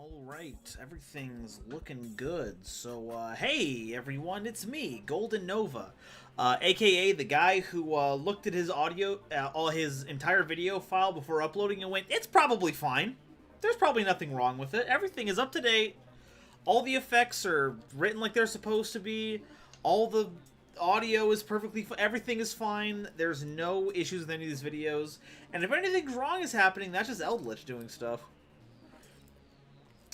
Alright, everything's looking good. So, hey everyone, it's me, GoldenNova, aka the guy who looked at his audio, all his entire video file before uploading and went, it's probably fine. There's probably nothing wrong with it. Everything is up to date. All the effects are written like they're supposed to be. All the audio is perfectly everything is fine. There's no issues with any of these videos. And if anything wrong is happening, that's just Eldritch doing stuff.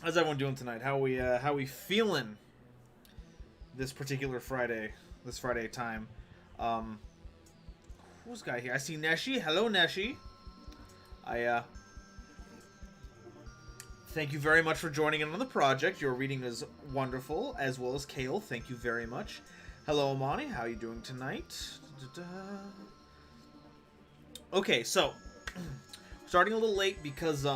How's everyone doing tonight? How we feeling this particular Friday? This Friday time. Who's guy here? I see Neshi. Hello, Neshi. Thank you very much for joining in on the project. Your reading is wonderful, as well as Kale. Thank you very much. Hello, Amani. How are you doing tonight? Okay, so starting a little late because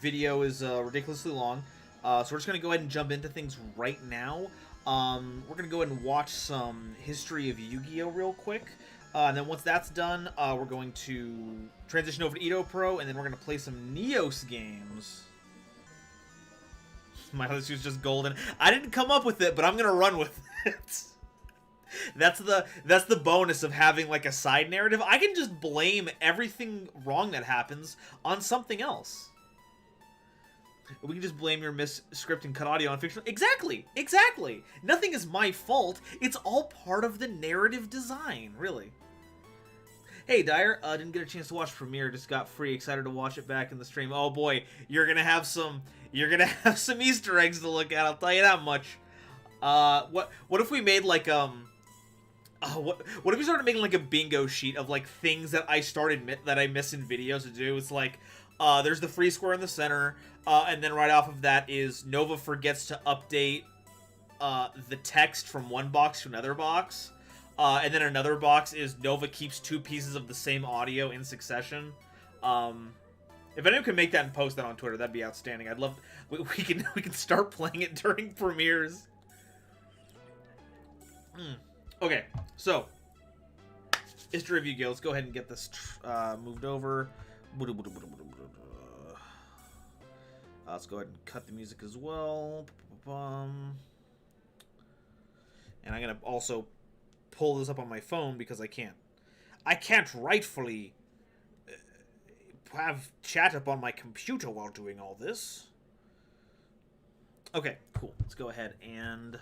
video is ridiculously long, so we're just gonna go ahead and jump into things right now. We're gonna go ahead and watch some history of Yu-Gi-Oh real quick, and then once that's done, we're going to transition over to Edo Pro, and then we're gonna play some Neos games. My list was just golden. I didn't come up with it, but I'm gonna run with it. That's the bonus of having like a side narrative. I can just blame everything wrong that happens on something else. We can just blame your script and cut audio on fiction. Exactly! Exactly! Nothing is my fault. It's all part of the narrative design, really. Hey, Dyer, didn't get a chance to watch Premiere. Just got free. Excited to watch it back in the stream. Oh boy, you're gonna have some Easter eggs to look at. I'll tell you that much. What if we made like what if we started making like a bingo sheet of like things that I miss in videos to do? It's like there's the free square in the center. And then right off of that is Nova forgets to update the text from one box to another box. And then another box is Nova keeps two pieces of the same audio in succession. If anyone can make that and post that on Twitter, that'd be outstanding. I'd love... We can start playing it during premieres. Okay, so... History of Yu-Gi-Oh! Let's go ahead and get this moved over. Let's go ahead and cut the music as well. And I'm going to also pull this up on my phone because I can't rightfully have chat up on my computer while doing all this. Okay, cool. Let's go ahead and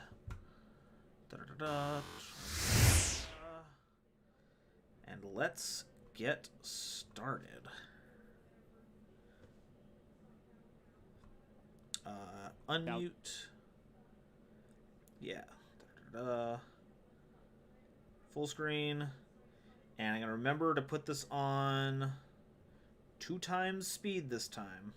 and let's get started. Unmute. Yeah. Full screen. And I'm going to remember to put this on 2 times speed this time.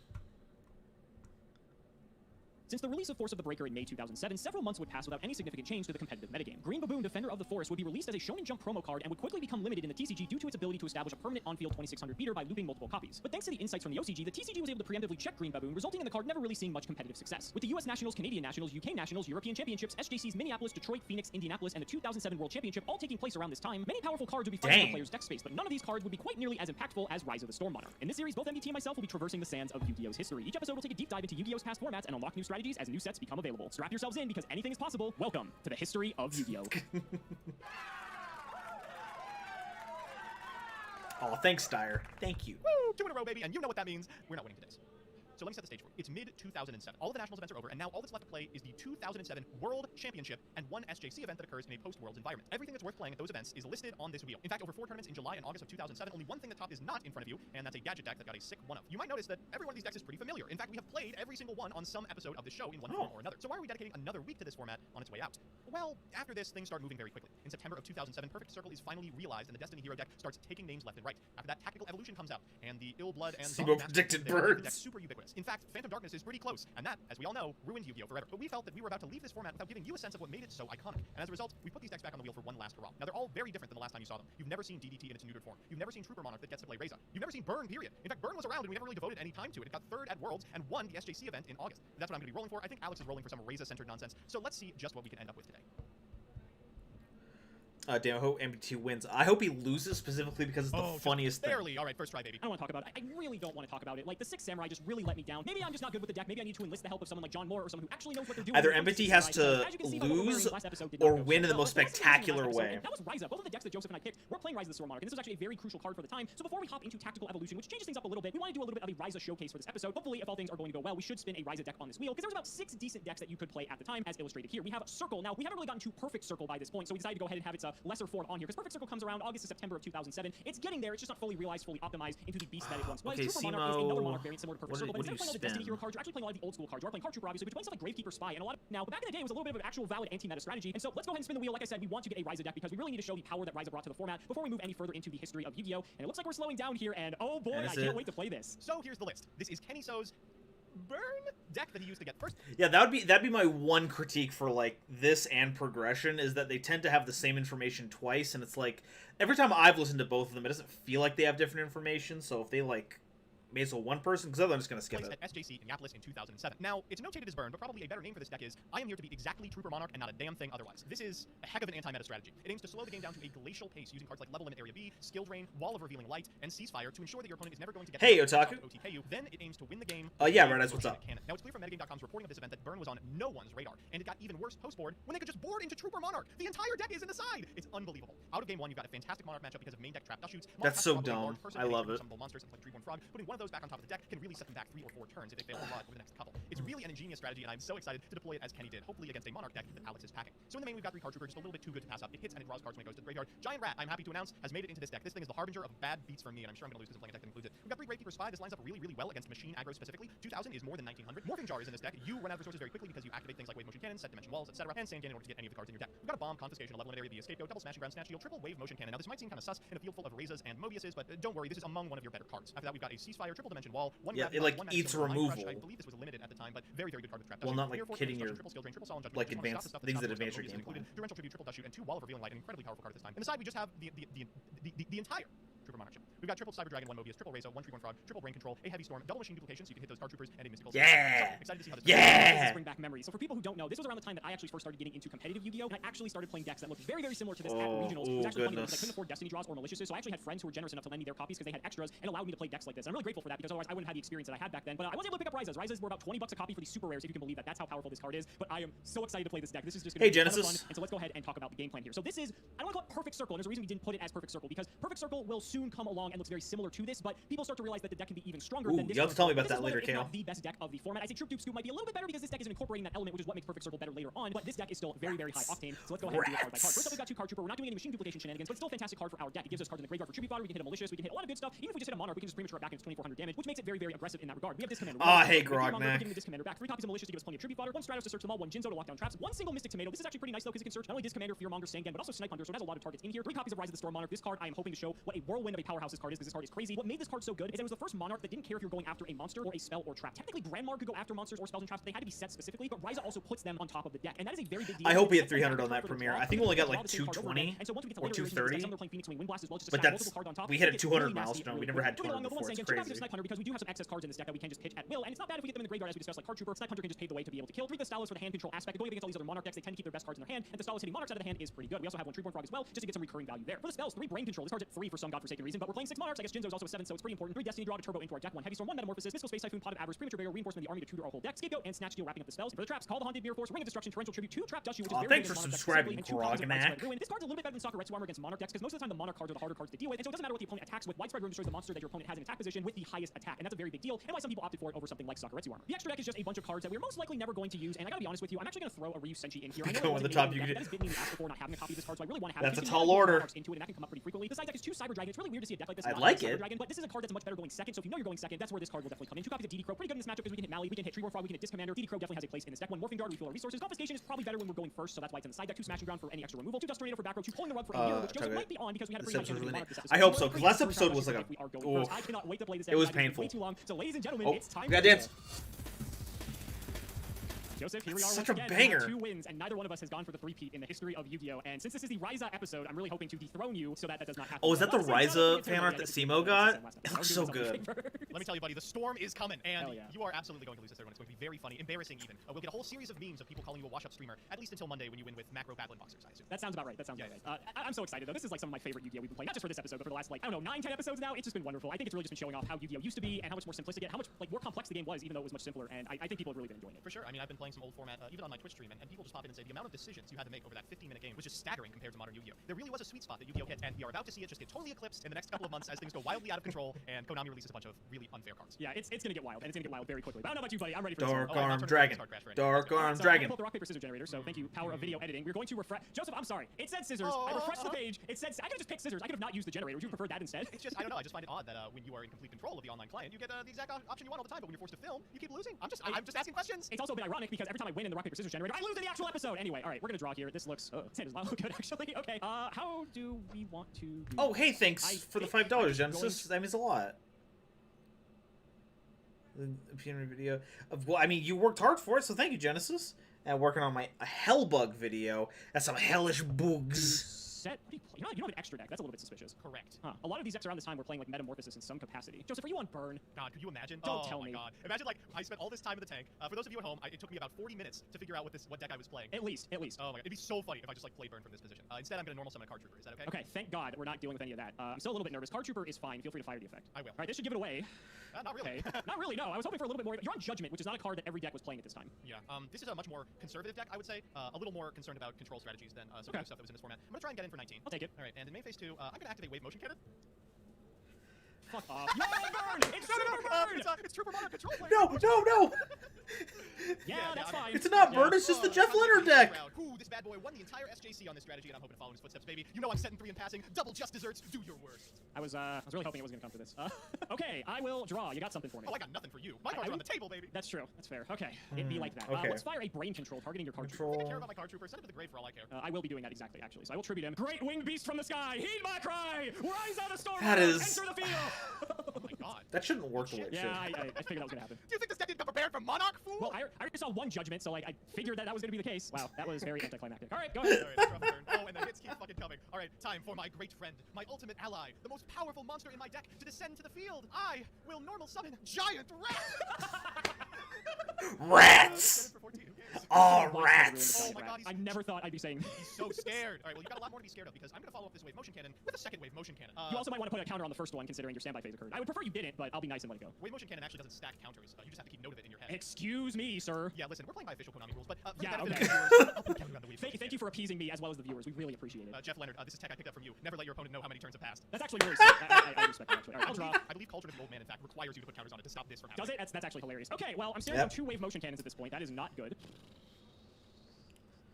Since the release of Force of the Breaker in May 2007, several months would pass without any significant change to the competitive metagame. Green Baboon, Defender of the Forest, would be released as a Shonen Jump promo card and would quickly become limited in the TCG due to its ability to establish a permanent on-field 2600 beater by looping multiple copies. But thanks to the insights from the OCG, the TCG was able to preemptively check Green Baboon, resulting in the card never really seeing much competitive success. With the US Nationals, Canadian Nationals, UK Nationals, European Championships, SJCs, Minneapolis, Detroit, Phoenix, Indianapolis, and the 2007 World Championship all taking place around this time, many powerful cards would be flooding the player's deck space, but none of these cards would be quite nearly as impactful as Rise of the Storm Monarch. In this series, both MDT and myself will be traversing the sands of Yu-Gi-Oh's history. Each episode will take a deep dive into Yu-Gi-Oh's past formats and unlock new strategies as new sets become available. Strap yourselves in because anything is possible. Welcome to the history of Yu-Gi-Oh! Oh, thanks, Dyer. Thank you. Woo! 2 in a row, baby, and you know what that means. We're not winning today's. So let me set the stage for you. It's mid-2007. All of the Nationals events are over, and now all that's left to play is the 2007 World Championship and one SJC event that occurs in a post-Worlds environment. Everything that's worth playing at those events is listed on this wheel. In fact, over 4 tournaments in July and August of 2007, only one thing at the top is not in front of you, and that's a gadget deck that got a sick one-of. You might notice that every one of these decks is pretty familiar. In fact, we have played every single one on some episode of the show in one form or another. So why are we dedicating another week to this format on its way out? Well, after this, things start moving very quickly. In September of 2007, Perfect Circle is finally realized, and the Destiny Hero deck starts taking names left and right. After that, Tactical Evolution comes out, and the Ill Blood and Sibo predicted birds. Deck super ubiquitous. In fact, Phantom Darkness is pretty close, and that, as we all know, ruined Yu-Gi-Oh! Forever. But we felt that we were about to leave this format without giving you a sense of what made it so iconic. And as a result, we put these decks back on the wheel for one last hurrah. Now, they're all very different than the last time you saw them. You've never seen DDT in its neutered form. You've never seen Trooper Monarch that gets to play Reza. You've never seen Burn, period. In fact, Burn was around, and we never really devoted any time to it. It got 3rd at Worlds and won the SJC event in August. That's what I'm going to be rolling for. I think Alex is rolling for some Reza-centered nonsense. So let's see just what we can end up with today. Damn, I hope MBT wins. I hope he loses specifically because it's the funniest thing. Barely. All right, first try, baby. I don't want to talk about it. I really don't want to talk about it. Like, the Sixth Samurai just really let me down. Maybe I'm just not good with the deck. Maybe I need to enlist the help of someone like John Moore or someone who actually knows what they're doing. Either MBT has to lose or win in the most spectacular way. That was Rise Up. Both of the decks that Joseph and I picked were playing Rise of the Storm Monarch, and this was actually a very crucial card for the time. So before we hop into Tactical Evolution, which changes things up a little bit, we want to do a little bit of a Ryza showcase for this episode. Hopefully, if all things are going to go well, we should spin a Ryza deck on this wheel, because there was about 6 decent decks that you could play at the time, as illustrated here. We have Circle. Now, we haven't really gotten to Perfect Circle by this point, so we decided to go ahead and have its lesser form on here, because Perfect Circle comes around August to September of 2007. It's getting there. It's just not fully realized, fully optimized into the beast that it once was. Okay, Trooper Monarch is another Monarch variant similar to Perfect Circle, but what instead do of you playing all the Destiny spin? Hero cards, you're actually playing a lot of the old school cards. You are playing Card Trooper, obviously, but you're playing stuff like Gravekeeper Spy, and a lot of... Now, back in the day, it was a little bit of an actual valid anti-meta strategy, and so let's go ahead and spin the wheel. Like I said, we want to get a Ryza deck because we really need to show the power that Ryza brought to the format before we move any further into the history of Yu-Gi-Oh! And it looks like we're slowing down here, and oh boy, I can't wait to play this. So here's the list. This is Kenny So's Burn deck that he used to get first. Yeah, that'd be my one critique for like this and Progression, is that they tend to have the same information twice, and it's like every time I've listened to both of them, it doesn't feel like they have different information. So if they like may as well one person, because otherwise I'm just going to skip it. At SJC Minneapolis in 2007. Now, it's notated as Burn, but probably a better name for this deck is I am here to be exactly Trooper Monarch and not a damn thing otherwise. This is a heck of an anti-meta strategy. It aims to slow the game down to a glacial pace using cards like Level Limit Area B, Skill Drain, Wall of Revealing Light, and Ceasefire to ensure that your opponent is never going to get Otaku. OTKU. Then it aims to win the game. Yeah, Red Eyes, what's up? Now, it's clear from Metagame.com's reporting of this event that Burn was on no one's radar, and it got even worse post-board when they could just board into Trooper Monarch. The entire deck is in the side. It's unbelievable. Out of game 1, you've got a fantastic Monarch matchup because of main deck trap dust shoots. That's so dumb. I love it. Monsters like Treeborn Frog. Putting one of those back on top of the deck can really set them back 3 or 4 turns if they fail to log over the next couple. It's really an ingenious strategy, and I'm so excited to deploy it as Kenny did, hopefully against a Monarch deck that Alex is packing. So in the main, we've got 3 Card Trooper, just a little bit too good to pass up. It hits and it draws cards when it goes to the graveyard. Giant Rat, I'm happy to announce, has made it into this deck. This thing is the harbinger of bad beats from me, and I'm sure I'm going to lose because I'm playing a deck that includes it. We've got 3 Gravekeeper Spy. This lines up really, really well against machine aggro specifically. 2000 is more than 1900. Morphing Jar is in this deck. You run out of resources very quickly because you activate things like Wave Motion Cannon, Set Dimension Walls, etc., and Sand Cannon in order to get any of the cards in your deck. We've got a Bomb, Confiscation, a Level Limit Area, the Escape Go, Double Smashing Ground, Snatch Shield, Triple Wave Motion Cannon. Now, this might seem kind of sus in a field full of Rezas and Mobiuses, but don't worry, this is among one of your better cards. After that, we've got a Ceasefire, Triple Dimension Wall, one it like eats removal. I believe this was limited at the time, but very, very good card with trap. Well, not like hitting your like advanced things that advance your gameplay. Torrential Tribute, Triple Dust Shoot, and 2 Wall of Revealing Light, an incredibly powerful card at this time. And the side, we just have the entire Trooper Monarch ship. We've got triple Cyber Dragon, 1 Mobius, triple Razor, 1 Treeborn Frog, triple Brain Control, a Heavy Storm, double Machine Duplication, so you can hit those card troopers, and a Mystical. Yeah! So, excited to see how this Yeah! Bring back memories. So for people who don't know, this was around the time that I actually first started getting into competitive Yu-Gi-Oh! And I actually started playing decks that looked very, very similar to this at regionals. It was actually funny because I couldn't afford Destiny draws or Maliciouses, so I actually had friends who were generous enough to lend me their copies because they had extras and allowed me to play decks like this. And I'm really grateful for that because otherwise I wouldn't have the experience that I had back then. But I was able to pick up Ryzas. Ryzas were about 20 bucks a copy for these super rares, if you can believe that. That's how powerful this card is. But I am so excited to play this deck. This is just going to be a ton of fun. And so let's go ahead and talk about the game plan here. So this is, I don't want to call it Perfect Circle, and there's a reason we didn't put it as Perfect Circle because Perfect Circle will soon come along and looks very similar to this, but people start to realize that the deck can be even stronger than this. You'll have to tell me about that later, Kale. Not the best deck of the format. I say Troop Dupe Scoop might be a little bit better because this deck isn't incorporating that element, which is what makes Perfect Circle better later on, but this deck is still very, very high octane. So let's go ahead and do it card by card. First up, we've got 2 Card Trooper. We're not doing any machine duplication shenanigans, but it's still a fantastic card for our deck. It gives us cards in the graveyard for tribute fodder. We can hit a malicious, we can hit a lot of good stuff. Even if we just hit a monarch, we can just premature it back and it's 2400 damage, which makes it very, very aggressive in that regard. We have Disc Commander. Hey, Grognak. We're getting the Disc Commander back. 3 copies of malicious to give us plenty of tribute fodder. 1 Stratos to search them all. 1 Jinzo to lock down traps. 1 single Mystic Tomato. This is actually pretty nice though because it can search not only Disc Commander, Fearmonger, Sangan, but also Snipe Hunter. So it has a lot of targets in here. 3 copies of Rise of the Storm Monarch. This card I am hoping to show what a whirlwind of a powerhouse this card is because this card is crazy. What made this card so good is that it was the first monarch that didn't care if you were going after a monster or a spell or trap. Technically, Grandmar could go after monsters or spells and traps, but they had to be set specifically. But Ryza also puts them on top of the deck, and that is a very big deal. I hope we had 300 on that premiere. I think we only got like 220 or 230. But we hit a 200 milestone. We never had 200 before. It's crazy. Because we do have some excess cards in this deck that we can just pitch at will, and it's not bad if we get them in the graveyard as we discussed, like Card Trooper. Snipe Hunter can just pave the way to be able to kill. 3 Thestalos for the hand control aspect. Going against all these other monarch decks, they tend to keep their best cards in their hand, and Thestalos hitting monarchs out of the hand is pretty good. We also have 1 Treeborn Frog as well, just to get some recurring value there. For the spells, 3 Brain Control. This card's at 3 for some godforsaken reason, but we're playing 6 monarchs. I guess Jinzo is also a 7, so it's pretty important. 3 Destiny Draw to turbo into our deck. 1 Heavy Storm, 1 Metamorphosis, Mystical Space Typhoon, Pot of Avarice, Premature Burial, Reinforcement of the Army to tutor our whole deck, Scapegoat, and Snatch Steal wrapping up the spells. For the traps, Call the Haunted Mirror Force, Ring of Destruction, Torrential Tribute, 2 Trap Dushu, which is very thanks good for against monarch subscribing, decks, and 2 copies of Grognak. Widespread Ruin. This card's a little bit better than Soccer Retsu Armor against monarch decks because most of the time the monarch cards are the harder cards to deal with, and so it doesn't matter what the opponent attacks with. Widespread Ruin destroys the monster that your opponent has in attack position with the highest attack, and that's a very big deal, and why some people opted for it over something like Soccer Retsu Armor. The extra deck is just a bunch of cards that we're most likely never going to use, and I gotta be honest with you, I'm actually gonna throw a Ryu Senshi in here. I know Go on the top, you that can has been me in the ask before not having a copy of this card, so I really want to have it. That's a tall order. Into it, and that can come up pretty frequently. The side deck is 2 Cyber Dragon. It's really weird to see a deck like this. I not like Cyber it. Dragon, but this is a card that's much better going second, so if you know you're going second, that's where this card will definitely come in. 2 copies of DD Crow, pretty good in this matchup because we can hit Mali, we can hit Treeborn Frog, we can hit Disc Commander. DD Crow definitely has a place in this deck. 1 Morphing Guard, we feel our resources. Confiscation is probably better when we're going first, so that's why it's in the side deck. 2 Smashing Ground for any extra removal. 2 Dust Tornado for back row. 2 Pulling the Rug for a mirror, which Joseph might be on because we had a pretty high chance of Monarch this episode. I hope so, because last episode was like a. I cannot wait to play this. It was painful. Way too long. So ladies and gentlemen, it's time. Goddamn. Joseph, here we are Such once a again. banger. We have 2 wins, and neither one of us has gone for the 3-peat in the history of Yu-Gi-Oh! And since this is the Ryza episode, I'm really hoping to dethrone you so that does not happen. Oh, is that the Ryza fan art that Simo got? It looks so good. Let me tell you, buddy, the storm is coming, and yeah. you are absolutely going to lose this third one. It's going to be very funny, embarrassing even. We'll get a whole series of memes of people calling you a wash-up streamer, at least until Monday when you win with macro Battling Boxers, I assume. That sounds about right. That sounds about right. I'm so excited, though. This is like some of my favorite Yu-Gi-Oh! We've been playing, not just for this episode, but for the last, like, I don't know, 9, 10 episodes now. It's just been wonderful. I think it's really just been showing off how Yu-Gi-Oh! Used to be and how much more simplistic, how much like more complex the game was, even though it was much simpler, and I think people have really been enjoying it. For sure. I mean, I've been playing some old format, even on my Twitch stream, and people just pop in and say the amount of decisions you had to make over that 15-minute game was just staggering compared to modern Yu-Gi-Oh! There really was a sweet spot that Yu-Gi-Oh! Hit, and we are about to see it just get totally eclipsed in the next couple of months as things go wildly out of control, and Konami releases a bunch of really unfair cards. Yeah, it's gonna get wild, and it's gonna get wild very quickly. But I don't know about you, buddy. I'm ready for Dark this. Arm Dragon. Dark Arm So Dragon. I pulled the rock paper scissors generator, so thank you, power of video editing. We're going to refresh. Joseph, I'm sorry. It said scissors. I refreshed the page. It said I could have just picked scissors. I could have not used the generator. Would you prefer that instead? It's just I don't know. I just find it odd that when you are in complete control of the online client, you get the exact option you want all the time. But when you're forced to film, you keep losing. I'm just asking questions. It's also a bit ironic because every time I win in the rock paper scissors generator, I lose in the actual episode. Anyway, all right, we're gonna draw here. This looks it does not look good actually. Okay, how do we want to do Oh, hey, thanks for the $5, Genesis. That means a lot. The opinion video. Well, I mean, you worked hard for it, so thank you, Genesis. And working on my Hellbug video. That's some hellish bugs. Set, you don't have an extra deck. That's a little bit suspicious. Correct. Huh. A lot of these decks around this time were playing like Metamorphosis in some capacity. Joseph, are you on burn? God, could you imagine? Don't tell me. Oh my God. Imagine like I spent all this time in the tank. For those of you at home, it took me about 40 minutes to figure out what deck I was playing. At least. Oh my God, it'd be so funny if I just like play burn from this position. Instead, I'm gonna normal summon a Card Trooper. Is that okay? Okay, thank God we're not dealing with any of that. I'm still a little bit nervous. Card Trooper is fine. Feel free to fire the effect. I will. All right, this should give it away. Not really. Okay. Not really. No, I was hoping for a little bit more. You're on Judgment, which is not a card that every deck was playing at this time. Yeah. This is a much more conservative deck, I would say. A little more concerned about control strategies than some of the stuff that was in this format. I'm gonna try and get in for 19. I'll take it. All right, and in main phase 2, I'm gonna activate Wave Motion Cannon. Fuck off. You're on burn! It's Trooper burn! It's Trooper Monarch Control Player. No! Yeah, that's fine. It's not burn, it's just the Jeff Leonard deck. Ooh, this bad boy won the entire SJC on this strategy, and I'm hoping to follow in his footsteps, baby. You know I'm setting 3 and passing. Double just desserts. Do your worst. I was really hoping it was gonna come to this. Okay, I will draw. You got something for me. Oh, I got nothing for you. My cards are on the table, baby. That's true. That's fair. Okay, it'd be like that. Okay. Let's fire a Brain Control, targeting your card. If you care about my Card Trooper, send it to the grave for all I care. I will be doing that exactly, actually. So I will tribute him. Great winged beast from the sky, heed my cry! Rise out of storm! That is... Enter the field! Oh my God. That shouldn't work the way it should. Yeah, I figured that was gonna happen. Do you think this deck didn't come prepared for Monarch, fool? Well, I already saw 1 Judgment, so like I figured that was gonna be the case. Wow, that was very anticlimactic. All right, go ahead. All right, let's drop the turn. Oh, and the hits keep fucking coming. coming. All right, time for my great friend, my ultimate ally, the most powerful monster in my deck to descend to the field. I will normal summon Giant Rat. Rats! Oh, rats! Oh my God, I never thought I'd be saying. he's so scared. All right, well, you've got a lot more to be scared of because I'm going to follow up this wave motion cannon with a second wave motion cannon. You also might want to put a counter on the first one, considering your standby phase occurred. I would prefer you didn't, but I'll be nice and let it go. Wave motion cannon actually doesn't stack counters. You just have to keep note of it in your head. Excuse me, sir. Yeah, listen, we're playing by official Konami rules, but for the Yeah, benefit okay. of the viewers, I'll put a counter on the wave motion Thank you for appeasing me as well as the viewers. We really appreciate it. Jeff Leonard, this is tech I picked up from you. Never let your opponent know how many turns have passed. That's actually really sick. I respect that, actually. All right, I'll draw. I believe Cauldron of the Old Man, in fact, requires you to put counters on it to stop this from happening. Does it? That's actually hilarious. Okay, well, I'm staring Yep. on 2 wave motion cannons at this point. That is not good.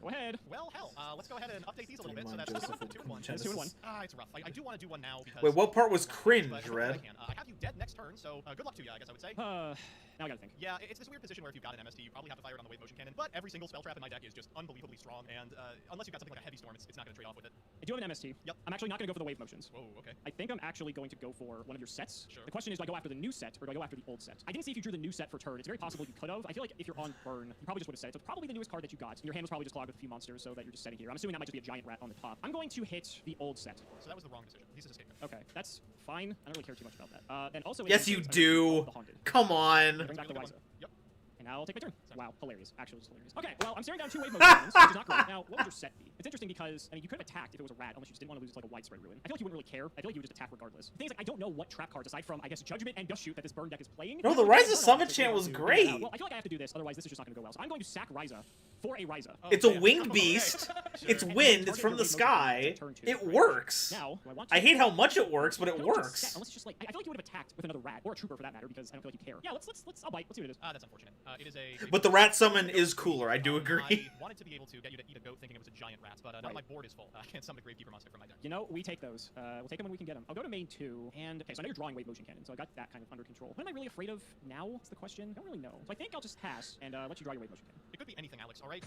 Go ahead. Well, hell, let's go ahead and update these a little bit so Mind that's Joseph 2 and 1. It's 2 and 1. It's rough. I do want to do one now because... Wait, what part was cringe, but Red? I have you dead next turn, so good luck to you, I guess I would say. Now I gotta think. Yeah, it's this weird position where if you've got an MST, you probably have to fire it on the wave motion cannon, but every single spell trap in my deck is just unbelievably strong, and unless you've got something like a heavy storm, it's not going to trade off with it. I do have an MST. Yep. I'm actually not gonna go for the wave motions. Whoa, okay. I think I'm actually going to go for one of your sets. Sure. The question is, do I go after the new set or do I go after the old set? I didn't see if you drew the new set for turn. It's very possible you could have. I feel like if you're on burn, you probably just would have said it. So it's probably the newest card that you got. And your hand was probably just clogged with a few monsters, so that you're just setting here. I'm assuming that might just be a giant rat on the top. I'm going to hit the old set. So that was the wrong decision. This is escapement. Okay, that's fine. I don't really care too much about that. Then also, Yes, you do. The Haunted. Come on. Bring back the Ryza. Yep. And now I'll take my turn. Wow, hilarious. Actually, just hilarious. Okay, well, I'm staring down 2 wave motions, which is not great. Now, what would your set be? It's interesting because, I mean, you could have attacked if it was a rat, unless you just didn't want to lose to, like, a widespread ruin. I feel like you wouldn't really care. I feel like you would just attack regardless. The thing is, like, I don't know what trap cards, aside from, I guess, Judgment and Gust Shoot, that this burn deck is playing. No, the Ryza Summit chant was great. Well, I feel like I have to do this, otherwise this is just not going to go well. So I'm going to sack Ryza for a Ryza. Oh, It's a man. winged Okay. beast. Sure. It's wind. It's from the sky. It works. Now, do I want to... I hate how much it works, but it I feel like just works. set, unless it's just like I feel like you would have attacked with another rat or a trooper for that matter because I don't feel like you care. Yeah, let's I'll bite. Let's see what it is. That's unfortunate. It is a... But the rat summon is cooler. I do agree. I wanted to be able to get you to eat a goat thinking it was a giant rat, but now my board is full. I can't summon a Gravekeeper monster from my deck. You know, we take those. We'll take them when we can get them. I'll go to main 2, and okay, so I know you're drawing wave motion cannon, so I got that kind of under control. What am I really afraid of now? Is the question. I don't really know. So I think I'll just pass and let you draw your wave motion cannon. It could be anything, Alex, all right?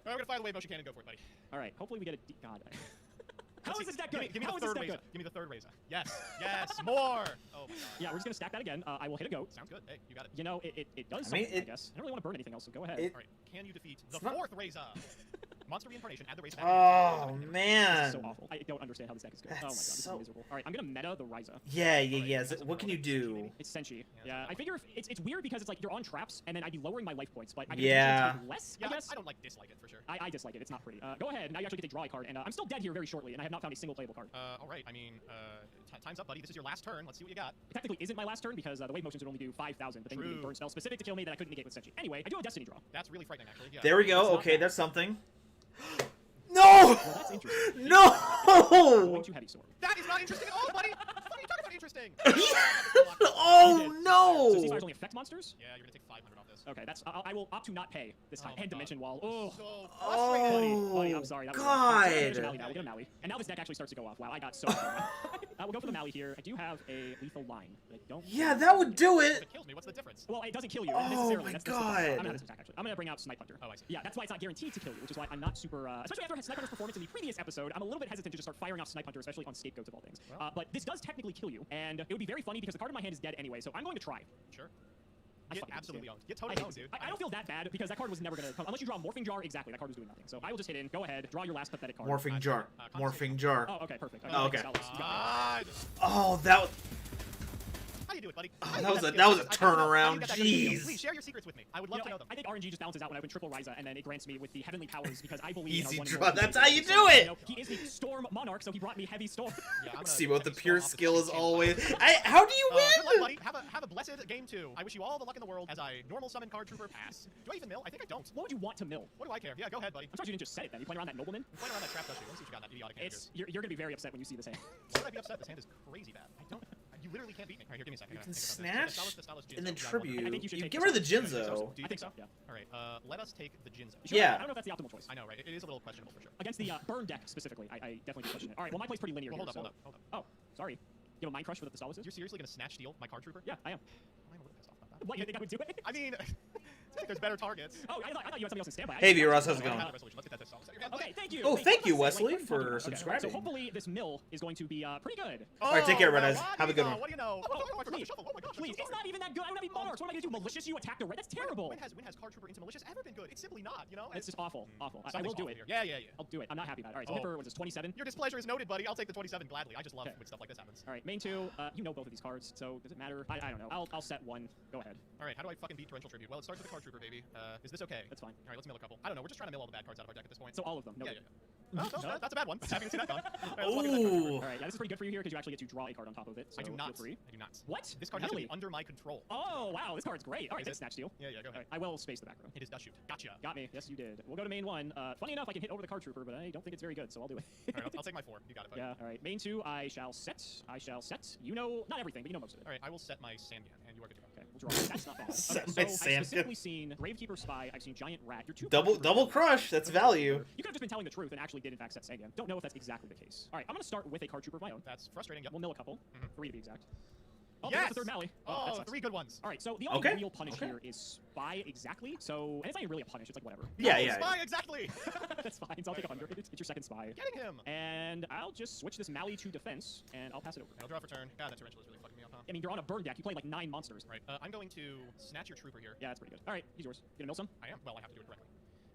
We're gonna fire the wave motion cannon and go for it, buddy. All right. Hopefully we get a God. How Let's is see. this deck Give good? me the How is this third deck Razor. good? Give me the third Razor. Yes, yes, more! Oh my god. Yeah, we're just gonna stack that again. I will hit a goat. Sounds good. Hey, you got it. You know, it does I mean, something, I it- guess. I don't really want to burn anything else, so go ahead. It- All right, can you defeat the It's not- 4th Razor? Monster reincarnation, add the Razor. Oh, This is man. so awful. I don't understand how this deck is good. Oh my god, That's this so- is miserable. All right, I'm gonna meta the Ryza. Yeah. What can you do? It's Senshi. Yeah, Yeah, I figure if it's weird because it's like you're on traps, and then I'd be lowering my life points, but I Yeah. can less, Yeah, I guess. I don't dislike it for sure. I dislike it. It's not pretty. Go ahead. Now you actually get to draw a card, and I'm still dead here very shortly, and I have not found a single playable card. All right, I mean, time's up, buddy. This is your last turn. Let's see what you got. It technically isn't my last turn because the wave motions would only do 5,000, but then you can True. burn spell specific to kill me that I couldn't negate with Senshi. Anyway, I do have a Destiny draw. That's really frightening, actually. Yeah. There we It's go. not Okay, bad. there's something. Well, No! that's interesting. No! Going to heavy sword. That is not interesting at all, buddy! What are you talking about interesting? Oh So no! ceasefires only affect monsters? Yeah, you're gonna take 500 off this. Okay, that's I will opt to not pay this time. Oh, And God. Dimension Wall. Oh. So frustrating. Buddy, Oh, I'm sorry. That was God. We'll get a Mally now. We'll get a Mally. And now this deck actually starts to go off. Wow, I got so we'll go for the Mally here. I do have a lethal line, but I don't... Yeah, that would do If it. it kills me, what's the difference? Well, it doesn't kill you Oh necessarily. my That's the problem. I'm God. gonna have this attack, actually. I'm gonna bring out Snipe Hunter. Oh, I see. Yeah, that's why it's not guaranteed to kill you, which is why I'm not super... especially after Snipe Hunter's performance in the previous episode, I'm a little bit hesitant to just start firing off Snipe Hunter, especially on scapegoats of all things. Well. But this does technically kill you, and it would be very funny because the card in my hand is dead anyway, so I'm going to try. Sure. I Get fucking absolutely hate owned. Get I totally hate owned, this. dude. I don't feel that bad because that card was never gonna come unless you draw a Morphing Jar. Exactly, that card was doing nothing. So I will just hit in. Go ahead, draw your last pathetic card. Morphing jar. Morphing jar. Oh, okay, perfect. Oh, okay. That was- you got it. God. Oh, that. How do you do it, buddy? Oh, How do that you was get a- that was a skill? I don't know. How do you turnaround. get that kind of skill? Jeez. Please share your secrets with me. I would You love know, to know them. I think RNG just balances out when I open triple Ryza, and then it grants me with the heavenly powers because I believe Easy in our one draw. Lord That's Jesus. how you So, do it. You know, he is the Storm Monarch, so he brought me heavy storm. Yeah, I'm gonna See what the take a pure storm off this skill is game. always. How do you Good luck, win? buddy. Have a blessed game two. I wish you all the luck in the world as I normal summon card trooper pass. Do I even mill? I think I don't. What would you want to mill? What do I care? Yeah, go ahead, buddy. I'm surprised you didn't just set it then. You playing around that nobleman? Point around that trap, Let's see what you got in that idiotic hand. You're gonna be very upset when you see this hand. Should I be upset? This hand is crazy bad. I don't. You literally can't beat me. All right, here, give me a second. You I can gotta think about this. snatch The Stalos Jinzo. and then Yeah, I want that. tribute. I think you should You take get this. rid of the Do you Jinzo. think I think so? so. Yeah. All right, let us take the Jinzo. Sure, Yeah. I don't know if that's the optimal choice. I know, right? It is a little questionable for sure. Against the burn deck specifically, I definitely do question it. All right, well my play's pretty linear Well, here. hold up, so... hold up. Oh, sorry. You have a mind crush for the Stalos? You're seriously gonna snatch steal my card trooper? Yeah, I am. I'm a little pissed off about that. What, you think I would do it? I mean, There's better targets. Oh, I thought you had something else in standby. Hey, Russ, how's it going? Let's get that to solve. Okay, thank you. Oh, thank you, Wait, Wesley, wait, for okay, subscribing. So hopefully this mill is going to be pretty good. All right, take care, Red Eyes. Have a good one. What do you know? Oh, I forgot please, to shuffle. Oh my gosh. please, it's not even that good. I don't have any monarchs. What am I gonna do? Malicious you attack the red? That's terrible. When has Card Trooper into Malicious ever been good? It's simply not, you know? It's just awful, awful. I Something's will do awful it. here. Yeah. I'll do it. I'm not happy about it. All right, so Oh. Nipper, what is this, 27? Your displeasure is noted, buddy. I'll take the 27 gladly. I just love Okay. when stuff like this happens. All right, main two. You know both of these cards, so does it matter? I don't know. I'll set one. Go ahead. All right, how do I fucking beat Torrential Tribute? Well, it starts with the Card Trooper, baby. Is this okay? That's fine. All right, let's mill a couple. I don't know. We're just trying to mill all the bad cards out of our deck at this point. So all of them. No. Yeah. way. Oh, no, that's a bad one. Happy to see that gone. Ooh. All right, yeah, this is pretty good for you here because you actually get to draw a card on top of it. So I do not. Feel free. I do not. What? This card has to Really? be under my control. Oh, wow, this card's great. All right, Is thanks, it? Snatch Steal. Yeah, go All ahead. right, I will space the back row. It is Dust Shoot. Gotcha. Got me. Yes, you did. We'll go to main one. Funny enough, I can hit over the Card Trooper, but I don't think it's very good, so I'll do it. All right, I'll take my 4. You got it, buddy. Yeah, all right. Main two, I shall set. You know, not everything, but you know most of it. All right, I will set my Sandyan, and you are good to go. Okay, we'll draw. That's not bad. Set Okay, my so I've Sandman. specifically seen Gravekeeper Spy. I've seen Giant Rat. Your two Double crush. That's value. You could have just been telling the truth and actually did in fact set Sandyan. Don't know if that's exactly the case. All right, I'm gonna start with a Card Trooper of my own. That's frustrating. Yep. We'll mill a couple, 3 to be exact. Oh, Yes! that's the third Mally. Oh, that sucks. 3 good ones. All right, so the only Okay, real punish okay. here is Spy exactly. So, and it's not even really a punish. It's like whatever. Yeah. Spy, exactly. That's fine. So I'll take 100. It's your second Spy. Getting him. And I'll just switch this Mally to defense, and I'll pass it over. I'll draw for turn. God, that Torrential is really fucking me up, huh? I mean, you're on a burn deck. You play like 9 monsters. Right. I'm going to snatch your Trooper here. Yeah, that's pretty good. All right, he's yours. Gonna mill some? I am. Well, I have to do it correctly.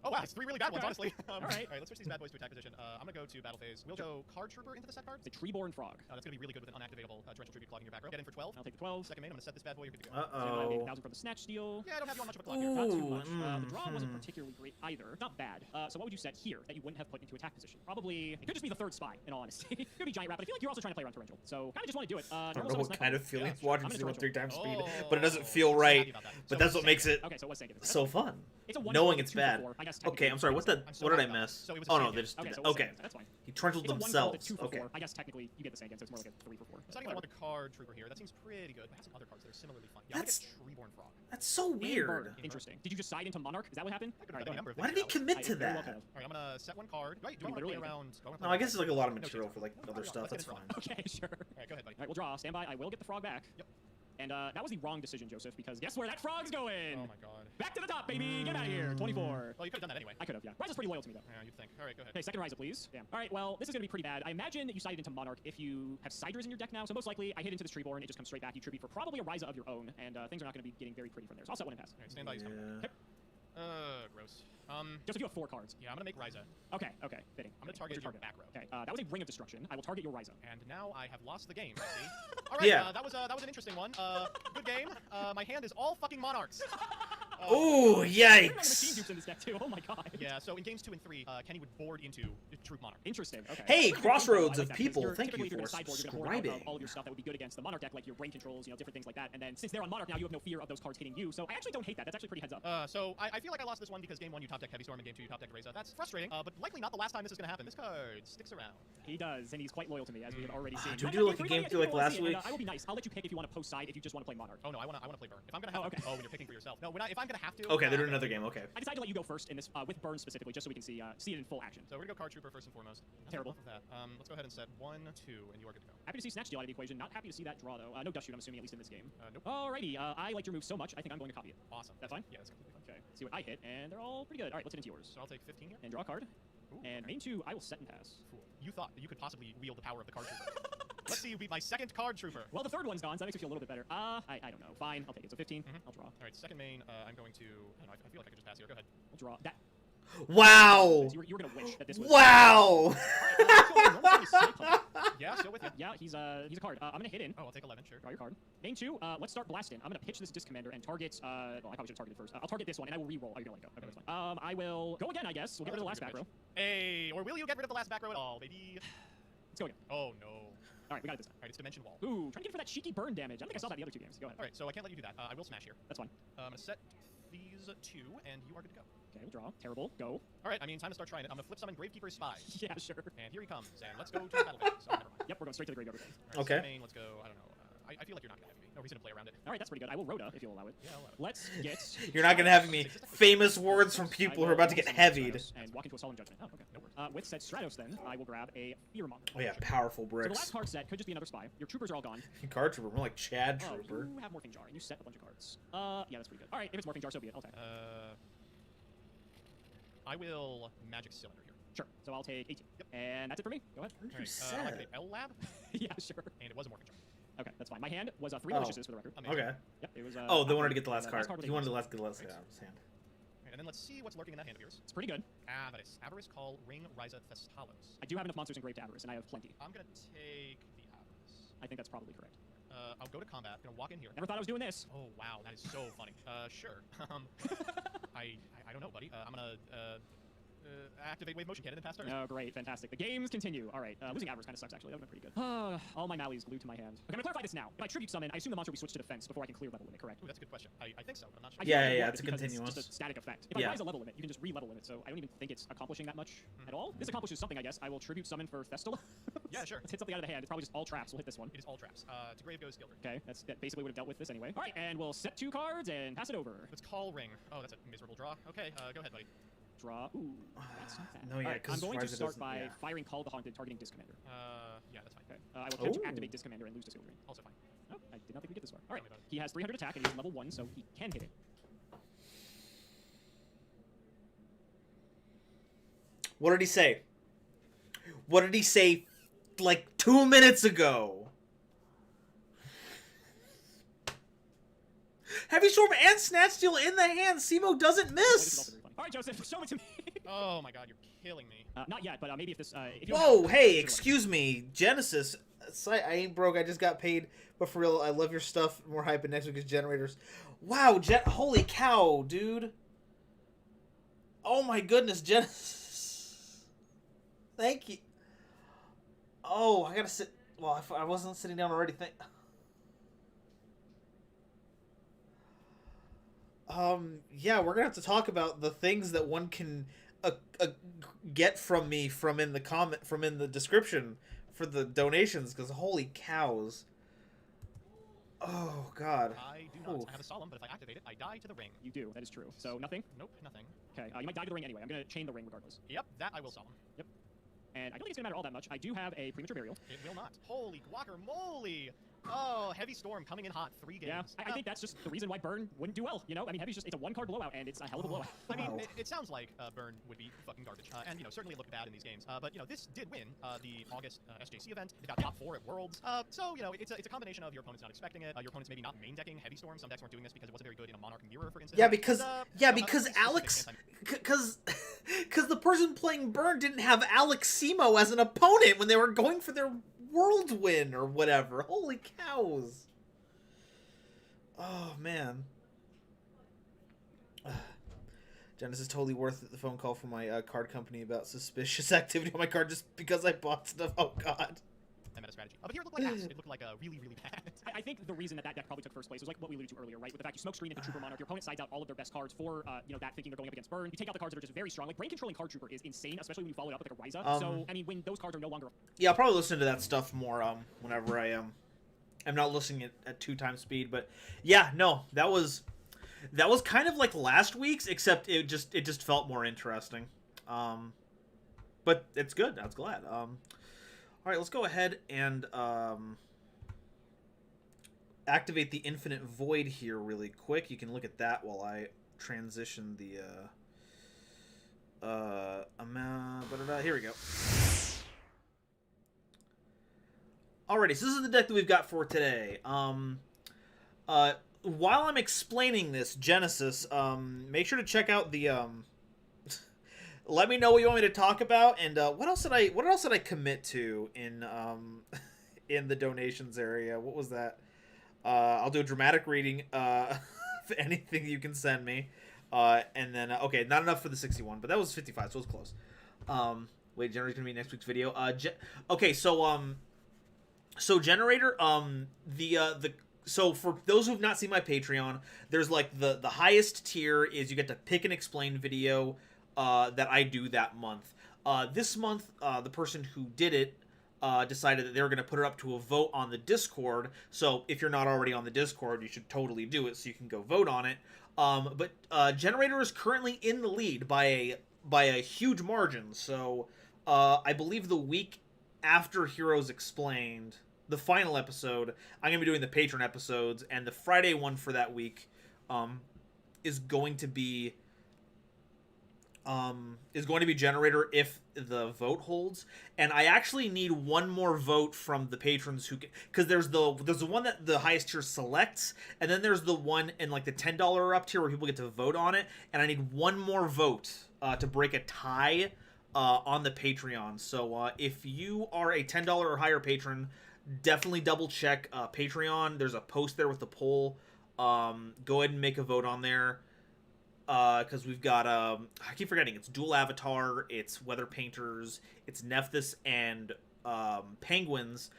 Oh wow, it's 3 really bad ones, Okay. honestly. All right. All right, let's switch these bad boys to attack position. I'm gonna go to battle phase. We'll go Card Trooper into the set card. It's a Treeborn Frog. That's gonna be really good with an unactivatable Torrential Tribute clogging your back row. Get in for 12. I'll take the 12. Second main, I'm gonna set this bad boy. You're good to go. So I'll get Uh-oh. 1,000 from the Snatch Steal. Yeah, I don't have you on much of a clock here. Not too Ooh, much. The draw wasn't particularly great either. Not bad. So what would you set here that you wouldn't have put into attack position? Probably, it could just be the third Spy, in all honesty. It could be Giant Rat, but I feel like you're also trying to play around Torrential. So kind of just want to do it. I don't Normal know Summon what Sniper. kind of feeling Yeah, watching I'm gonna someone torrential. 3 times speed, Oh, but it doesn't feel so right. happy about that. But So that's what Sandyan. makes it Okay, so what's Sandyan? so fun. It's a 1 Knowing for it's 2 for bad. 4. I guess Okay, I'm sorry. What I'm so did I happy about miss? it. So it was a Oh no, Sandyan. they just Okay, did so that. what's Okay, Sandyan? That's fine. he trundled It's a 1 for themselves. 2 for Okay. 4. I guess technically you get the Sandyan, so it's more like a 3 for 4. Deciding I want the Card Trooper here. That seems pretty good. I have some other cards that are similarly fun. Yeah, That's- I get Treeborn Frog. That's so And weird. burn. Interesting. Did you just side into Monarch? Is that what happened? I could All have right, done go a ahead. number of Why did he things. commit to I very well that? could've. All right, I'm gonna set 1 card. Do I want to literally play have. around? Do I wanna No, play I guess around- there's like a lot of No material chance. for like No, other let's stuff. get That's it fine. wrong. Okay, sure. All right, go ahead, buddy. All right, we'll draw. Standby. I will get the frog back. Yep. And that was the wrong decision, Joseph, because guess where that frog's going? Oh my god. Back to the top, baby! Get out of here. 24. Well, you could have done that anyway. I could have, yeah. Rise is pretty loyal to me, though. Yeah, you'd think. All right, go ahead. Okay, second Ryza, please. Damn. All right, well, this is going to be pretty bad. I imagine that you sided into Monarch if you have Siders in your deck now, so most likely I hit into this Treeborn, it just comes straight back. You tribute for probably a Ryza of your own, and things are not going to be getting very pretty from there. So I'll set one and pass. All right, stand by. He's coming. Yeah. Gross. Joseph, you have 4 cards. Yeah, I'm gonna make Ryza. Okay, okay, fitting. I'm gonna What's target your your back row. Okay, that was a Ring of Destruction. I will target your Ryza. And now I have lost the game. I see. All right, Yeah. that was an interesting one. Good game. My hand is all fucking monarchs. Ooh, Machine yikes. dupes in this deck, too. Oh my god. Yeah, so in games 2 and 3, Kenny would board into Troop Monarch. Interesting. Okay. Hey, That's pretty good, though. Crossroads I of like that, because people, you're thank typically, you if you're for gonna sideboard, you're gonna hoard out subscribing. all of your stuff that would be good against the Monarch deck, like your brain controls, different things like that. And then since they're on Monarch now, you have no fear of those cards hitting you. So I actually don't hate that. That's actually pretty heads up. So I feel like I lost this one because game 1 you top deck Heavy Storm and game 2 you top deck Reza. That's frustrating, but likely not the last time this is gonna happen. This card sticks around. He does, and he's quite loyal to me, as we have already seen. Did we No, do no, like a game game three, through like last and, week? I will be nice. I'll let you pick if you want to post side if you just want to play Monarch. Oh no, I wanna play burn. If I'm gonna have okay. to, when you're picking for yourself. No, if I'm gonna have to. Okay, they're doing another game. Okay. I decided to let you go first in this with burn specifically, just so we can see it in full action. So we're gonna go Card Trooper first and foremost. Terrible. Off of that. Let's go ahead and set 1, 2, and you are good to go. Happy to see Snatch Steal out of the equation. Not happy to see that draw though. No Dust Shoot, I'm assuming, at least in this game. Nope. Alrighty, I liked your move so much, I think I'm going to copy it. Awesome. That's fine? Yeah, that's completely fine. Okay, see what I hit, and they're all pretty good. Alright, let's hit into yours. So I'll take 15 here. And draw a card. Ooh, And okay. main 2, I will set and pass. Cool. You thought that you could possibly wield the power of the Card Trooper. Let's see you beat my second Card Trooper. Well, the third one's gone, so that makes me feel a little bit better. I don't know. Fine, I'll take it. So 15, I'll draw. All right, second main. I'm going to. I don't know. I feel like I could just pass here. Go ahead. I'll draw. That. Wow. You were going to wish that this was. Wow. Yeah, still with you. Yeah, he's a card. I'm gonna hit in. Oh, I'll take 11. Sure. Draw your card. Main 2, let's start blasting. I'm gonna pitch this Disc Commander and target. Well, I probably should have targeted first. I'll target this one, and I will re-roll. Oh, you're gonna let go. Okay, that's fine. I will go again, I guess. We'll get rid of the last back row. Hey, or will you get rid of the last back row at all, baby? Let's go again. Oh no. All right, we got it this time. All right, it's Dimension Wall. Ooh, trying to get for that cheeky burn damage. I don't think I saw that in the other 2 games. Go ahead. All right, so I can't let you do that. I will smash here. That's fine. I'm gonna set these 2, and you are good to go. Okay, we'll draw. Terrible. Go. All right, I mean, time to start trying it. I'm gonna flip summon Gravekeeper Spy, Yeah, sure. and here he comes. And let's go to the battle phase. So never mind. Yep, we're going straight to the graveyard. All right, Okay. second main, let's go. I don't know. I feel like you're not gonna have me. No reason to play around it. All right, that's pretty good. I will Rhoda if you'll allow it. Yeah, I'll allow it. Let's get. You're not gonna have me famous words from people who are about to get heavied. And walk into a solemn judgment. Oh, okay. No worries. With said Stratos, then I will grab a Fear Monk. Oh yeah, powerful So the bricks. last card set could just be another spy. Your troopers are all gone. Card trooper, more like Chad Oh, trooper. you have Morphing Jar, and you set a bunch of cards. Yeah, that's pretty good. All right, if it's Morphing Jar, so be it. I'll take. I will Magic Cylinder here. Sure. So I'll take 18. Yep. And that's it for me. Go ahead. All right. I like the L Lab, Yeah, sure. and it was a Morphin Jar. Okay, that's fine. My hand was 3 Oh. maliciousness for the record. Amazing. Okay. Yep, it was. Oh, they wanted to get the last card. was He wanted the a last get the last Right. hand. Right, and then let's see what's lurking in that hand of yours. It's pretty good. Avarice. Avarice, Call, Ring, Ryza, Thestalos. I do have enough monsters in Grave to Avarice, and I have plenty. I'm gonna take the Avarice. I think that's probably correct. I'll go to combat. Gonna walk in here. Never thought I was doing this. Oh wow, that is so funny. Sure. I don't know, buddy. I'm gonna activate Wave Motion Cannon and pass turn. Oh, great, fantastic. The games continue. All right, losing Avarice kind of sucks, actually. That would have been pretty good. All my Mallies glued to my hand. Okay, I'm gonna clarify this now. If I tribute summon, I assume the monster will be switched to defense before I can clear level limit, correct? Ooh, that's a good question. I think so, but I'm not sure. I Yeah, feel like yeah, it it's a because continuous. It's just a static effect. If Yeah. I rise a level limit, you can just re-level limit, so I don't even think it's accomplishing that much at all. This accomplishes something, I guess. I will tribute summon for Thestala. Yeah, sure. Let's hit something out of the hand. It's probably just all traps. We'll hit this one. It is all traps. To Grave goes Gilder. Okay, that basically would have dealt with this anyway. All right, and we'll set 2 cards and pass it over. Let's call Ring. Oh, that's a miserable draw. Okay, go ahead, buddy. Draw. Ooh, that's not bad. No, yeah, All right, 'cause I'm going to Ryza start doesn't- by yeah. firing Call the Haunted, targeting Disc Commander. Yeah, that's fine. Okay, I will attempt to Ooh. activate Disc Commander and lose Disc Drain. Also fine. Oh, I did not think we'd get this far. All right, Tell me about it. he has 300 attack and he's level 1, so he can hit it. What did he say? What did he say like 2 minutes ago? Heavy Storm and Snatch Steal in the hand. Simo doesn't Boy, this is also miss. very fun. All right, Joseph, show it to me. Oh my god, you're killing me. Not yet, but maybe if this. If you don't Whoa, have- hey, should've excuse me. Genesis. I ain't broke. I just got paid. But for real, I love your stuff. More hype. And next week is Generators. Wow, holy cow, dude. Oh my goodness, Genesis. Thank you. Oh, I gotta sit. Well, I wasn't sitting down already. Yeah, we're gonna have to talk about the things that one can get from me from in the description for the donations, because holy cows. Oh god. I do not. Oof. I have a Solemn, but if I activate it, I die to the ring. You do. That is true. So nothing. Nope, nothing. Okay. You might die to the ring anyway. I'm gonna chain the ring regardless. Yep, that I will Solemn. And I don't think it's gonna matter all that much. I do have a premature burial. It will not. Holy guacamole! Oh, Heavy Storm coming in hot. 3 games. Yeah, I think that's just the reason why Burn wouldn't do well. You know, I mean, Heavy's it's a 1-card blowout, and it's a hell of a blowout. I mean, Wow. it sounds like Burn would be fucking garbage, and certainly it looked bad in these games. But this did win the August SJC event. It got top 4 at Worlds. So it's a combination of your opponent's not expecting it, your opponent's maybe not main decking Heavy Storm. Some decks weren't doing this because it wasn't very good in a Monarch Mirror, for instance. Yeah, because this is Alex, just because the person playing Burn didn't have Alex Simo as an opponent when they were going for their world win or whatever. Holy cows! Oh man. Genesis is totally worth the phone call from my card company about suspicious activity on my card just because I bought stuff. Oh god. a meta strategy. But here it looked like ass. It looked like really, really bad. I think the reason that deck probably took first place was like what we alluded to earlier, right? With the fact you smoke screen into Trooper Monarch, your opponent sides out all of their best cards for, that thinking they're going up against Burn. You take out the cards that are just very strong. Like, brain controlling Card Trooper is insane, especially when you follow it up with like a Ryza. So, I mean, when those cards are no longer... Yeah, I'll probably listen to that stuff more whenever I'm not listening at 2x speed. But yeah, no, that was kind of like last week's, except it just felt more interesting. But it's good. I was glad. All right, let's go ahead and activate the Infinite Void here really quick. You can look at that while I transition the amount. Here we go. Alrighty, so this is the deck that we've got for today. While I'm explaining this, Genesis, make sure to check out the let me know what you want me to talk about, and what else did I commit to in in the donations area? What was that? I'll do a dramatic reading for anything you can send me, and then okay, not enough for the 61, but that was 55, so it was close. Wait, Generator's gonna be next week's video. Okay, so Generator, so for those who've not seen my Patreon, there's like the highest tier is you get to pick and explain video that I do that month. This month, the person who did it decided that they were going to put it up to a vote on the Discord. So if you're not already on the Discord, you should totally do it so you can go vote on it. But Generator is currently in the lead by a huge margin. So I believe the week after Heroes Explained, the final episode, I'm going to be doing the Patreon episodes, and the Friday one for that week is going to be Generator if the vote holds. And I actually need one more vote from the patrons who can, because there's the one that the highest tier selects, and then there's the one in like the $10 or up tier where people get to vote on it, and I need one more vote to break a tie on the Patreon. So if you are a $10 or higher patron, definitely double check Patreon. There's a post there with the poll. Go ahead and make a vote on there. Because we've got, I keep forgetting, it's Dual Avatar, it's Weather Painters, it's Nephthys, and Penguins,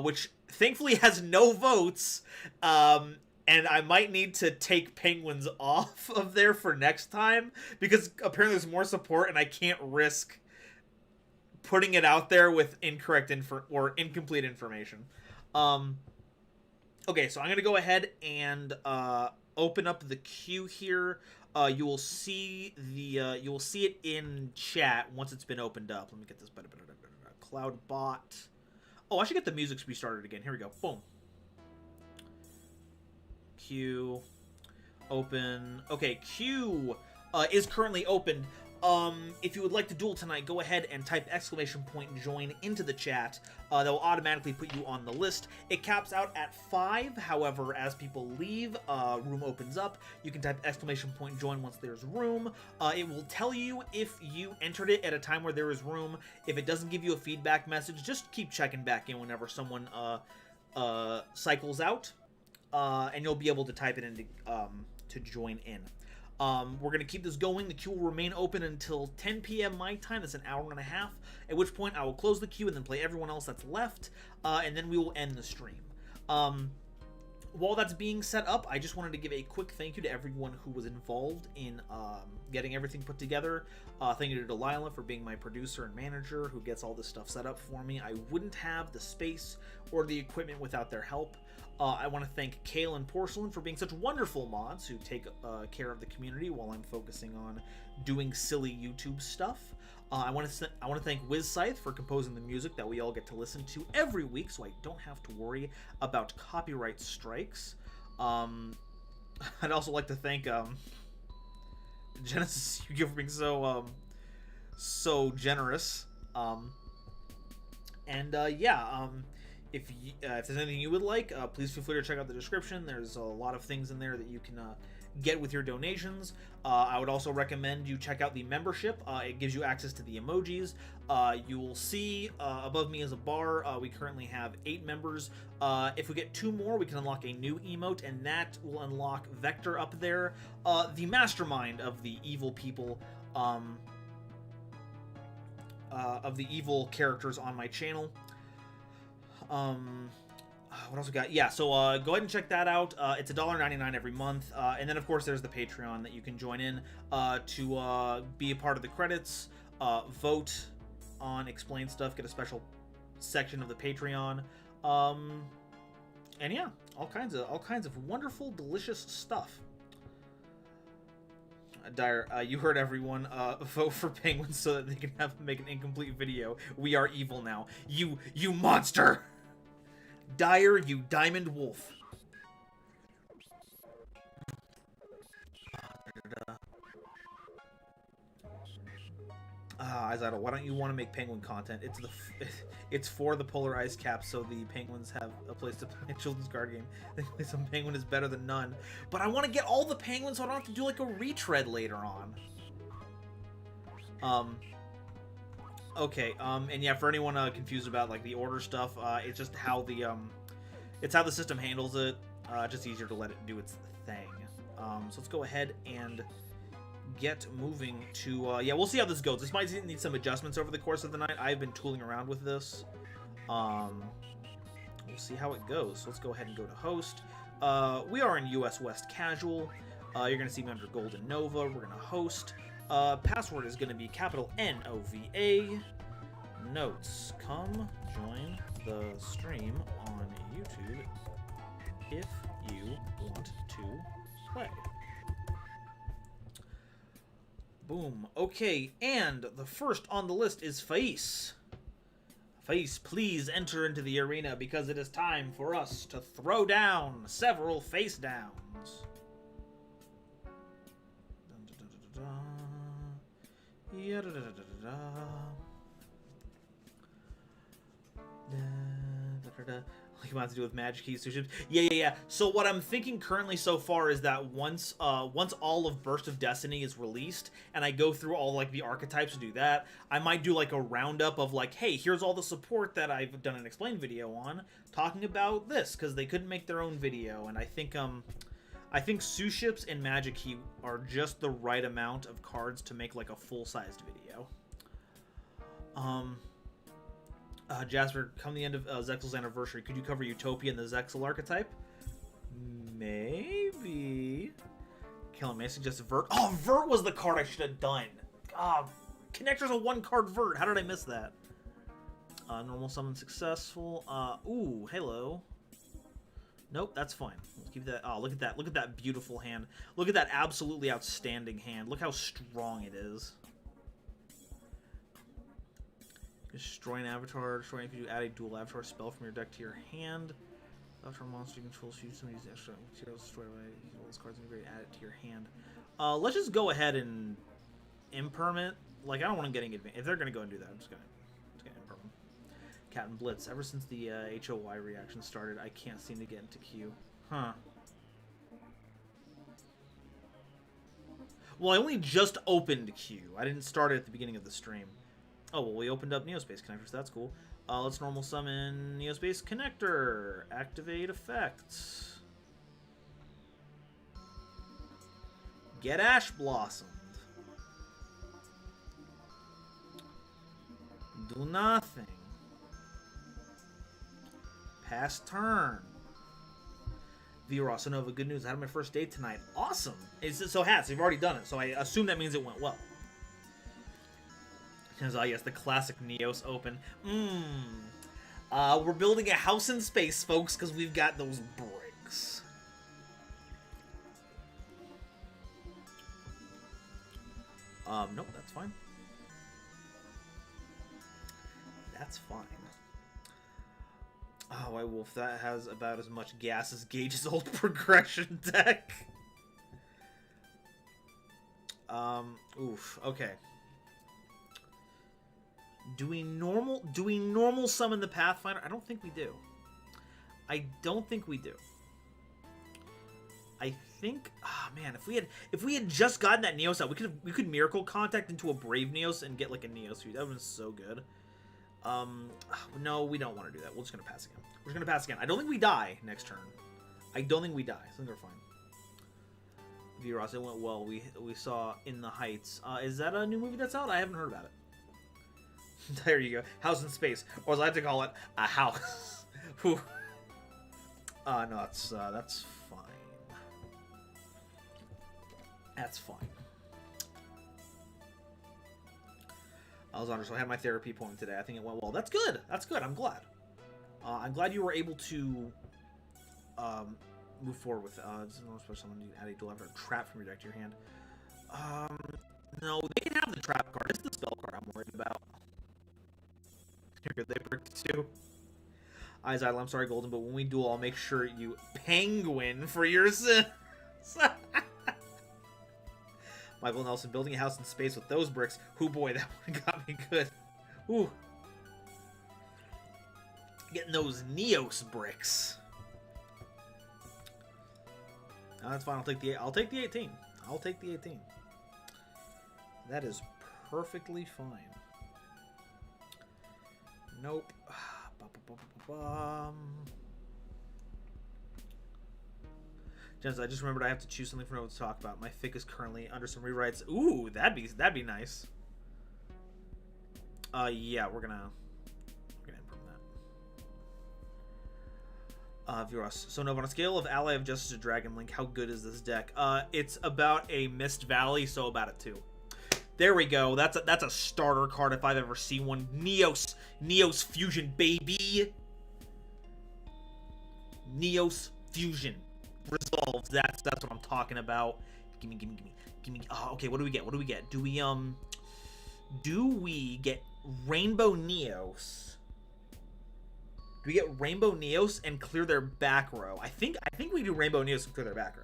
which thankfully has no votes, and I might need to take Penguins off of there for next time, because apparently there's more support, and I can't risk putting it out there with incorrect or incomplete information. Okay, so I'm going to go ahead and open up the queue here. You will see it in chat once it's been opened up. Let me get this. Cloud bot. Oh, I should get the music restarted again. Here we go. Boom. Queue. Open. Okay, queue is currently opened. If you would like to duel tonight, go ahead and type !join into the chat. That will automatically put you on the list. It caps out at 5. However, as people leave, room opens up. You can type !join once there's room. It will tell you if you entered it at a time where there is room. If it doesn't give you a feedback message, just keep checking back in whenever someone cycles out, and you'll be able to type it in to join in. We're going to keep this going. The queue will remain open until 10 p.m. my time. That's an hour and a half, at which point I will close the queue and then play everyone else that's left, and then we will end the stream. While that's being set up, I just wanted to give a quick thank you to everyone who was involved in getting everything put together. Thank you to Delilah for being my producer and manager who gets all this stuff set up for me. I wouldn't have the space or the equipment without their help. I want to thank Kale and Porcelain for being such wonderful mods who take care of the community while I'm focusing on doing silly YouTube stuff. I want to thank WizScythe for composing the music that we all get to listen to every week, so I don't have to worry about copyright strikes. I'd also like to thank Genesis Yu-Gi-Oh for being so generous. If there's anything you would like, please feel free to check out the description. There's a lot of things in there that you can get with your donations. I would also recommend you check out the membership. It gives you access to the emojis. You will see above me is a bar. We currently have 8 members. If we get 2 more, we can unlock a new emote, and that will unlock Vector up there, the mastermind of the evil people, of the evil characters on my channel. What else we got? Yeah, so go ahead and check that out. It's $1.99 every month, and then of course there's the Patreon that you can join in to be a part of the credits, vote on explain stuff, get a special section of the Patreon, and yeah, all kinds of wonderful, delicious stuff. Dire, you heard everyone. Vote for Penguins so that they can make an incomplete video. We are evil now. You monster! Dire, you diamond wolf. Izidle, why don't you want to make penguin content? It's for the polarized cap, so the penguins have a place to play a children's card game. They play some penguin is better than none. But I want to get all the penguins so I don't have to do like a retread later on. Okay, and yeah, for anyone confused about like the order stuff, it's just how the system handles it. Just easier to let it do its thing. So let's go ahead and get moving to yeah, we'll see how this goes. This might need some adjustments over the course of the night. I've been tooling around with this. We'll see how it goes. So let's go ahead and go to host. We are in US West Casual. You're gonna see me under GoldenNova. We're gonna host. Password is gonna be capital NOVA. Notes. Come join the stream on YouTube if you want to play. Boom. Okay, and the first on the list is Faiz. Faiz, please enter into the arena because it is time for us to throw down several face downs. Like about to do with magic keys, ships. Yeah. So what I'm thinking currently so far is that once all of Burst of Destiny is released, and I go through all like the archetypes to do that, I might do like a roundup of like, hey, here's all the support that I've done an explain video on, talking about this because they couldn't make their own video, and I think Sue ships and Magic Key are just the right amount of cards to make like a full-sized video. Jasper, come the end of Zexel's anniversary, could you cover Utopia and the Zexel archetype? Maybe. Killing me, I suggest Vert. Oh, Vert was the card I should have done. Connector's a 1-card Vert. How did I miss that? Normal summon successful. Ooh, hello. Nope, that's fine. Let's keep that. Oh, look at that. Look at that beautiful hand. Look at that absolutely outstanding hand. Look how strong it is. Destroy an avatar. Destroy if you add a dual avatar spell from your deck to your hand. Avatar monster you control, use some of these extra materials, destroy all those cards in your grade, add it to your hand. Let's just go ahead and impermanent. Like, I don't want to get any advantage. If they're going to go and do that, I'm just going to impermanent. Captain Blitz. Ever since the HOY reaction started, I can't seem to get into queue. Huh. Well, I only just opened queue. I didn't start it at the beginning of the stream. Oh, well, we opened up Neospace Connector, so that's cool. Let's normal summon Neospace Connector. Activate effects. Get Ash Blossomed. Do nothing. Pass turn. V-Ross, Nova, good news. I had my first date tonight. Awesome. So Hats, you've already done it, so I assume that means it went well. Yes, the classic Neos open. We're building a house in space, folks, because we've got those bricks. Nope, that's fine. That's fine. Oh, White Wolf, that has about as much gas as Gage's old progression deck. Oof, okay. Do we normal summon the Pathfinder? I don't think we do. I don't think we do. I think, man, if we had just gotten that Neos out, we could Miracle Contact into a Brave Neos and get like a Neos. That would have been so good. No, we don't want to do that. We're just gonna pass again. We're just gonna pass again. I don't think we die next turn. I don't think we die. I think we're fine. V-Ross, it went well. We saw In the Heights. Is that a new movie that's out? I haven't heard about it. There you go. House in space, or as I like to call it, a house. No, that's fine. That's fine. Alexander, so I had my therapy appointment today. I think it went well. That's good. That's good. I'm glad. I'm glad you were able to move forward with someone you add a dual avatar trap from your deck to your hand. No, they can have the trap card. It's the spell card I'm worried about. They bricked too. Eyes Idle, I'm sorry, Golden, but when we duel, I'll make sure you penguin for your sins. Michael Nelson, building a house in space with those bricks. Hoo boy, that one got me good. Ooh. Getting those Neos bricks. No, that's fine. I'll take the 18. I'll take the 18. That is perfectly fine. Nope. Jens, I just remembered I have to choose something for Nova to talk about. My fic is currently under some rewrites. Ooh, that'd be nice. Yeah, we're gonna improve that. Viewers. So Nova, on a scale of Ally of Justice to Dragon Link, how good is this deck? It's about a Mist Valley, so about a 2. There we go. That's a starter card if I've ever seen one. Neos Fusion, baby. Neos Fusion resolves. That's what I'm talking about. Gimme. Oh, okay. What do we get? Do we get Rainbow Neos? Do we get Rainbow Neos and clear their back row? I think we do Rainbow Neos and clear their back row.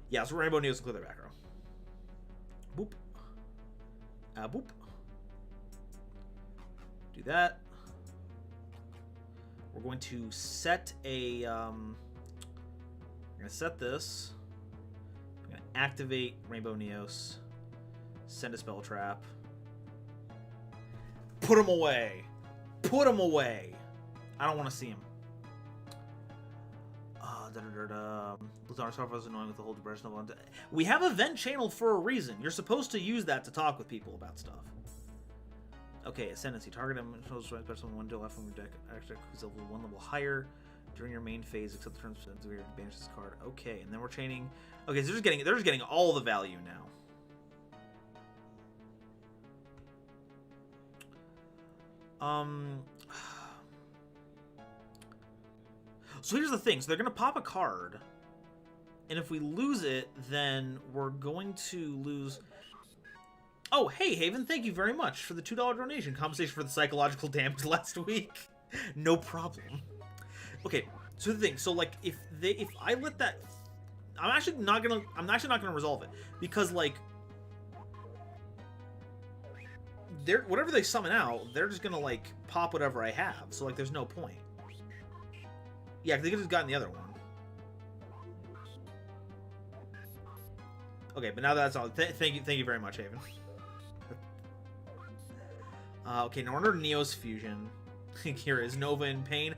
Yeah, so Rainbow Neos and clear their back row. Boop. Boop. Do that. We're going to set a, we're going to set this. I'm going to activate Rainbow Neos. Send a spell trap. Put him away. I don't want to see him. Lazar Starfire is annoying with the whole depression of. We have a vent channel for a reason. You're supposed to use that to talk with people about stuff. Okay, Ascendancy. Target him. Special one to left from your deck. Extra who's level 1 level higher during your main phase, except the turns to banish this card. Okay, and then we're chaining. Okay, so they're just getting all the value now. So here's the thing. So they're going to pop a card. And if we lose it, then we're going to lose... Oh, hey, Haven, thank you very much for the $2 donation. Compensation for the psychological damage last week. No problem. Okay, so the thing. So, like, if I let that... I'm actually not gonna resolve it. Because, like... whatever they summon out, they're just gonna, like, pop whatever I have. So, like, there's no point. Yeah, they could have just gotten the other one. Okay, but now that's all. Thank you very much, Haven. Okay, now we're under Neos Fusion. Here is Nova in pain.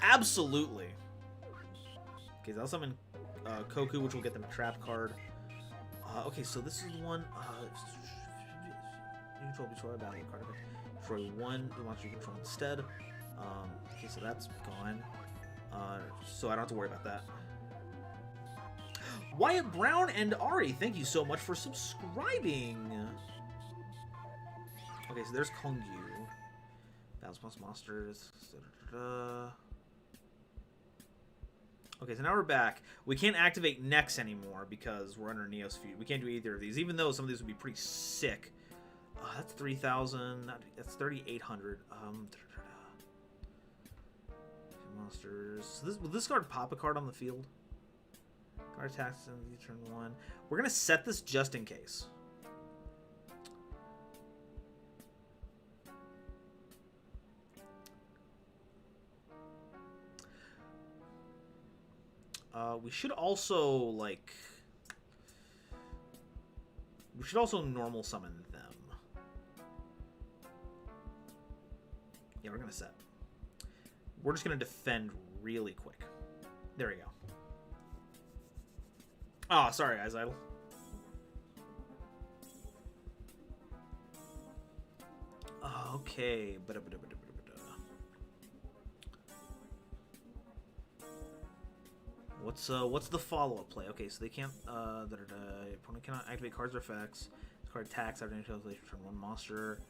Absolutely. Okay, so I'll summon Koku, which will get them a trap card. Okay, so this is one. Control destroy a battle card. Destroy one the monster you control instead. Okay, so that's gone. So I don't have to worry about that. Wyatt Brown and Ari, thank you so much for subscribing. Okay, so there's Kongyu. Battles plus monsters. Okay, so now we're back. We can't activate Nex anymore because we're under Neos Feud. We can't do either of these, even though some of these would be pretty sick. That's 3,000. That's 3,800. Monsters. So will this card pop a card on the field? Card attacks in turn 1. We're gonna set this just in case. We should also like. We should also normal summon them. Yeah, we're gonna set. We're just going to defend really quick. There we go. Oh, sorry, Eyes Idle. Okay. What's the follow-up play? Okay, so they can't... opponent cannot activate cards or effects. This card attacks after any translation, return one monster.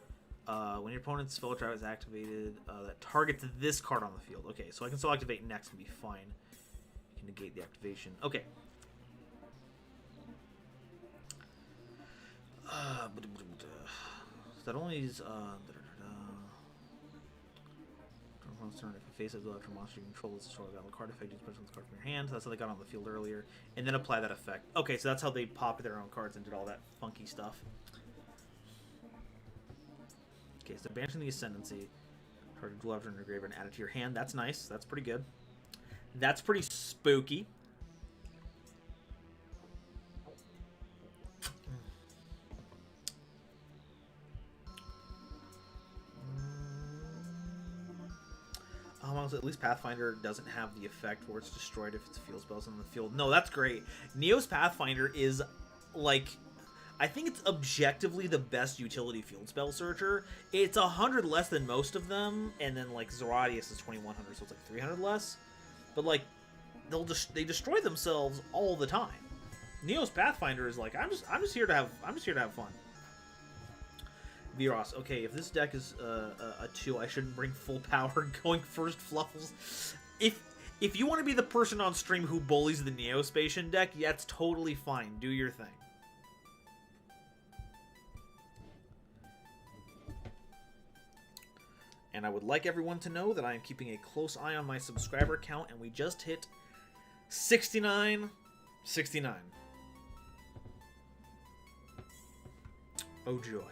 When your opponent's spell trap is activated, that targets this card on the field. Okay, so I can still activate next and be fine. You can negate the activation. Okay. So that only is turn if a face has the electro monster you control is destroyed battle card effect, use special card from your hand. So that's how they got on the field earlier, and then apply that effect. Okay, so that's how they popped their own cards and did all that funky stuff. Okay, so banishing the Ascendancy. Target dual after in your graveyard and add it to your hand. That's nice. That's pretty good. That's pretty spooky. At least Pathfinder doesn't have the effect where it's destroyed if it's field spells on the field. No, that's great. Neos Pathfinder is, like... I think it's objectively the best utility field spell searcher. It's 100 less than most of them, and then like Zeradius is 2100, so it's like 300 less. But like, they destroy themselves all the time. Neos Pathfinder is like, I'm just here to have fun. Viros, okay, if this deck is a 2, I shouldn't bring full power going first Fluffles. If you want to be the person on stream who bullies the Neospatian deck, yeah, it's totally fine. Do your thing. And I would like everyone to know that I am keeping a close eye on my subscriber count, and we just hit 69. Oh joy.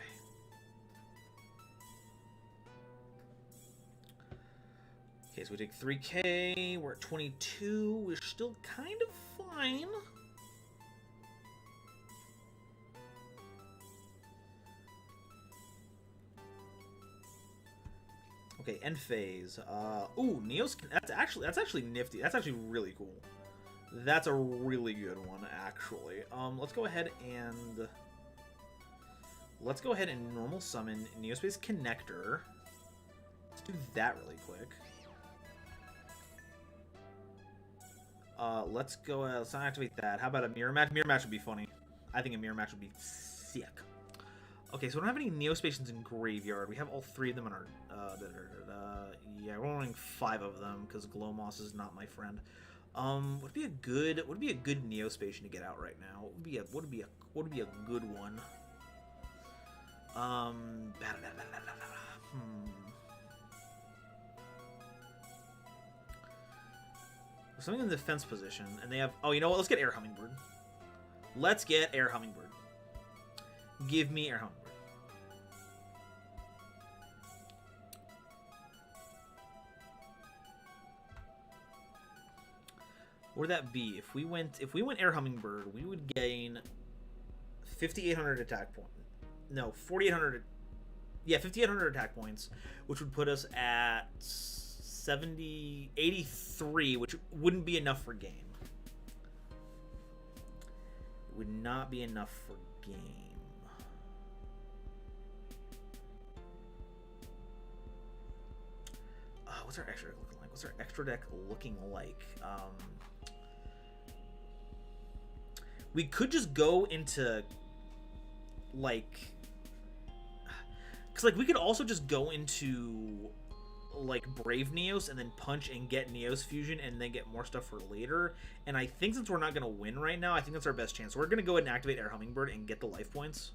Okay, so we take 3K, we're at 22, we're still kind of fine. Okay, end phase. Ooh, Neos. That's actually nifty. That's actually really cool. That's a really good one, actually. Let's go ahead and normal summon Neospace Connector. Let's do that really quick. Let's go. Let's not activate that. How about a mirror match? Mirror match would be funny. I think a mirror match would be sick. Okay, so we don't have any Neospacians in Graveyard. We have all 3 of them in our... yeah, we're only 5 of them because Glowmoss is not my friend. Would be a good Neospatian to get out right now? Would be a good one? Something in the defense position, and they have... Oh, you know what? Let's get Air Hummingbird. Let's get Air Hummingbird. Give me Air Hummingbird. What would that be? If we went Air Hummingbird, we would gain 5,800 attack points. No, 4,800. Yeah, 5,800 attack points, which would put us at 83, which wouldn't be enough for game. It would not be enough for game. What's our extra deck looking like? What's our extra deck looking like? We could just go into, like... Because, like, we could also just go into, like, Brave Neos and then punch and get Neos Fusion and then get more stuff for later. And I think since we're not going to win right now, I think that's our best chance. So we're going to go ahead and activate Air Hummingbird and get the life points.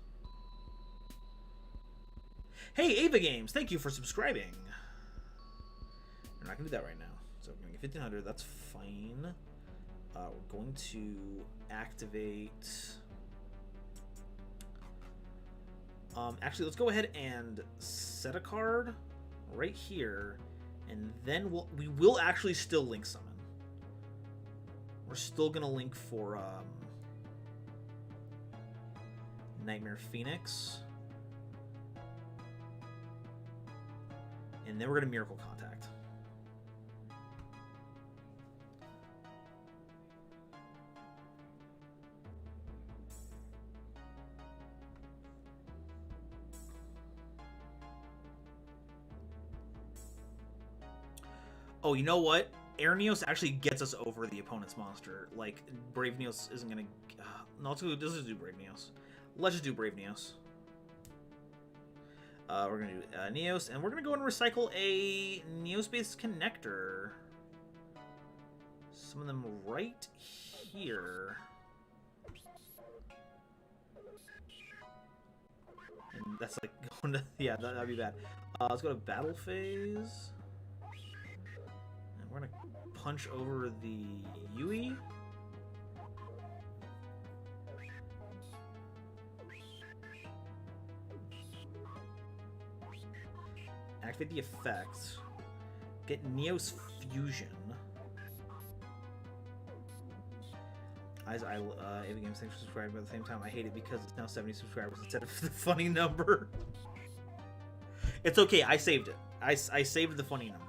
Hey, Ava Games, thank you for subscribing. We're not going to do that right now. So we're going to get 1,500. That's fine. We're going to activate... actually, let's go ahead and set a card right here, and then we will actually still link summon. We're still going to link for Nightmare Phoenix. And then we're going to Miracle Contact. Oh, you know what? Air Neos actually gets us over the opponent's monster. Like, Brave Neos isn't going to... no, let's just do Brave Neos. Let's just do Brave Neos. We're going to do Neos, and we're going to go and recycle a Neos-based connector. Some of them right here. And that's like going to... Yeah, that'd be bad. Let's go to Battle Phase. And we're going to punch over the Yui. Activate the effects. Get Neos Fusion. Ava Games, thanks for subscribing, but at the same time, I hate it because it's now 70 subscribers instead of the funny number. It's okay, I saved it. I saved the funny number.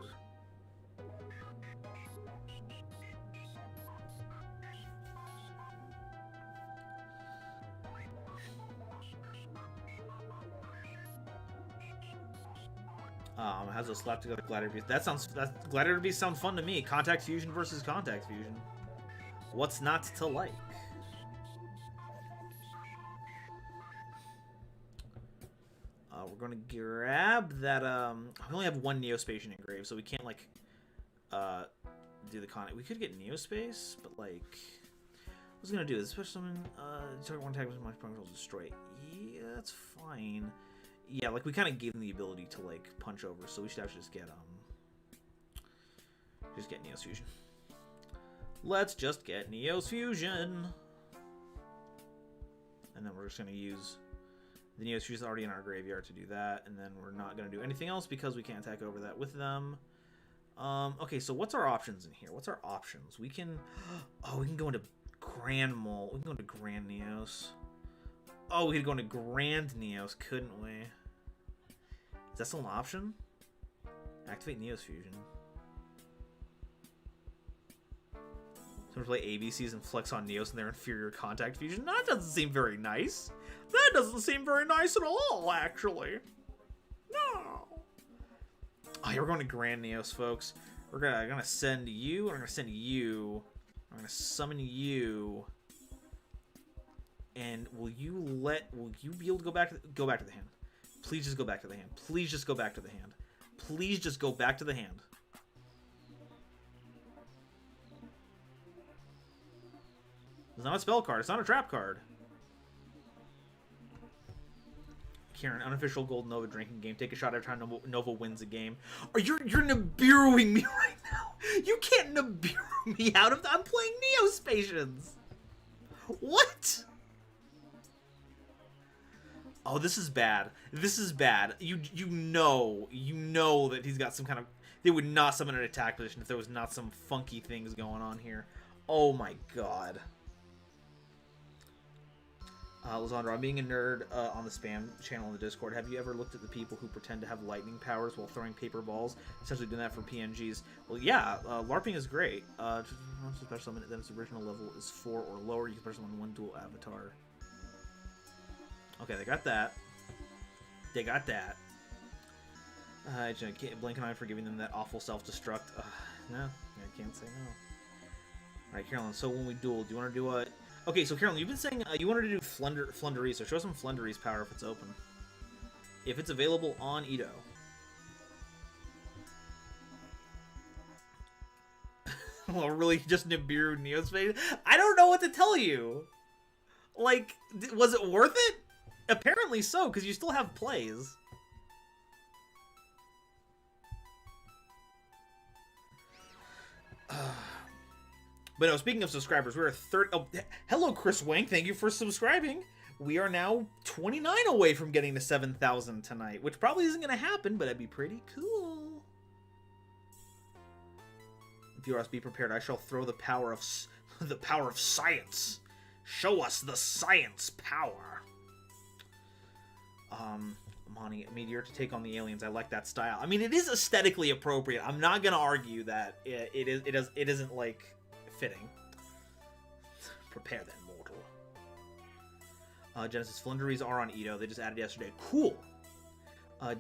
How's a slap together Gladiator Beast? That Gladiator Beast sounds fun to me. Contact Fusion versus Contact Fusion. What's not to like? We're gonna grab that. We only have one Neospatian engraved, so we can't like do the con. We could get Neospace, but like, what's gonna do is special summon. Target one tag with my punch will destroy. Yeah, that's fine. Yeah, like we kind of gave them the ability to like punch over, so we should actually just get Neos Fusion. Let's just get Neos Fusion, and then we're just gonna use the Neos Fusion already in our graveyard to do that, and then we're not gonna do anything else because we can't attack over that with them. Okay, so what's our options in here? What's our options? We can, oh, we can go into Grand Mole. We can go into Grand Neos. Oh, we could go into Grand Neos, couldn't we? Is that still an option? Activate Neos Fusion. Someone play ABCs and flex on Neos and their inferior contact fusion? That doesn't seem very nice. That doesn't seem very nice at all, actually. No. Oh, yeah, we're going to Grand Neos, folks. I'm gonna send you, and I'm gonna send you. I'm gonna summon you. And will you be able to go back to the hand? Please just go back to the hand. Please just go back to the hand. Please just go back to the hand. It's not a spell card. It's not a trap card. Kieran, unofficial GoldenNova drinking game. Take a shot every time Nova wins a game. Or you're Nibiruing me right now. You can't Nibiru me out of that. I'm playing Neospatians. What? Oh, this is bad. This is bad. You know that he's got some kind of. They would not summon an attack position if there was not some funky things going on here. Oh my god. Lizandra, I'm being a nerd on the spam channel in the Discord. Have you ever looked at the people who pretend to have lightning powers while throwing paper balls? Essentially doing that for PNGs. Well, yeah, LARPing is great. Special summon, then its original level is 4 or lower. You can special summon one dual avatar. Okay, they got that. They got that. Blink and I for giving them that awful self-destruct. No, I can't say no. Alright, Carolyn, so when we duel, do you want to do a... Okay, so Carolyn, you've been saying you wanted to do Flunderies, so show some Flunderies power if it's open. If it's available on Edo. Well, really, just Nibiru Neospace? I don't know what to tell you. Like, was it worth it? Apparently so, because you still have plays. But no, speaking of subscribers, we're at 30... Oh, hello, Chris Wang. Thank you for subscribing. We are now 29 away from getting to 7,000 tonight, which probably isn't going to happen, but it'd be pretty cool. Viewers, be prepared. I shall throw the power of science. Show us the science power. Monty, Meteor to take on the aliens. I like that style. I mean, it is aesthetically appropriate. I'm not going to argue that it isn't like... fitting. Prepare then, mortal. Genesis Flunderies are on Edo. They just added yesterday. Cool.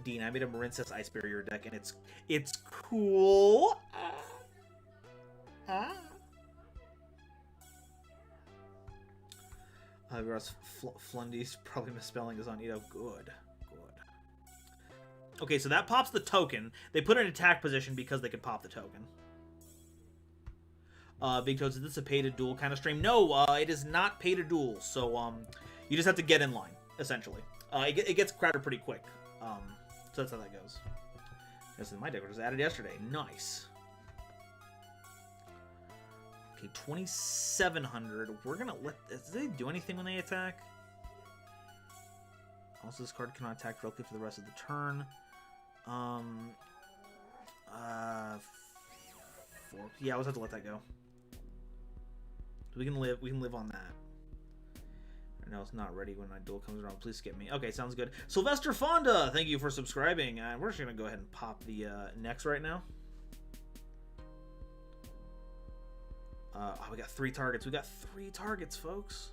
Dean, I made a Marincess Ice Barrier deck, and it's cool. Flundies probably misspelling is on Edo. Good. Okay, so that pops the token. They put it in attack position because they could pop the token. Big Toads, is this a pay-to-duel kind of stream? No, it is not pay-to-duel, so, you just have to get in line, essentially. It gets crowded pretty quick, so that's how that goes. This is my deck, was added yesterday. Nice. Okay, 2,700. We're gonna let... Do they do anything when they attack? Also, this card cannot attack directly for the rest of the turn. 4. Yeah, I'll just have to let that go. We can live on that. I know it's not ready when my duel comes around. Please skip me. Okay, sounds good. Sylvester Fonda, thank you for subscribing. We're just gonna go ahead and pop the next right now. We got 3 targets. We got 3 targets, folks.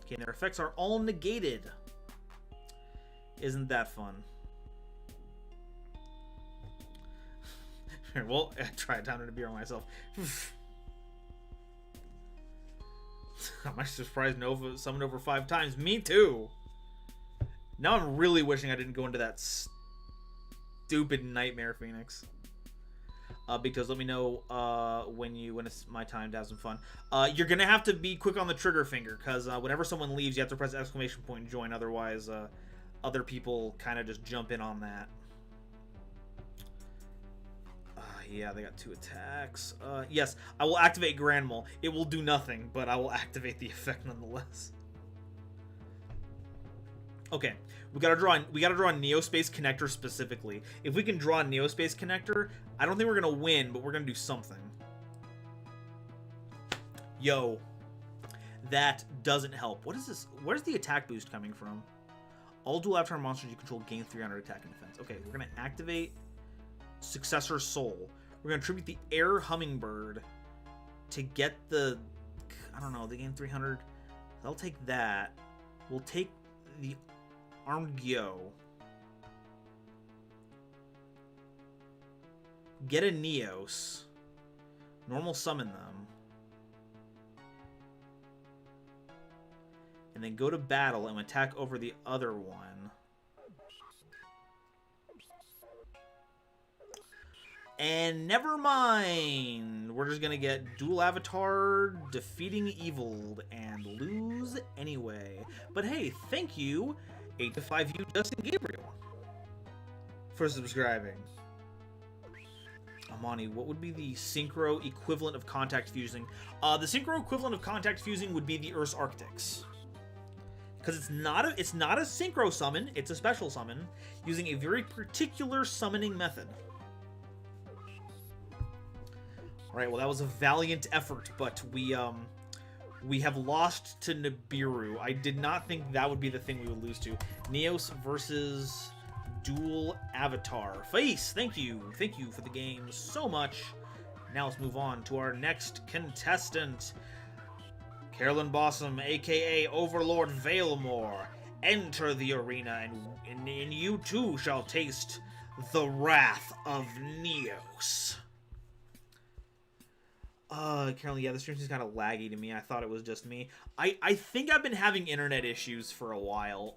Okay, and their effects are all negated. Isn't that fun? Well, I tried down to beer on myself. I'm actually surprised Nova summoned over 5 times. Me too. Now I'm really wishing I didn't go into that stupid Nightmare Phoenix. Big Toes, let me know when it's my time to have some fun. You're gonna have to be quick on the trigger finger, because whenever someone leaves, you have to press exclamation point and join. Otherwise, other people kind of just jump in on that. Yeah, they got 2 attacks. Yes, I will activate Grand Mole. It will do nothing, but I will activate the effect nonetheless. Okay, we gotta draw a Neospace Connector specifically. If we can draw a Neospace Connector, I don't think we're gonna win, but we're gonna do something. Yo, that doesn't help. What is this? Where's the attack boost coming from? All dual avatar monsters you control gain 300 attack and defense. Okay, we're gonna activate Successor Soul. We're gonna tribute the Air Hummingbird to get the, I don't know, they gain 300. I'll take that. We'll take the Armed Gyo. Get a Neos. Normal summon them. And then go to battle and attack over the other one. And never mind. We're just gonna get dual avatar, defeating evil, and lose anyway. But hey, thank you, 8to5U Justin Gabriel, for subscribing. Amani, what would be the synchro equivalent of contact fusing? The synchro equivalent of contact fusing would be the Earth's Arctics. Because it's not a synchro summon, it's a special summon, using a very particular summoning method. Alright, well that was a valiant effort, but we have lost to Nibiru. I did not think that would be the thing we would lose to. Neos versus Dual Avatar. Face, thank you. Thank you for the game so much. Now let's move on to our next contestant. Carolyn Bossum, aka Overlord Valemore. Enter the arena, and you too shall taste the wrath of Neos. Carolyn, yeah, the stream is kind of laggy to me. I thought it was just me. I think I've been having internet issues for a while.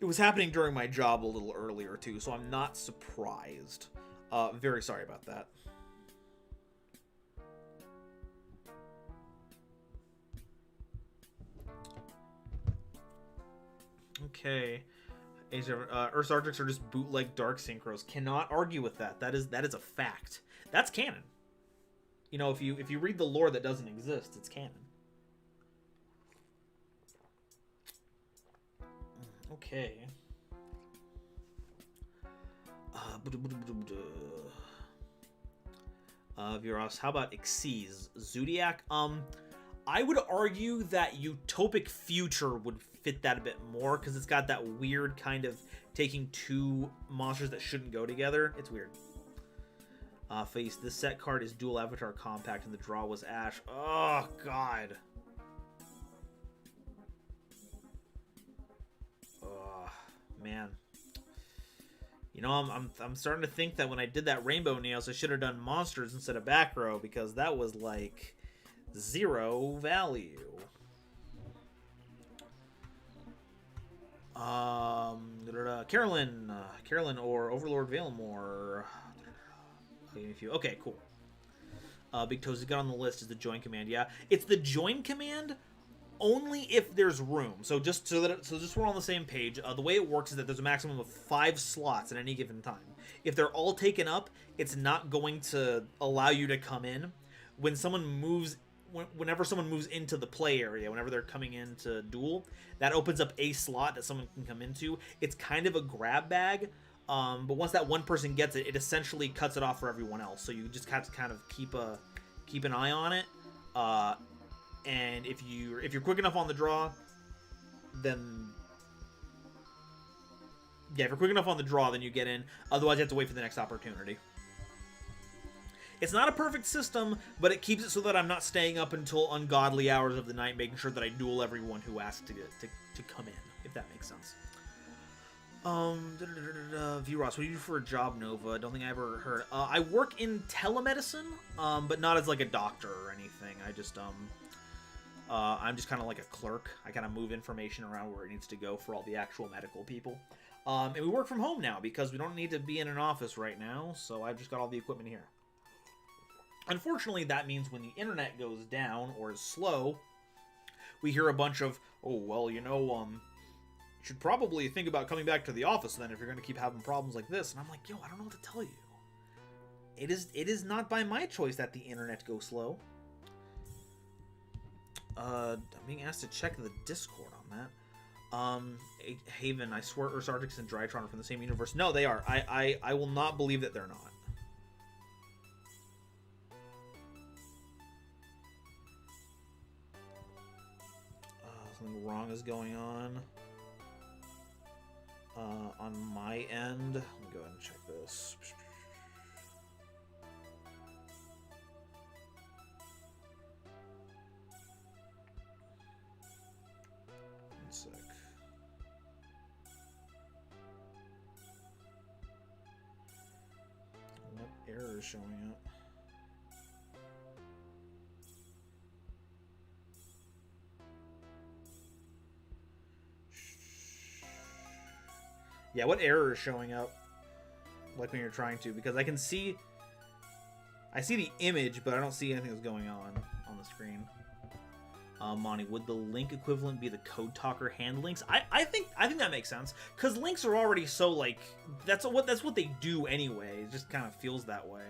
It was happening during my job a little earlier, too, so I'm not surprised. Very sorry about that. Okay. Earth's Arctics are just bootleg Dark Synchros. Cannot argue with that. That is a fact. That's canon. You know, if you read the lore that doesn't exist, it's canon. Okay. Viros, how about Xyz? Zodiac? I would argue that Utopic Future would fit that a bit more, because it's got that weird kind of taking 2 monsters that shouldn't go together. It's weird. Face, this set card is dual avatar compact and the draw was Ash. Oh, God. Oh, man. You know, I'm starting to think that when I did that Rainbow Nails, I should have done monsters instead of back row, because that was like 0 value. Carolyn or Overlord Valemore. Okay, cool. Big Toes, got on the list is the join command. Yeah, it's the join command only if there's room. So just we're on the same page. The way it works is that there's a maximum of 5 slots at any given time. If they're all taken up, it's not going to allow you to come in. When someone moves, whenever someone moves into the play area, whenever they're coming into duel, that opens up a slot that someone can come into. It's kind of a grab bag. But once that one person gets it, it essentially cuts it off for everyone else. So you just have to kind of keep an eye on it. And if you're quick enough on the draw, then yeah, if you're quick enough on the draw, then you get in. Otherwise, you have to wait for the next opportunity. It's not a perfect system, but it keeps it so that I'm not staying up until ungodly hours of the night, making sure that I duel everyone who asks to come in, if that makes sense. V-Ross, what do you do for a job, Nova? Don't think I ever heard. I work in telemedicine, but not as like a doctor or anything. I just, I'm just kind of like a clerk. I kind of move information around where it needs to go for all the actual medical people. And we work from home now because we don't need to be in an office right now, so I've just got all the equipment here. Unfortunately, that means when the internet goes down or is slow, we hear a bunch of, oh, well, you know, you should probably think about coming back to the office then if you're going to keep having problems like this. And I'm like, yo, I don't know what to tell you. It is not by my choice that the internet goes slow. I'm being asked to check the Discord on that. Haven, I swear Earth's Arctics and Drytron are from the same universe. No, they are. I will not believe that they're not. Something wrong is going on my end. Let me go ahead and check this. One sec. What error is showing up? Yeah, what error is showing up? Like when you're trying to, because I see the image, but I don't see anything that's going on the screen. Monty, would the link equivalent be the code talker hand links? I think that makes sense, because links are already so like that's what they do anyway. It just kind of feels that way.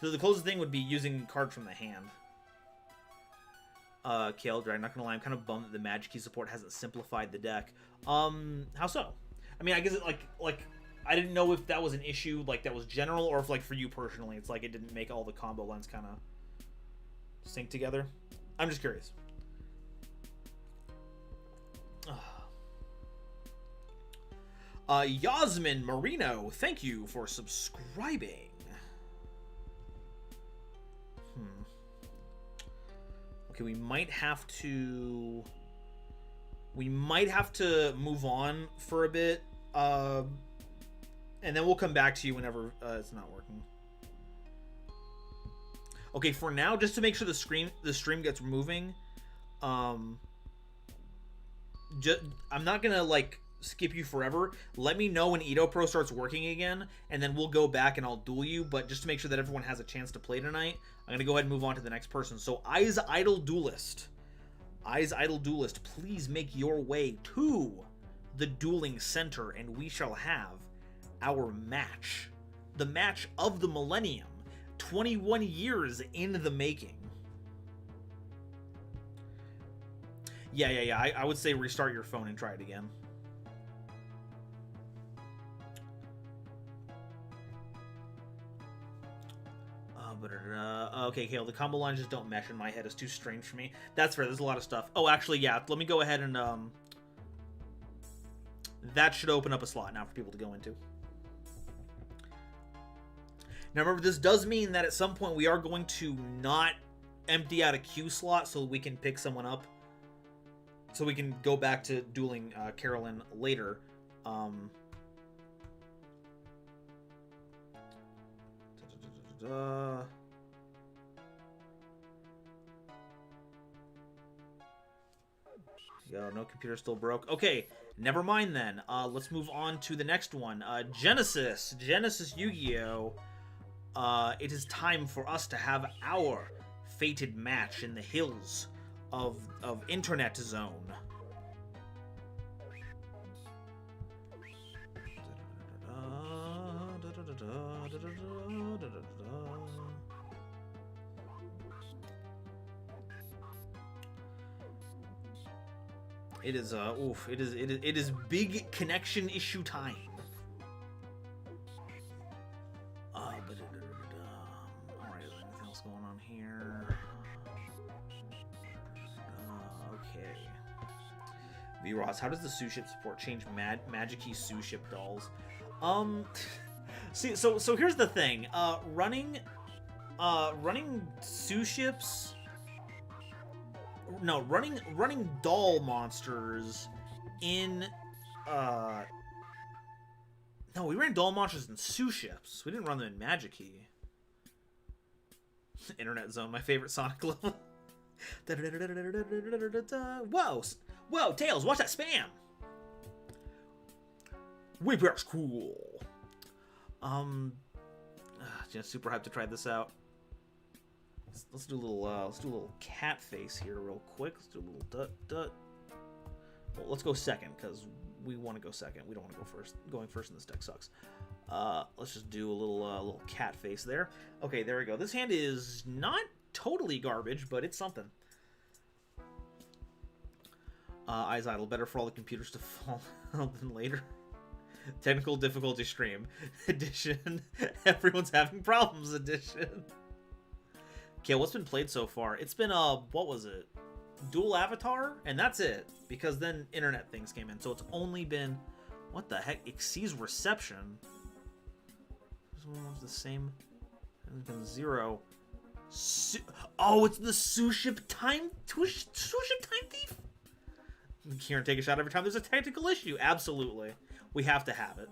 So the closest thing would be using cards from the hand. Kale Drag, not gonna lie, I'm kind of bummed that the Magic Key support hasn't simplified the deck. How so? I mean, I guess it like I didn't know if that was an issue, like that was general, or if like for you personally, it's like it didn't make all the combo lines kind of sync together. I'm just curious. Yasmin Marino, thank you for subscribing. Okay, we might have to move on for a bit, and then we'll come back to you whenever it's not working. Okay, for now, just to make sure the stream gets moving, I'm not gonna like skip you forever. Let me know when Edo Pro starts working again, and then we'll go back and I'll duel you. But just to make sure that everyone has a chance to play tonight, I'm gonna go ahead and move on to the next person. So Eyes Idle Duelist. Eyes Idle Duelist, please make your way to the dueling center, and we shall have our match. The match of the millennium. 21 years in the making. Yeah. I would say restart your phone and try it again. Okay, Kale, the combo lines just don't mesh in my head. It's too strange for me. That's fair. There's a lot of stuff. Oh, actually, yeah. Let me go ahead and that should open up a slot now for people to go into. Now, remember, this does mean that at some point we are going to not empty out a queue slot so we can pick someone up. So we can go back to dueling Carolyn later. Yo, no computer still broke. Okay, never mind then. Let's move on to the next one. Genesis Yu-Gi-Oh! It is time for us to have our fated match in the hills of Internet Zone. It is it is big connection issue time. Alright, is there anything else going on here? Okay. V-Ross, how does the Sue Ship support change Magic Key Sue Ship dolls? See, so here's the thing. Running Sue Ships. No, running doll monsters in No, we ran Dull Monsters and Sue Ships. We didn't run them in Magic Key. Internet Zone, my favorite Sonic level. Whoa! Whoa, Tails, watch that spam! Whipper's cool. Just super hyped to try this out. Let's do a little cat face here real quick. Let's do a little dut. Well, let's go second because we want to go second. We don't want to go first. Going first in this deck sucks. Let's just do a little cat face there. Okay, there we go. This hand is not totally garbage, but it's something. Eyes Idle, better for all the computers to fall than later. Technical difficulty stream edition. Everyone's having problems edition. Okay, what's been played so far? It's been what was it? Dual Avatar, and that's it. Because then internet things came in, so it's only been what the heck? Exceeds Reception. This one was the same. It's been 0. Oh, it's the Sue Ship Time Thief. Kieran, take a shot every time there's a technical issue. Absolutely. We have to have it.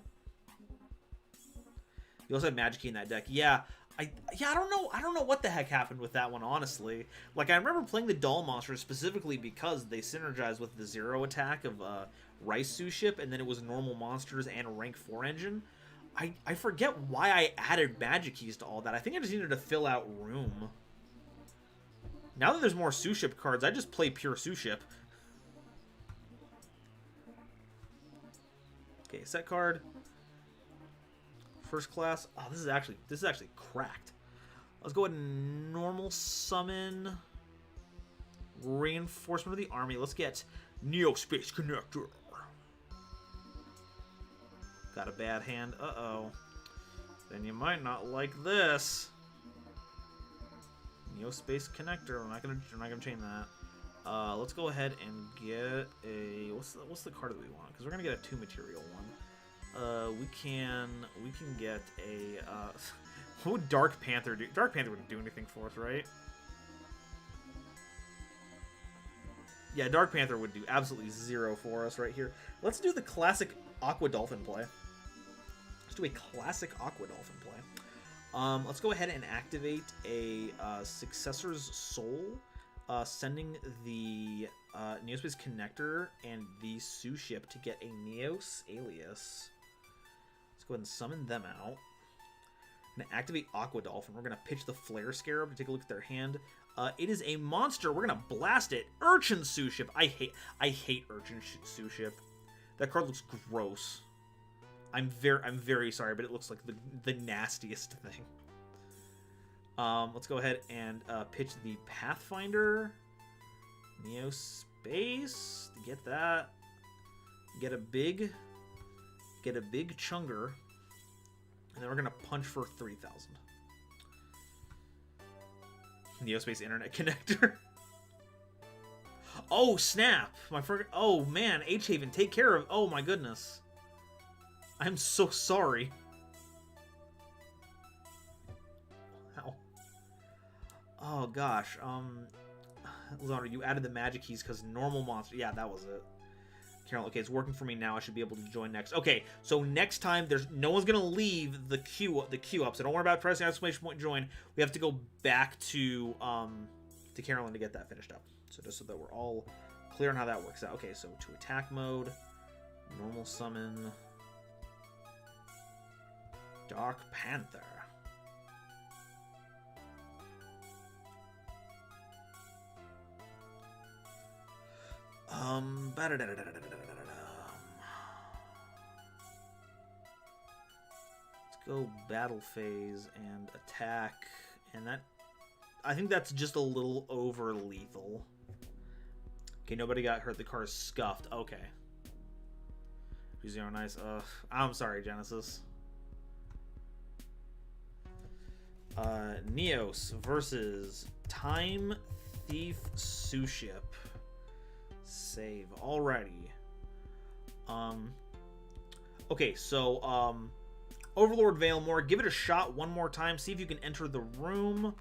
You also have Magic Key in that deck. Yeah, I don't know. I don't know what the heck happened with that one, honestly. Like, I remember playing the Dull Monsters specifically because they synergized with the 0 attack of Rice Sue Ship, and then it was normal monsters and a rank 4 engine. I forget why I added Magic Keys to all that. I think I just needed to fill out room. Now that there's more Sue Ship cards, I just play pure Sue Ship. Okay, set card. First class. Oh, this is actually cracked. Let's go ahead and normal summon reinforcement of the army. Let's get Neo Space Connector. Got a bad hand. Uh-oh. Then you might not like this. Neo Space Connector. We're not gonna change that. Let's go ahead and get a what's the card that we want? Because we're gonna get a 2 material one. We can get a what would Dark Panther do? Dark Panther wouldn't do anything for us, right? Yeah, Dark Panther would do absolutely 0 for us right here. Let's do the classic Aqua Dolphin play. Let's do a classic Aqua Dolphin play. Let's go ahead and activate a Successor's Soul, sending the Neospace Connector and the Sue Ship to get a Neos Alias. Let's go ahead and summon them out. I'm going to activate Aqua Dolphin. We're going to pitch the Flare Scarab to take a look at their hand. It is a monster. We're going to blast it. Urchin Sue Ship. I hate Urchin Sue Ship. That card looks gross. I'm very sorry, but it looks like the nastiest thing. Let's go ahead and pitch the Pathfinder. Neo Space. Get that. Get a big chunger. And then we're going to punch for 3,000. Neospace Internet Connector. Oh, snap. Oh, man. H-Haven, take care of... Oh, my goodness. I'm so sorry. Ow. Oh, gosh. Lazar, you added the Magic Keys because normal monster... Yeah, that was it. Carol, okay, it's working for me now. I should be able to join next. Okay, so next time, no one's gonna leave the queue up. So don't worry about pressing exclamation point join. We have to go back to Carolyn to get that finished up. So just so that we're all clear on how that works out. Okay, so to attack mode, normal summon, Dark Panther. Let's go battle phase and attack, and that I think that's just a little over lethal. Okay, nobody got hurt. The car is scuffed. Okay. 2-0, nice. I'm sorry, Genesis. Neos versus Time Thief Sue Ship. Save. Alrighty. Okay, so, Overlord Veilmore, give it a shot one more time. See if you can enter the room.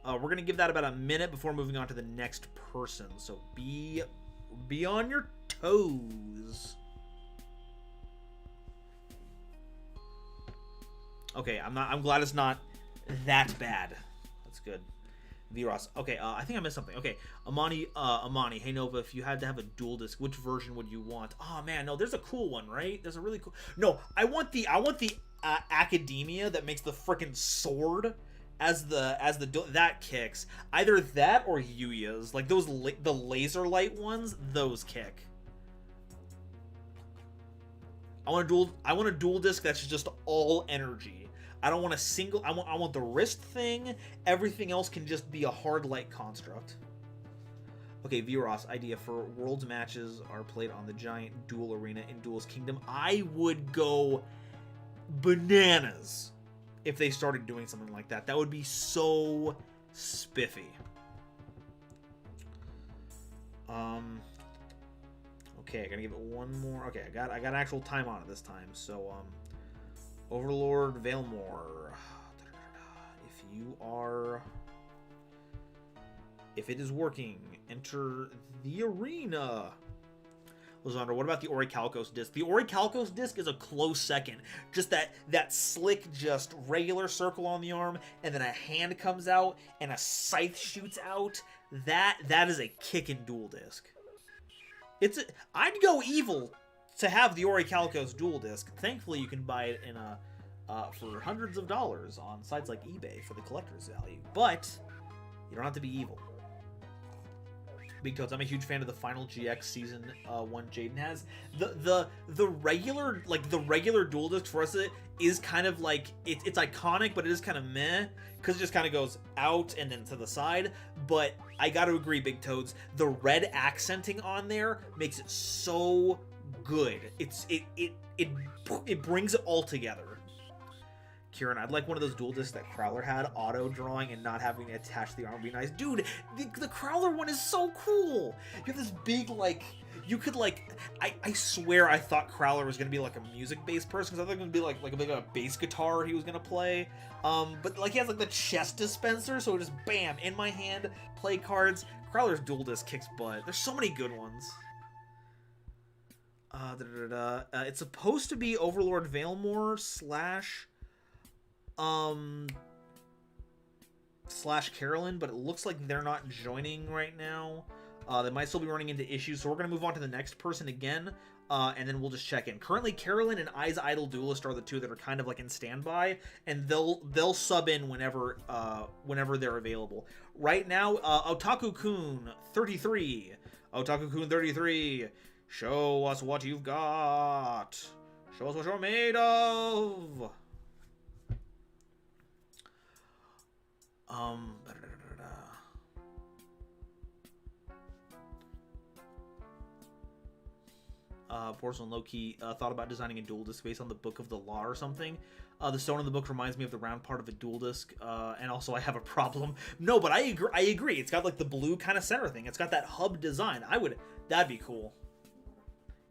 We're going to give that about a minute before moving on to the next person. So be on your toes. Okay, I'm glad it's not that bad. That's good. V-Ross. Okay, I think I missed something. Okay, Amani, hey Nova, if you had to have a dual disc, which version would you want? Oh man, no, there's a cool one, right? There's a really cool. No, I want the Academia that makes the freaking sword as the that kicks. Either that or Yuya's, like those the laser light ones. Those kick. I want a dual disc that's just all energy. I don't want a single. I want the wrist thing. Everything else can just be a hard light construct. Okay, V-Ross, idea for Worlds matches are played on the giant duel arena in Duel's Kingdom. I would go bananas if they started doing something like that. That would be so spiffy. Okay, I gotta give it one more. Okay, I got actual time on it this time. So Overlord Valemore. If it is working, enter the arena. Lizandra, what about the Orichalcos disc? The Orichalcos disc is a close second. Just that slick, just regular circle on the arm, and then a hand comes out and a scythe shoots out. That is a kickin' dual disc. I'd go evil to have the Orichalcos dual disc. Thankfully, you can buy it in for hundreds of dollars on sites like eBay for the collector's value. But you don't have to be evil. Big Toads, I'm a huge fan of the final GX season one Jaden has. The regular dual disc for us is kind of like it's iconic, but it is kind of meh because it just kind of goes out and then to the side. But I got to agree, Big Toads, the red accenting on there makes it so good. It brings it all together. Kieran, I'd like one of those dual discs that Crowler had, auto drawing and not having to attach the arm would be nice. Dude, the Crowler one is so cool. You have this big, like, you could, like, I swear I thought Crowler was going to be, like, a music-based person, because I thought it was going to be, like a bass guitar he was going to play. But, like, he has, like, the chest dispenser, so just, bam, in my hand, play cards. Crowler's dual disc kicks butt. There's so many good ones. It's supposed to be Overlord Valemore slash Carolyn, but it looks like they're not joining right now. They might still be running into issues, so we're going to move on to the next person again, and then we'll just check in. Currently, Carolyn and Eyes Idle Duelist are the two that are kind of like in standby, and they'll sub in whenever they're available. Right now, Otaku-kun 33. Otaku-kun 33. Show us what you've got. Show us what you're made of. Porcelain low-key thought about designing a dual disc based on the Book of the Law or something. The stone in the book reminds me of the round part of a dual disc, and also I have a problem. No, but I agree. It's got like the blue kind of center thing. It's got that hub design. That'd be cool.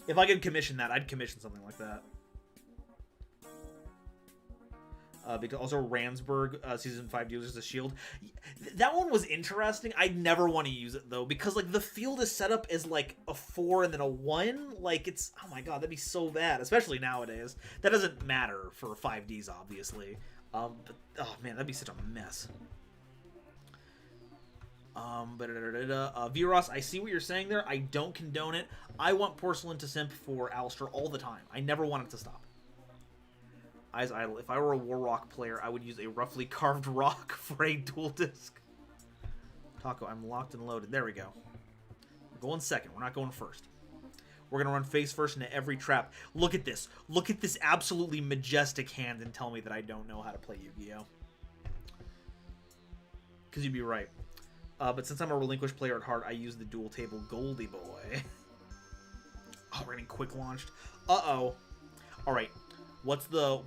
If I could commission that, I'd commission something like that. Because also Ransburg season 5 deals the shield. That one was interesting. I'd never want to use it though, because like the field is set up as like a 4 and then a 1. Like it's, oh my god, that'd be so bad, especially nowadays. That doesn't matter for 5Ds obviously. But oh man, that'd be such a mess. V-Ross, I see what you're saying there. I don't condone it. I want Porcelain to simp for Alistair all the time. I never want it to stop. Eyes Idle. If I were a War Rock player, I would use a roughly carved rock for a dual disc. Taco, I'm locked and loaded. There we go. We're going second. We're not going first. We're going to run face first into every trap. Look at this. Look at this absolutely majestic hand and tell me that I don't know how to play Yu-Gi-Oh! Because you'd be right. But since I'm a relinquished player at heart, I use the dual table Goldie Boy. Oh, we're getting quick launched. Uh-oh. All right. What's the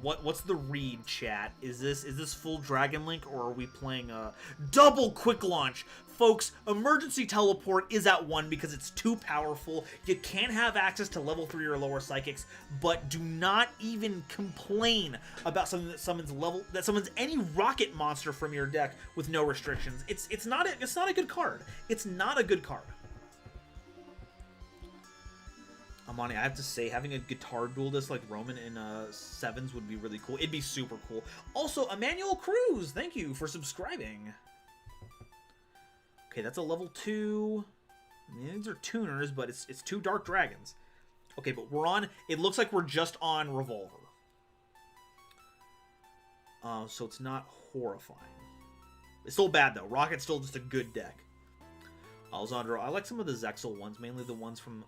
read, chat? Is this full Dragon Link, or are we playing a double quick launch? Folks, emergency teleport is at 1 because it's too powerful. You can't have access to level 3 or lower psychics, but do not even complain about something that summons any rocket monster from your deck with no restrictions. It's not a good card. It's not a good card. Amani, I have to say, having a guitar duelist like Roman in 7s would be really cool. It'd be super cool. Also, Emmanuel Cruz, thank you for subscribing. Okay, that's a level 2. These are tuners, but it's 2 Dark Dragons. Okay, but we're on... It looks like we're just on Revolver. So it's not horrifying. It's still bad, though. Rocket's still just a good deck. Alessandro, I like some of the Zexal ones, mainly the ones from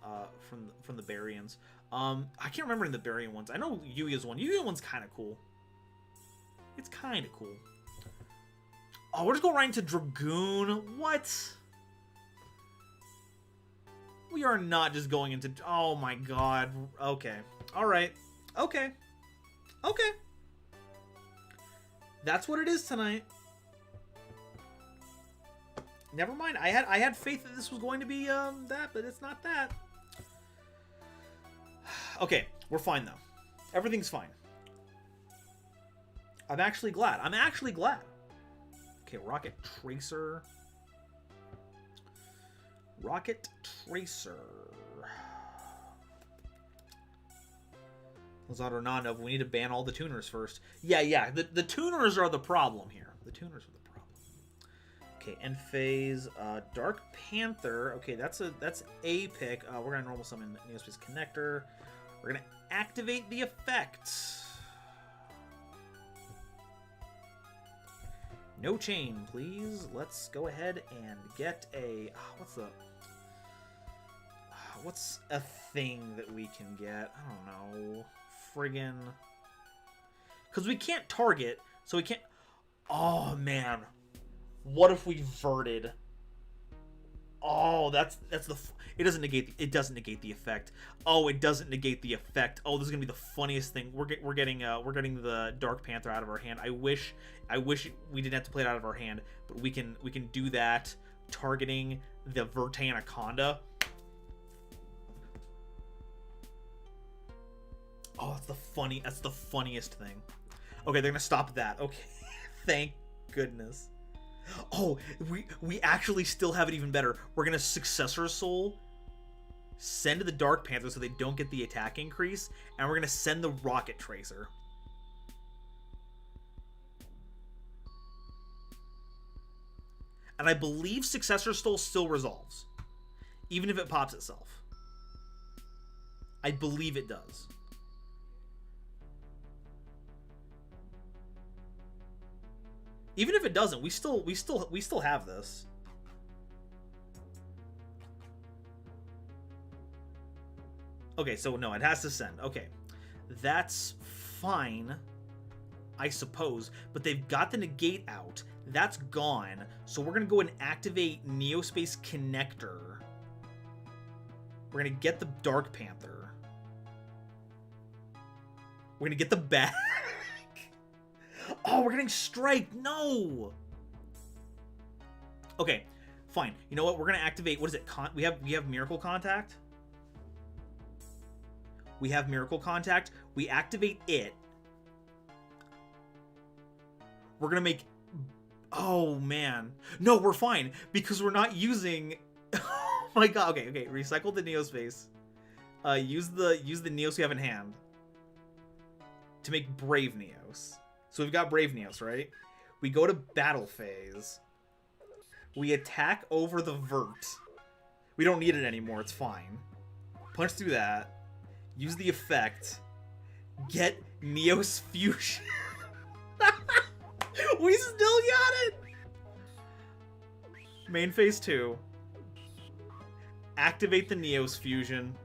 the Barians. I can't remember in the Barian ones. I know Yu-Gi-Oh's one. Yu-Gi-Oh one's kind of cool. It's kind of cool. Oh, we're just going right into Dragoon. What? We are not just going into... Oh my god. Okay. Alright. Okay. Okay. That's what it is tonight. Never mind. I had faith that this was going to be that, but it's not that. Okay, we're fine though. Everything's fine. I'm actually glad. I'm actually glad. Okay, Rocket Tracer. Rocket Tracer. Lazado Nonov, we need to ban all the tuners first. Yeah. The tuners are the problem here. The tuners are the problem. Okay, end phase. Dark Panther. Okay, that's a pick. We're gonna normal summon Neospace Connector. We're gonna activate the effect. No chain, please. Let's go ahead and get a... What's a thing that we can get? I don't know. Friggin... Because we can't target, so we can't... Oh, man. What if we verted? Oh, that's the... It doesn't negate the effect. Oh, it doesn't negate the effect. Oh, this is gonna be the funniest thing. We're getting the Dark Panther out of our hand. I wish we didn't have to play it out of our hand, but we can do that, targeting the Verte Anaconda. Oh, that's the funniest thing. Okay, they're gonna stop that. Okay, thank goodness. Oh, we actually still have it even better. We're gonna Successor Soul, send the Dark Panther so they don't get the attack increase, and we're gonna send the Rocket Tracer. And I believe Successor Soul still resolves, even if it pops itself. I believe it does. Even if it doesn't, we still have this. Okay, so no, it has to send. Okay, that's fine, I suppose. But they've got the negate out. That's gone. So we're gonna go and activate Neospace Connector. We're gonna get the Dark Panther. We're gonna get the bag. Oh, we're getting Strike. No. Okay, fine. You know what? We're gonna activate. What is it? We have Miracle Contact. We have Miracle Contact. We activate it. We're gonna make... Oh, man. No, we're fine, because we're not using... Oh my god. Okay. Recycle the Neospace. Use the Neos we have in hand to make Brave Neos. So we've got Brave Neos, right? We go to Battle Phase. We attack over the Vert. We don't need it anymore. It's fine. Punch through that. Use the effect. Get Neos Fusion. We still got it! Main phase 2. Activate the Neos Fusion.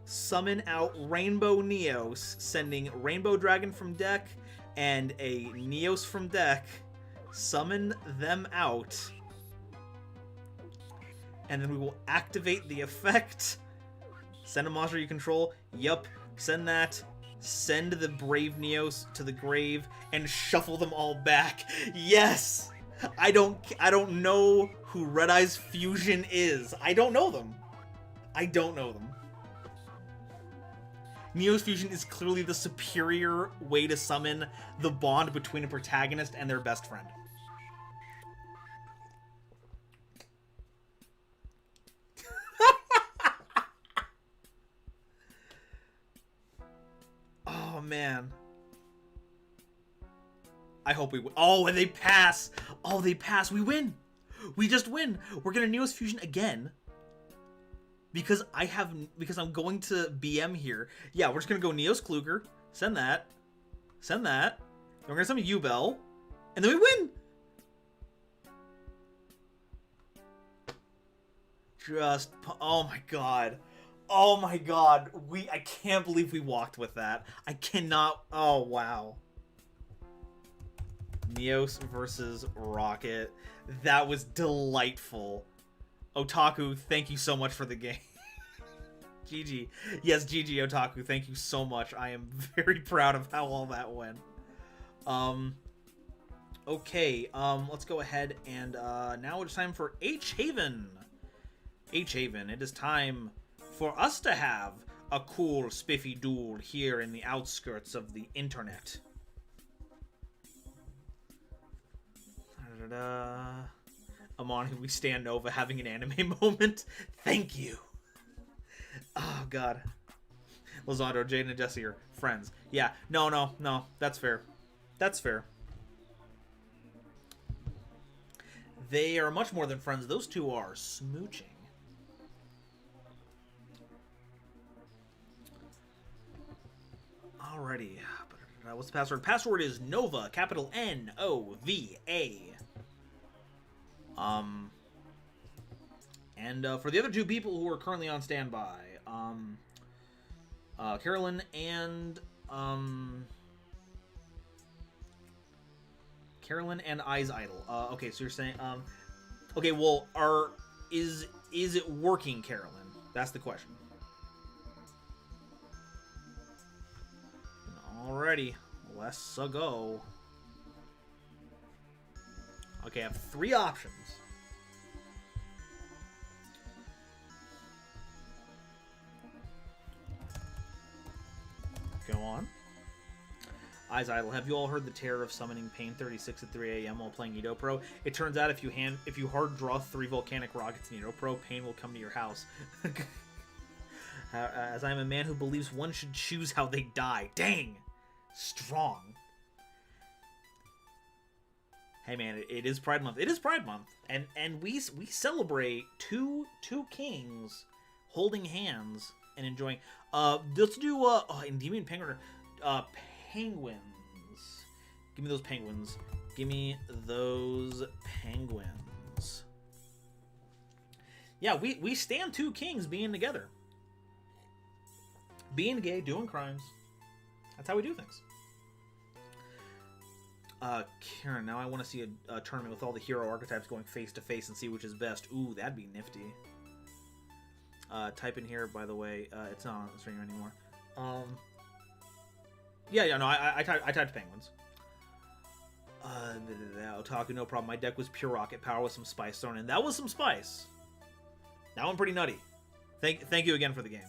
Summon out Rainbow Neos, sending Rainbow Dragon from deck and a Neos from deck. Summon them out. And then we will activate the effect. Send a monster you control. Yup. Send that. Send the Brave Neos to the grave and shuffle them all back. Yes! I don't know who Red Eye's Fusion is. I don't know them. Neos Fusion is clearly the superior way to summon the bond between a protagonist and their best friend. man. I hope we win. Oh, and they pass. Oh, they pass. We win. We just win. We're gonna Neos Fusion again. Because I'm going to BM here. Yeah, we're just gonna go Neos Kluger. Send that. Send that. Then we're gonna summon U-Bell. And then we win. Just, oh my god. Oh my god. I can't believe we walked with that. I cannot. Oh, wow. Neos versus Rocket. That was delightful. Otaku, thank you so much for the game. GG. Yes, GG Otaku, thank you so much. I am very proud of how all that went. Okay, let's go ahead and now it's time for H-Haven. H-Haven, it is time for us to have a cool spiffy duel here in the outskirts of the internet. Amon, we stand Nova having an anime moment. Thank you. Oh, God. Lozando, Jaden, and Jesse are friends. Yeah, no. That's fair. That's fair. They are much more than friends. Those two are smooching. Alrighty. What's the password? Password is Nova, capital N-O-V-A. And for the other two people who are currently on standby, Carolyn and Eyes Idol. Okay, so you're saying, okay, well, is it working, Carolyn? That's the question. Alrighty, let's go. Okay, I have 3 options. Go on. Eyes Idle. Have you all heard the terror of summoning Pain 36 at 3 a.m. while playing Edo Pro? It turns out if you hard draw 3 volcanic rockets in Edo Pro, Pain will come to your house. As I'm a man who believes one should choose how they die. Dang! Strong. Hey man, it is Pride Month. It is Pride Month, and we celebrate two kings holding hands and enjoying. Let's do Endymion Penguin. Penguins. Give me those penguins. Give me those penguins. Yeah, we stand 2 kings being together, being gay, doing crimes. That's how we do things. Karen, now I want to see a tournament with all the hero archetypes going face to face and see which is best. Ooh, that'd be nifty. Type in here, by the way. It's not on the stream anymore. No, I typed penguins. Otaku, no problem. My deck was pure rocket power with some spice thrown in. That was some spice. That one pretty nutty. Thank you again for the game.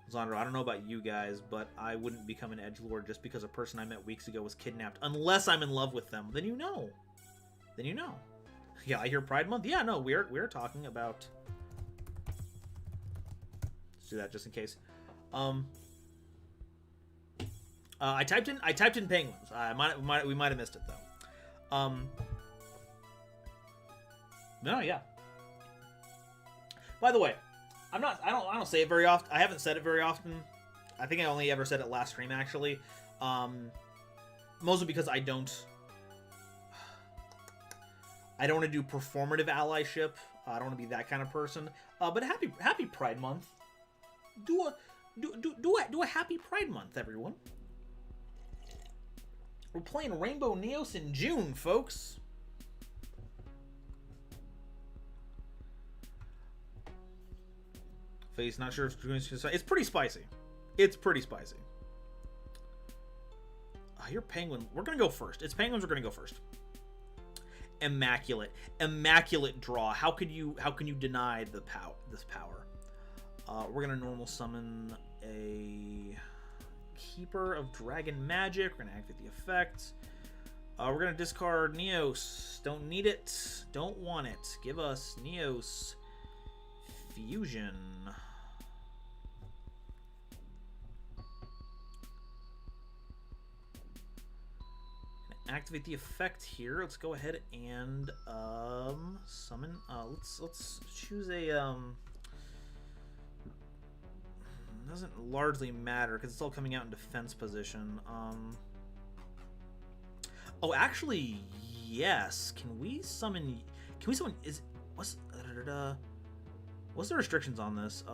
Zondra, I don't know about you guys, but I wouldn't become an edgelord just because a person I met weeks ago was kidnapped. Unless I'm in love with them. Then you know. Then you know. Yeah, I hear Pride Month. Yeah, no, we're talking about... Let's do that just in case. I typed in penguins. We might have missed it though. No, yeah. By the way, I don't say it very often. I haven't said it very often. I think I only ever said it last stream actually. Mostly because I don't want to do performative allyship. I don't want to be that kind of person. But happy Pride Month. Do a happy Pride Month, everyone. We're playing Rainbow Neos in June, folks. Face, not sure if it's pretty spicy. It's pretty spicy. Your penguin. We're gonna go first. It's penguins. We're gonna go first. Immaculate draw. How can you deny this power? We're gonna normal summon a Keeper of Dragon Magic. We're gonna activate the effect. We're gonna discard Neos. Don't need it. Don't want it. Give us Neos Fusion. activate the effect here. Let's go ahead and summon. Let's choose a doesn't largely matter because it's all coming out in defense position. Oh, actually, yes. Can we summon? What's the restrictions on this?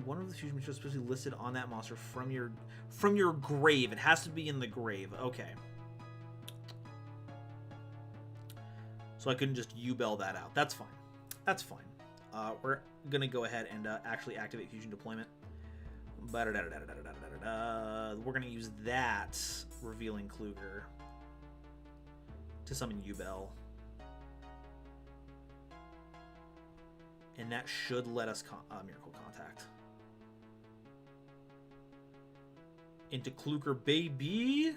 One of the fusion materials supposed to be listed on that monster from your grave. It has to be in the grave. Okay. So I couldn't just U-Bell that out. That's fine. That's fine. We're gonna go ahead and actually activate fusion deployment. We're gonna use that revealing Kluger to summon U-Bell. And that should let us Miracle Contact. Into Kluger, baby!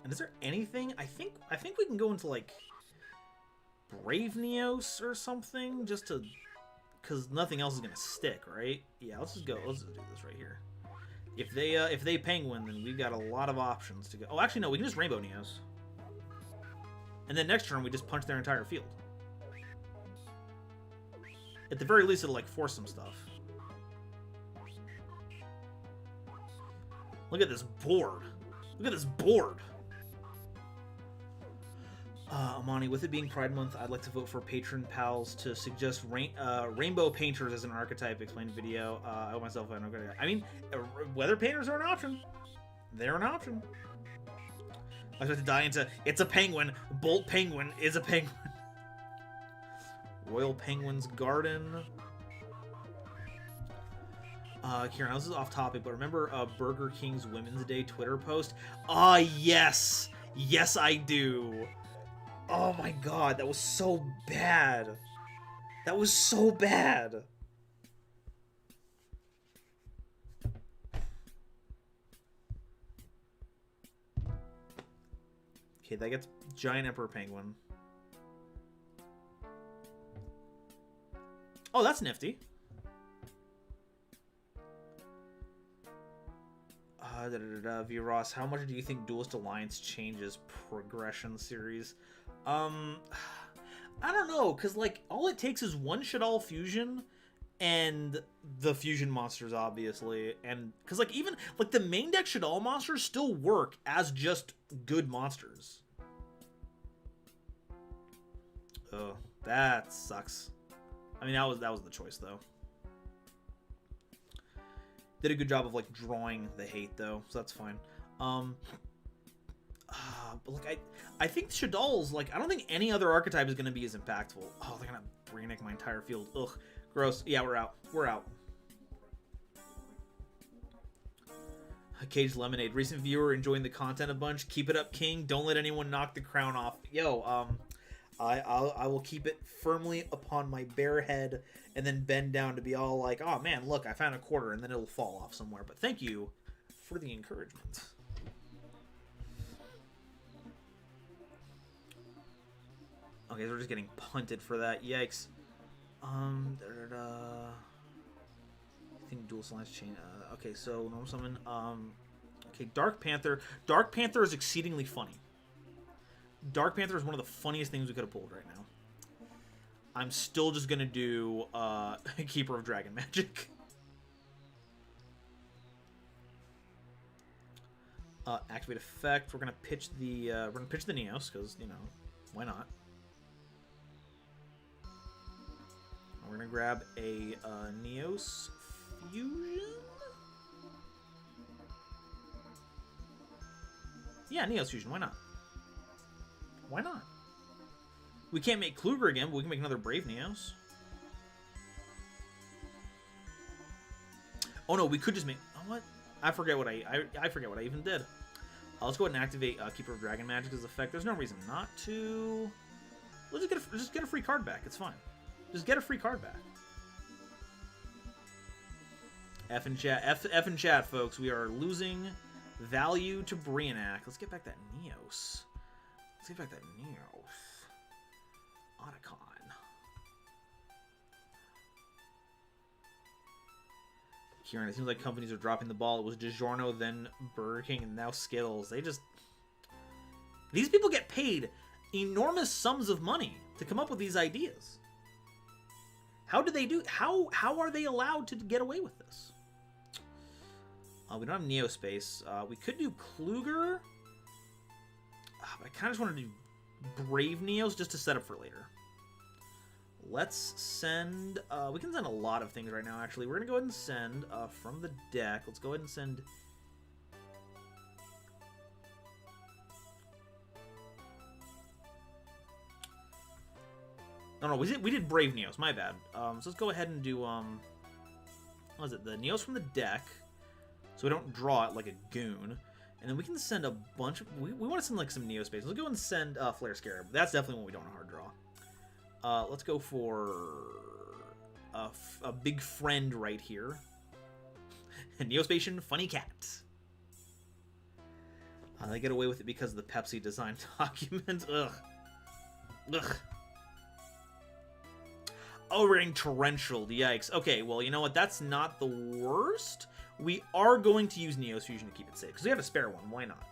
And is there anything? I think we can go into, like, Brave Neos or something, just to... Because nothing else is going to stick, right? Yeah, let's just go. Let's just do this right here. If they Penguin, then we've got a lot of options to go. Oh, actually, no, we can just Rainbow Neos. And then next turn, we just punch their entire field. At the very least, it'll, like, force some stuff. Look at this board. Look at this board. Amani, with it being Pride Month, I'd like to vote for Patron Pals to suggest rainbow painters as an archetype. Explained video. I owe myself an okay. I mean, weather painters are an option. They're an option. I was about to die into it's a penguin. Bolt Penguin is a penguin. Royal Penguin's Garden. Kieran, this is off topic, but remember Burger King's Women's Day Twitter post? Yes! Yes, I do! Oh my god, that was so bad! That was so bad! Okay, that gets Giant Emperor Penguin. Oh, that's nifty. V. Ross, how much do you think Duelist Alliance changes progression series? I don't know, because, like, all it takes is one Shadal fusion and the fusion monsters, obviously. And, because, like, even, like, the main deck Shadal monsters still work as just good monsters. Oh, that sucks. I mean, that was the choice, though. Did a good job of, like, drawing the hate, though, so that's fine. But, like, I think Shadal's, like, I don't think any other archetype is going to be as impactful. Oh, they're going to break my entire field. Ugh, gross. Yeah, we're out. We're out. Caged Lemonade. Recent viewer enjoying the content a bunch. Keep it up, King. Don't let anyone knock the crown off. Yo, I will keep it firmly upon my bare head and then bend down to be all like, oh man, look, I found a quarter, and then it'll fall off somewhere. But thank you for the encouragement. Okay, we're just getting punted for that. Yikes. I think Dual Alliance chain. Okay, so normal summon. Okay, Dark Panther. Dark Panther is exceedingly funny. Dark Panther is one of the funniest things we could have pulled right now. I'm still just gonna do Keeper of Dragon Magic. Activate effect. We're gonna pitch the Neos because you know why not. We're gonna grab a Neos fusion. Yeah, Neos fusion. Why not? Why not? We can't make Kluger again, but we can make another Brave Neos. Oh no, we could just make. Oh, what? I forget what I forget what I even did. Let's go ahead and activate Keeper of Dragon Magic as effect. There's no reason not to. We'll just get a free card back. It's fine. Just get a free card back. F in chat, folks. We are losing value to Brianak. Let's get back that Neos. Let's get back that Neos. Otacon. Kieran, it seems like companies are dropping the ball. It was DiGiorno, then Burger King, and now Skittles. These people get paid enormous sums of money to come up with these ideas. How do they do? How are they allowed to get away with this? We don't have Neospace. We could do Kluger. I kind of just want to do Brave Neos just to set up for later. Let's send... we can send a lot of things right now, actually. We're going to go ahead and send from the deck. Let's go ahead and send... No, we did Brave Neos. My bad. So let's go ahead and do... what is it? The Neos from the deck. So we don't draw it like a goon. And then we can send a bunch of... We want to send like some Neospace. Let's go and send Flare Scarab. That's definitely one we don't want to hard draw. Let's go for a big friend right here. Neospatian Funny Cat. They get away with it because of the Pepsi design document. Ugh. Ugh. Oh, we're getting torrential. Yikes. Okay, well, you know what? That's not the worst. We are going to use Neos Fusion to keep it safe, because we have a spare one. Why not?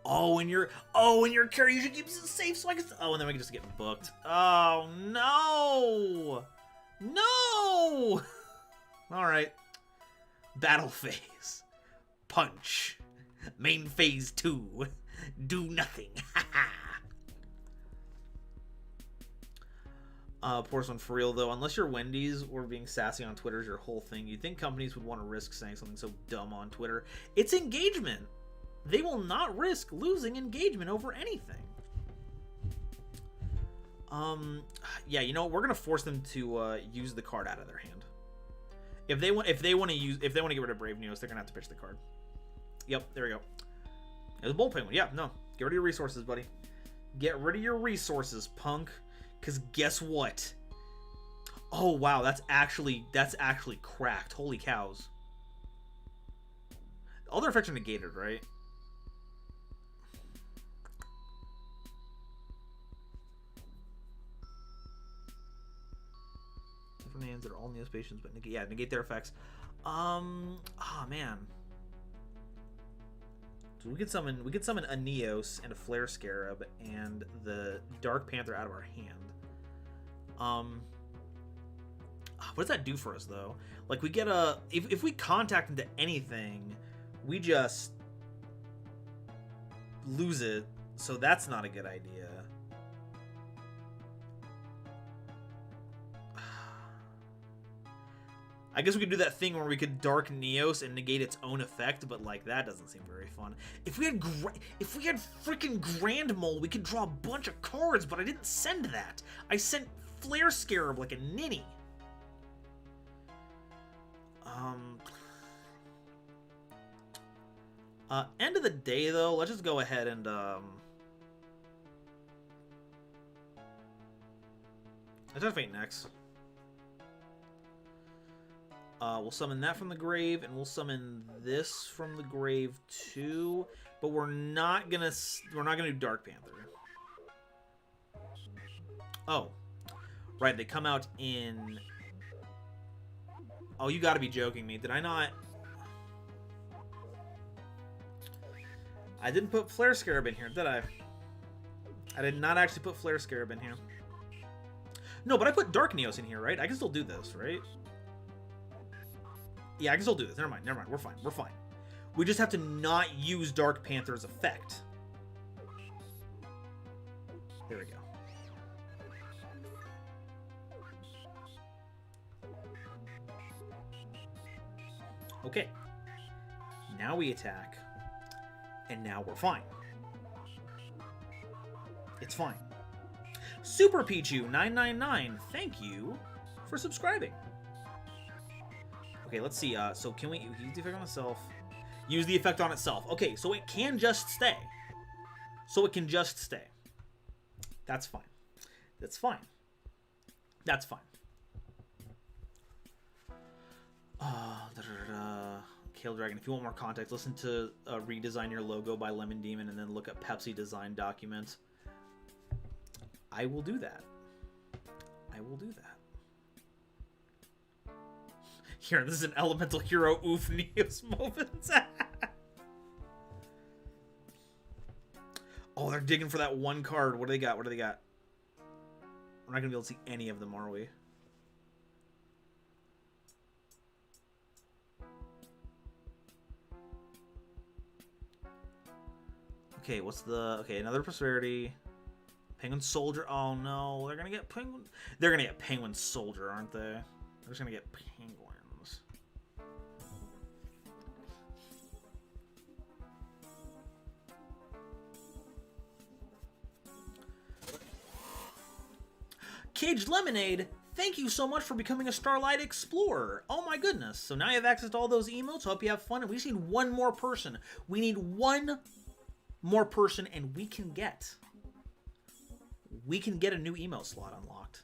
Oh, and your carry usually keeps it safe, so I can... Oh, and then we can just get booked. Oh, no! No! Alright. Battle phase. Punch. Main phase 2. Do nothing. Porcelain, for real, though, unless you're Wendy's or being sassy on Twitter is your whole thing, you'd think companies would want to risk saying something so dumb on Twitter. It's engagement. They will not risk losing engagement over anything. Yeah, you know, we're gonna force them to use the card out of their hand. If they want to get rid of Brave Neos, they're gonna have to pitch the card. Yep, there we go. It was a bullpen one. Yeah, no, get rid of your resources, buddy. Get rid of your resources, punk. Because guess what? Oh, wow, that's actually cracked. Holy cows. All their effects are negated, right? Different hands that are all Neospatians, but negate their effects. Oh man. So we could summon a Neos and a Flare Scarab and the Dark Panther out of our hand. What does that do for us though? Like we get if we contact into anything, we just lose it. So that's not a good idea. I guess we could do that thing where we could Dark Neos and negate its own effect, but like that doesn't seem very fun. If we had freaking Grand Mole, we could draw a bunch of cards, but I didn't send that. I sent Flare Scarab like a ninny. End of the day though, let's just go ahead and let's have Fate next. We'll summon that from the grave, and we'll summon this from the grave too. But we're not gonna do Dark Panther. Oh, right, they come out in. Oh, you gotta be joking me. Did I not? I didn't put Flare Scarab in here, did I? I did not actually put Flare Scarab in here. No, but I put Dark Neos in here, right? I can still do this, right? Yeah, I can still do this. Never mind. We're fine. We just have to not use Dark Panther's effect. There we go. Okay. Now we attack. And now we're fine. It's fine. Super Pichu 999, thank you for subscribing. Okay, let's see. So can we use the effect on itself? Use the effect on itself. Okay, so it can just stay. That's fine. Kale Dragon, if you want more context, listen to Redesign Your Logo by Lemon Demon and then look at Pepsi design documents. I will do that. Here, this is an elemental hero oof Neos moment. Oh, they're digging for that one card. What do they got? What do they got? We're not going to be able to see any of them, are we? Okay, what's the... Okay, another Prosperity. Penguin Soldier. Oh, no. They're going to get Penguin... They're going to get Penguin Soldier, aren't they? They're just going to get Penguins. Caged Lemonade, thank you so much for becoming a Starlight Explorer. Oh my goodness. So now you have access to all those emotes. Hope you have fun. And we just need one more person. We need one more person and we can get a new emote slot unlocked.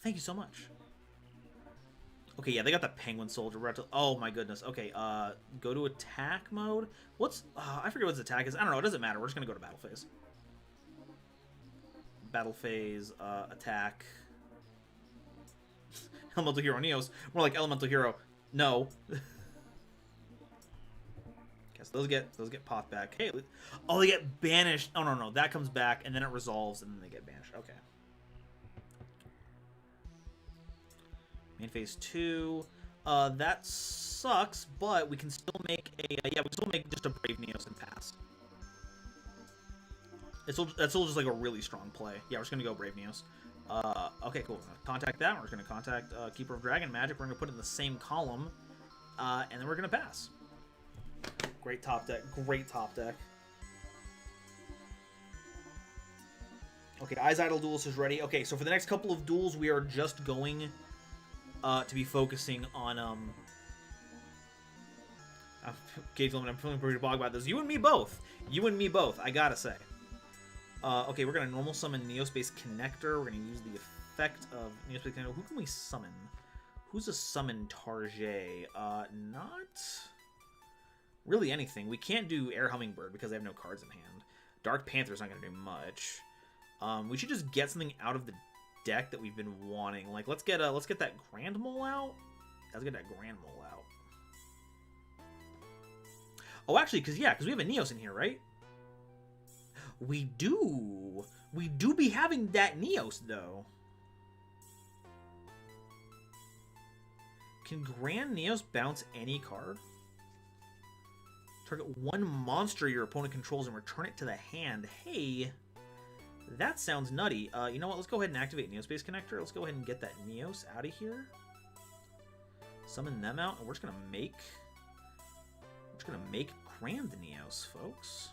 Thank you so much. Okay, yeah, they got the Penguin Soldier. Oh my goodness. Okay, go to attack mode. What's... I forget what its attack is. I don't know. It doesn't matter. We're just going to go to battle phase. Battle phase, attack. Elemental Hero Neos. More like Elemental Hero. No. Okay, so those get popped back. Hey, oh, they get banished. Oh, no, that comes back, and then it resolves, and then they get banished. Okay. Main phase 2. That sucks, but we can still make a... yeah, we can still make just a Brave Neos and pass. That's still just like a really strong play. Yeah, we're just gonna go Brave Neos. Okay, cool. We're gonna contact that. We're just gonna contact Keeper of Dragon Magic. We're gonna put it in the same column, and then we're gonna pass. Great top deck. Great top deck. Okay, Eyes Idle Duelist is ready. Okay, so for the next couple of duels, we are just going to be focusing on Cage Limit. I'm feeling pretty bog about this. You and me both. You and me both. I gotta say. Okay, we're going to normal summon Neospace Connector. We're going to use the effect of Neospace Connector. Who can we summon? Who's a summon Tarjay? Not really anything. We can't do Air Hummingbird because they have no cards in hand. Dark Panther's not going to do much. We should just get something out of the deck that we've been wanting. Like, let's get that Grand Mole out. Let's get that Grand Mole out. Oh, actually, because we have a Neos in here, right? We do. We do be having that Neos, though. Can Grand Neos bounce any card? Target one monster your opponent controls and return it to the hand. Hey, that sounds nutty. You know what? Let's go ahead and activate Neospace Connector. Let's go ahead and get that Neos out of here. Summon them out, and we're just gonna make Grand Neos, folks.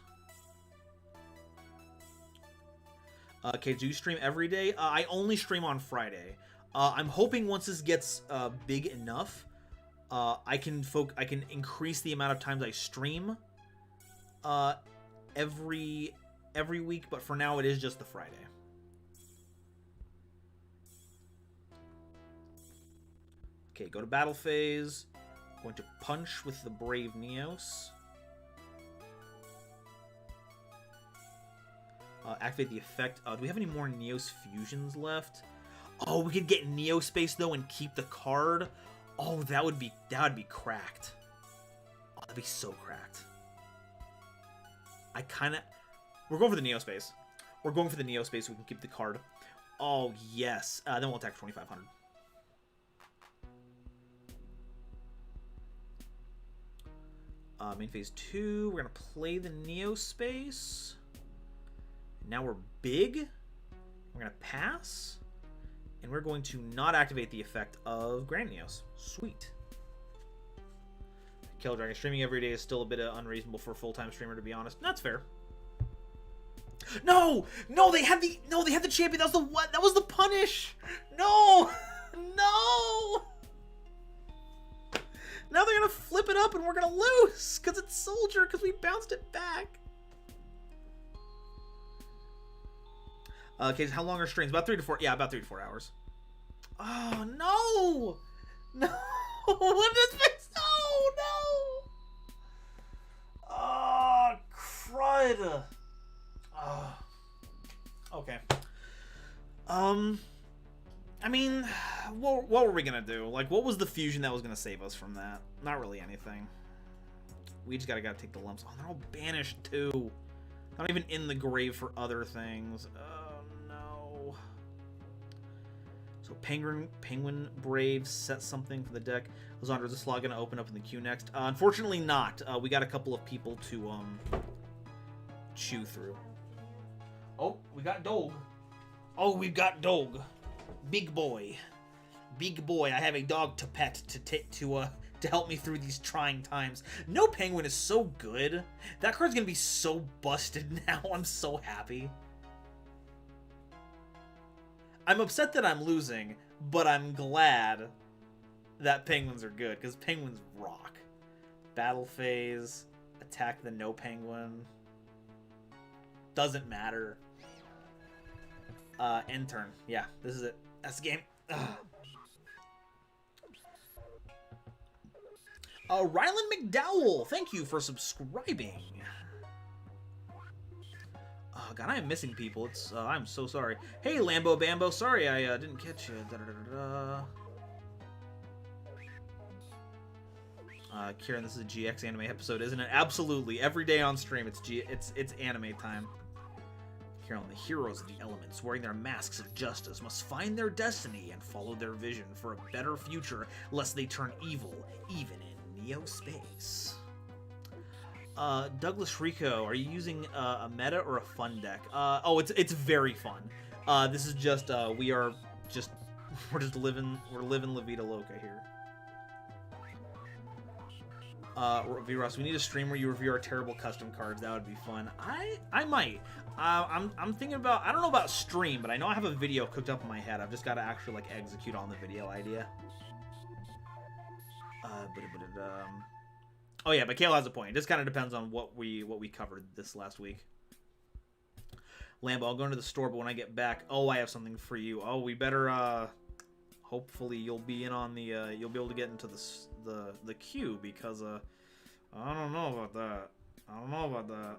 Okay, do you stream every day? I only stream on Friday. I'm hoping once this gets big enough, I can increase the amount of times I stream every week. But for now, it is just the Friday. Okay, go to battle phase. Going to punch with the Brave Neos. Activate the effect. Do we have any more Neos fusions left? Oh, we could get Neospace though and keep the card. Oh, that would be cracked. Oh, that'd be so cracked. We're going for the Neospace. We're going for the Neospace so we can keep the card. Oh yes. Then we'll attack 2500. Main phase 2. We're gonna play the Neospace. Now we're big. We're going to pass. And we're going to not activate the effect of Grand Neos. Sweet. Kill Dragon streaming every day is still a bit unreasonable for a full-time streamer, to be honest. That's fair. No! No, they had the champion. That was the what? That was the punish. No! No! Now they're going to flip it up and we're going to lose because it's Soldier because we bounced it back. Okay, so how long are streams? About 3 to 4. Yeah, about 3 to 4 hours. Oh no! No! What is this? No! Oh, crud! Oh. Okay. I mean, what were we gonna do? Like, what was the fusion that was gonna save us from that? Not really anything. We just gotta take the lumps. Oh, they're all banished too. Not even in the grave for other things. Oh no. So Penguin Brave set something for the deck. Lizandra, is this slot gonna open up in the queue next? Unfortunately not. We got a couple of people to chew through. Oh, we got Dog. Oh, we've got Dog. Big boy. Big boy. I have a dog to pet to help me through these trying times. No Penguin is so good. That card's gonna be so busted now. I'm so happy. I'm upset that I'm losing, but I'm glad that Penguins are good, because Penguins rock. Battle phase. Attack the no Penguin. Doesn't matter. End turn. Yeah, this is it. That's the game. Rylan McDowell, thank you for subscribing. Oh god, I am missing people. It's I'm so sorry. Hey Lambo Bambo, sorry I didn't catch you. Kieran, this is a GX anime episode, isn't it? Absolutely. Every day on stream, it's anime time. Kieran, the heroes of the elements, wearing their masks of justice, must find their destiny and follow their vision for a better future, lest they turn evil, even in Neo space. Douglas Rico, are you using a meta or a fun deck? Oh, it's very fun. This is just we're living La Vida Loca here. V-Ross, we need a stream where you review our terrible custom cards. That would be fun. I might. I'm thinking about, I don't know about stream, but I know I have a video cooked up in my head. I've just got to actually like execute on the video idea. Oh yeah, but Kale has a point. It just kind of depends on what we covered this last week. Lambo, I'll go into the store, but when I get back, oh, I have something for you. Oh, we better hopefully you'll be in on the you'll be able to get into the queue, because I don't know about that. I don't know about that.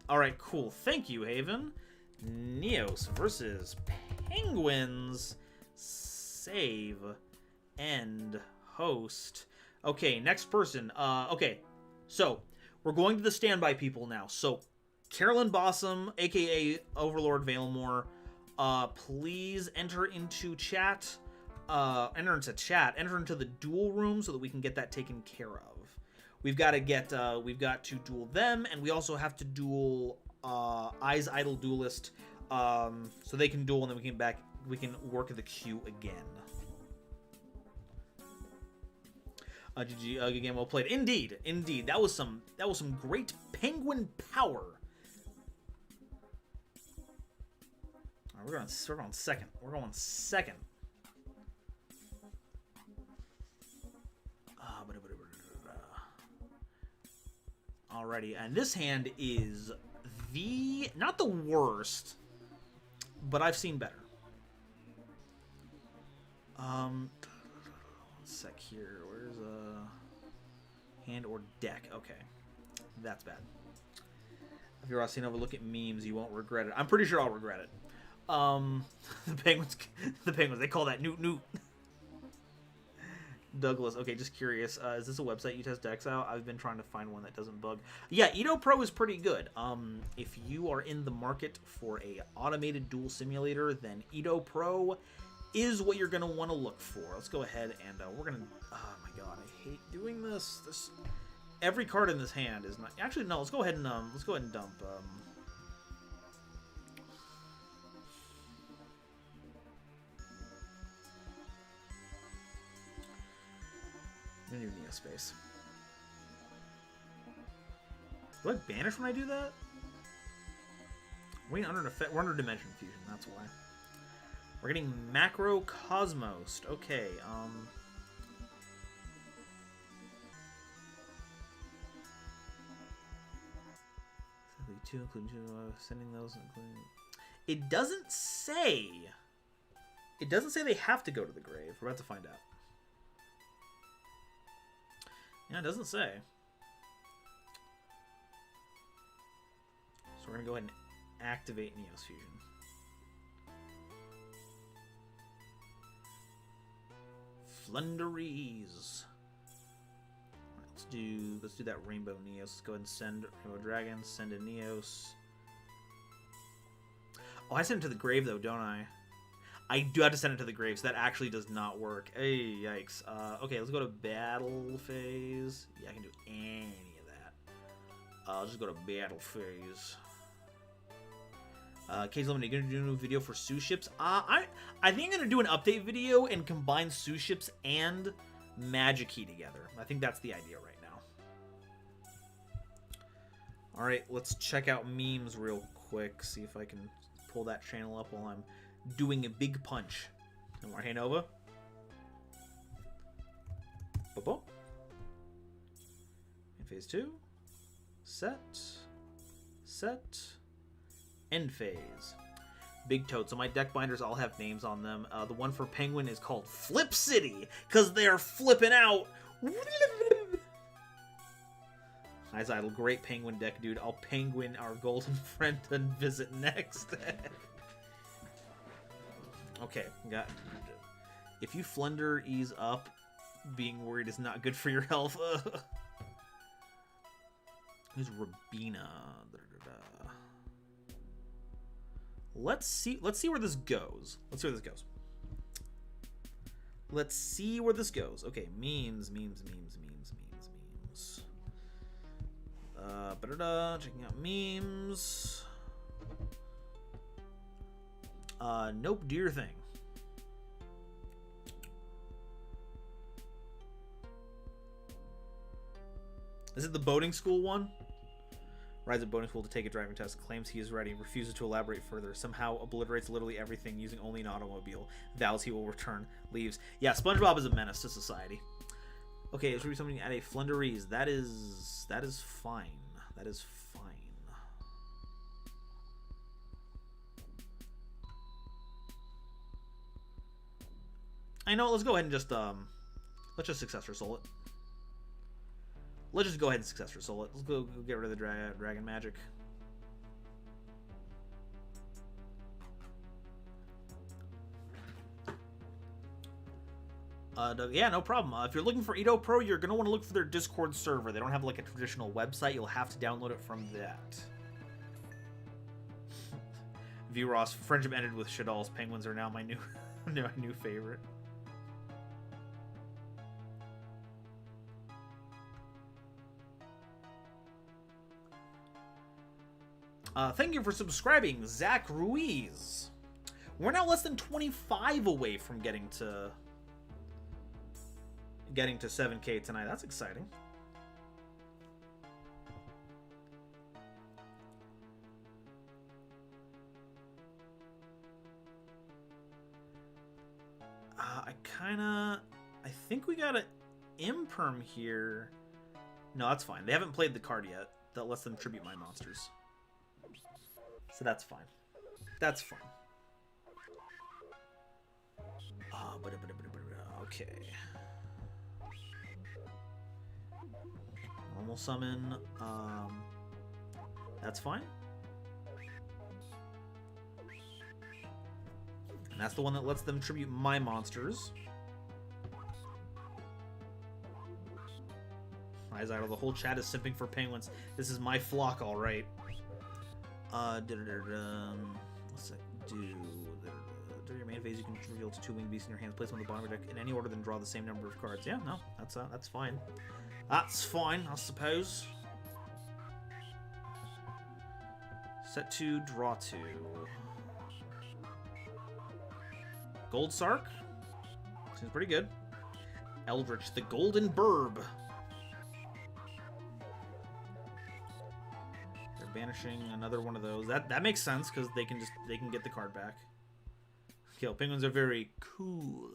All right, cool. Thank you, Haven. Neos versus Penguins. Save. End. Host. Okay, next person. Okay, so we're going to the standby people now. So, Carolyn Bossum, aka Overlord Valemore, please enter into chat. Enter into the duel room so that we can get that taken care of. We've got to duel them, and we also have to duel Eyes Idol Duelist, so they can duel, and then we can work the queue again. GG, good game, well played. Indeed, that was some great Penguin power. All right, we're going second. We're going second. Alrighty, and this hand is not the worst, but I've seen better. One sec here. Where's hand or deck? Okay, that's bad. If you're watching over, look at memes. You won't regret it. I'm pretty sure I'll regret it. The Penguins. They call that Newt. Douglas, okay, just curious. Is this a website you test decks out? I've been trying to find one that doesn't bug. Yeah, Edo Pro is pretty good. If you are in the market for a automated duel simulator, then Edo Pro is what you're gonna want to look for. Let's go ahead and we're gonna. Oh my god, I hate doing this. Every card in this hand is not. Actually, no. Let's go ahead and dump. I'm gonna do Neo Space. Do I banish when I do that? We're under Dimension Fusion, that's why. We're getting Macro Cosmos. Okay, two, including sending those, including. It doesn't say. It doesn't say they have to go to the grave. We're about to find out. Yeah, it doesn't say. So we're gonna go ahead and activate Neos Fusion. Flunderies. Let's do that Rainbow Neos. Let's go ahead and send Rainbow Dragon, send in Neos. Oh, I send it to the grave though, don't I? I do have to send it to the grave, so that actually does not work. Hey, yikes. Okay, let's go to battle phase. Yeah, I can do any of that. I'll just go to battle phase. Case Limited, you gonna do a new video for sous ships? I think I'm gonna do an update video and combine sous ships and Magic Key together. I think that's the idea right now. Alright, let's check out memes real quick. See if I can pull that channel up while I'm doing a big punch. No more Hey Nova. Boop. In phase 2. Set. End phase. Big toad. So my deck binders all have names on them. The one for Penguin is called Flip City, because they are flipping out. Nice idle. Great Penguin deck, dude. I'll Penguin our golden friend and visit next. Okay, got. If you flunder ease up, being worried is not good for your health. Who's Rabina? Let's see where this goes. Let's see where this goes. Okay, memes. Checking out memes. Nope, do your thing. Is it the boating school one? Rides at boating school to take a driving test, claims he is ready, refuses to elaborate further, somehow obliterates literally everything using only an automobile, vows he will return, leaves. Yeah, SpongeBob is a menace to society. Okay, it's really something at a Flunderies. That is fine. That is fine. I know, let's go ahead and just let's just Successor Soul it. Let's just go ahead and Successor Soul it. Let's go get rid of the Dragon Magic. Yeah, no problem. If you're looking for Edo Pro, you're going to want to look for their Discord server. They don't have like a traditional website. You'll have to download it from that. V. Ross, friendship ended with Shadal's. Penguins are now my new favorite. Thank you for subscribing, Zach Ruiz. We're now less than 25 away from getting to 7K tonight. That's exciting. I think we got an imperm here. No, that's fine. They haven't played the card yet that lets them tribute my monsters. So that's fine. That's fine. Okay. Normal summon. That's fine. And that's the one that lets them tribute my monsters. Eyes idle. The whole chat is simping for penguins. This is my flock, all right. What's that do? During your main phase, you can reveal 2 winged beasts in your hands. Place them on the bottom of your deck in any order, then draw the same number of cards. Yeah, no, that's fine. That's fine, I suppose. Set 2, draw 2. Gold Sark. Seems pretty good. Eldritch, the Golden Burb. They're banishing another one of those. That makes sense because they can get the card back. Okay, penguins are very cool.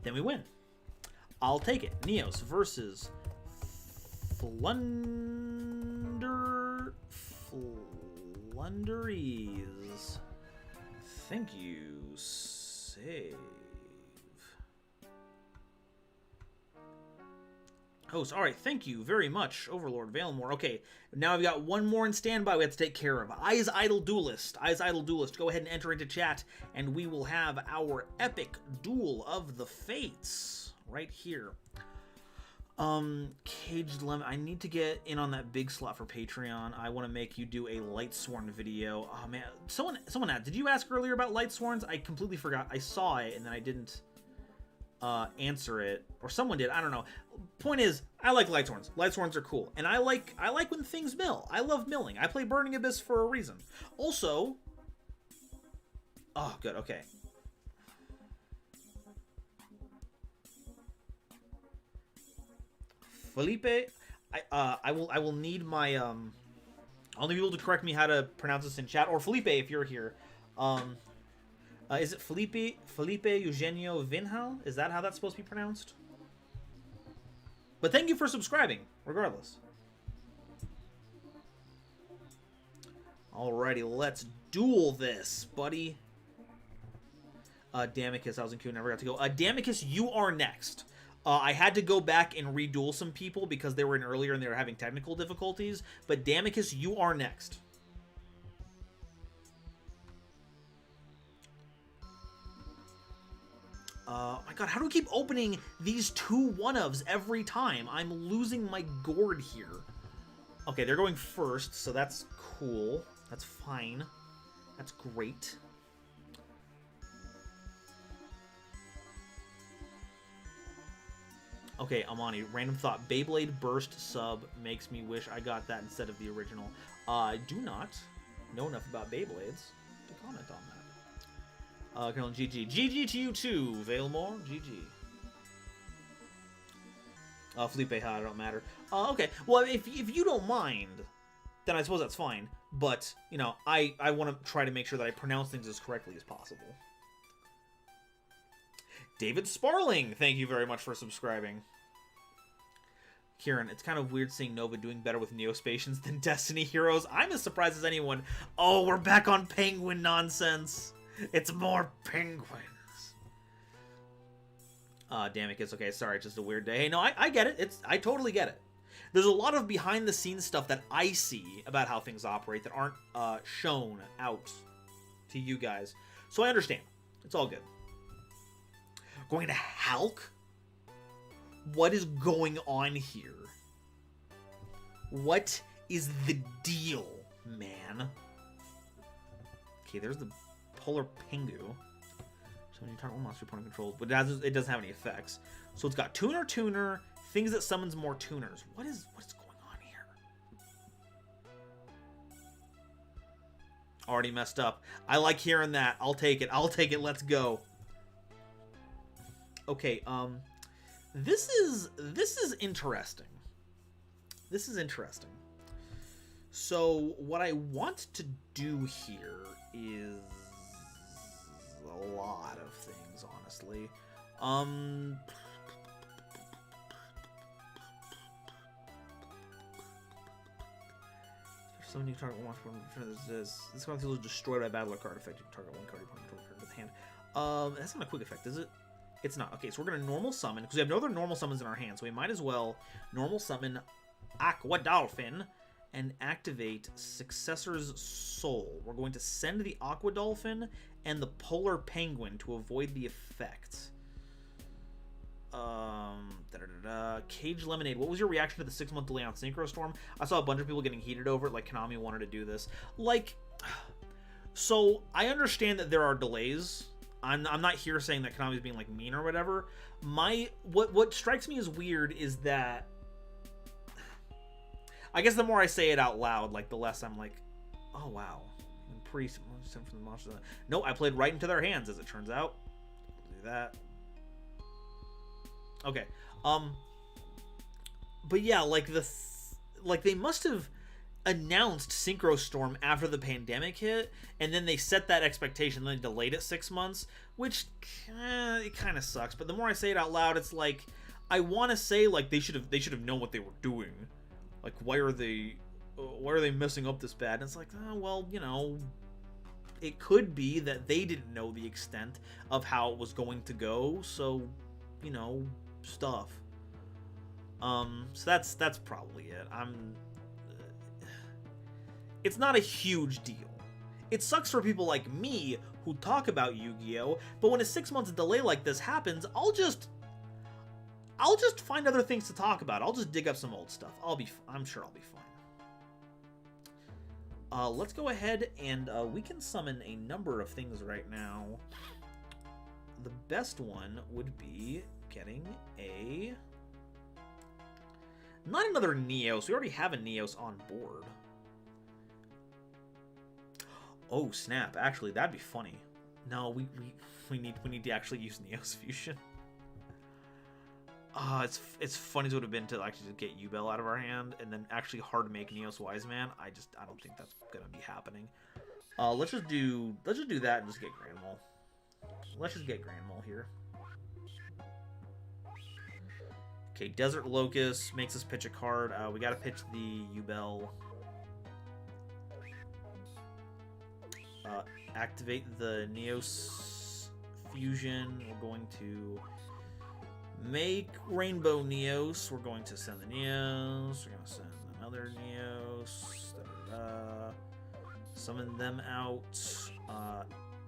Then we win. I'll take it. Neos versus Flunderies. Thank you. Save. Host. All right, thank you very much, Overlord Valemore. Okay, now we've got one more in standby we have to take care of. Eyes Idle Duelist. Eyes Idle Duelist, go ahead and enter into chat, and we will have our epic duel of the fates right here. Caged Lemon. I need to get in on that big slot for Patreon. I want to make you do a Lightsworn video. Oh man, someone asked. Did you ask earlier about Lightsworns? I completely forgot. I saw it and then I didn't answer it, or someone did. I don't know. Point is, I like Lightsworns. Lightsworns are cool, and I like when things mill. I love milling. I play Burning Abyss for a reason. Also, oh good. Okay. Felipe, I will need my I'll need people to correct me how to pronounce this in chat, or Felipe if you're here. Is it Felipe Eugenio Vinhal? Is that how that's supposed to be pronounced? But thank you for subscribing, regardless. Alrighty, let's duel this, buddy. Damicus, I was in queue, never got to go. Damicus, you are next. I had to go back and reduel some people because they were in earlier and they were having technical difficulties. But Damicus, you are next. My god, how do we keep opening these two one-ofs every time? I'm losing my gourd here. Okay, they're going first, so that's cool. That's fine. That's great. Okay, Amani, random thought. Beyblade Burst sub makes me wish I got that instead of the original. I do not know enough about Beyblades to comment on that. Colonel GG. GG to you too, Valemore. GG. Felipe, how it don't matter. Okay, well, if you don't mind, then I suppose that's fine. But, you know, I want to try to make sure that I pronounce things as correctly as possible. David Sparling, thank you very much for subscribing. Kieran, it's kind of weird seeing Nova doing better with Neospatians than Destiny heroes. I'm as surprised as anyone. Oh, we're back on penguin nonsense. It's more penguins. Damn it, it's okay. Sorry, it's just a weird day. Hey, no, I get it. I totally get it. There's a lot of behind-the-scenes stuff that I see about how things operate that aren't shown out to you guys. So I understand. It's all good. Going to Hulk? What is going on here? What is the deal, man? Okay, there's the Polar Pingu. So when you target one monster opponent controls, but it doesn't have any effects. So it's got Tuner, things that summons more tuners. What is going on here? Already messed up. I like hearing that. I'll take it. Let's go. Okay, this is interesting. This is interesting. So what I want to do here is a lot of things, honestly. Some new target one this card is destroyed by battle or card effect. You target one card, you control card with hand. That's not a quick effect, is it? It's not. Okay, so we're gonna normal summon because we have no other normal summons in our hand, so we might as well normal summon Aqua Dolphin and activate Successor's Soul. We're going to send the Aqua Dolphin and the Polar Penguin to avoid the effect. Cage Lemonade. What was your reaction to the 6-month delay on Synchro Storm? I saw a bunch of people getting heated over it, like Konami wanted to do this. Like, so I understand that there are delays. I'm not here saying that Konami's being like mean or whatever. What strikes me as weird is that I guess the more I say it out loud, like the less I'm like, oh wow. From the monster. No, I played right into their hands, as it turns out. Do that. Okay. But yeah, like they must have announced Synchro Storm after the pandemic hit, and then they set that expectation, then they delayed it 6 months, which it kind of sucks. But the more I say it out loud, it's like I want to say like they should have known what they were doing. Like why are they messing up this bad? And it's like, oh, well, you know, it could be that they didn't know the extent of how it was going to go, so, you know, stuff. So that's probably it. It's not a huge deal. It sucks for people like me who talk about Yu-Gi-Oh, but when a 6 month delay like this happens, I'll just find other things to talk about. I'll just dig up some old stuff. I'm sure I'll be fine. Let's go ahead and we can summon a number of things right now. The best one would be getting not another Neos. We already have a Neos on board. Oh snap! Actually, that'd be funny. No, we need to actually use Neos Fusion. It's funny as it would have been to actually just get Yubel out of our hand and then actually hard to make Neos Wise Man. I don't think that's gonna be happening. Let's just do that and just get Grand Mole. Let's just get Grand Mole here. Okay, Desert Locust makes us pitch a card. We gotta pitch the Yubel. Activate the Neos Fusion. We're going to make Rainbow Neos. We're going to send the Neos. We're going to send another Neos. Summon them out.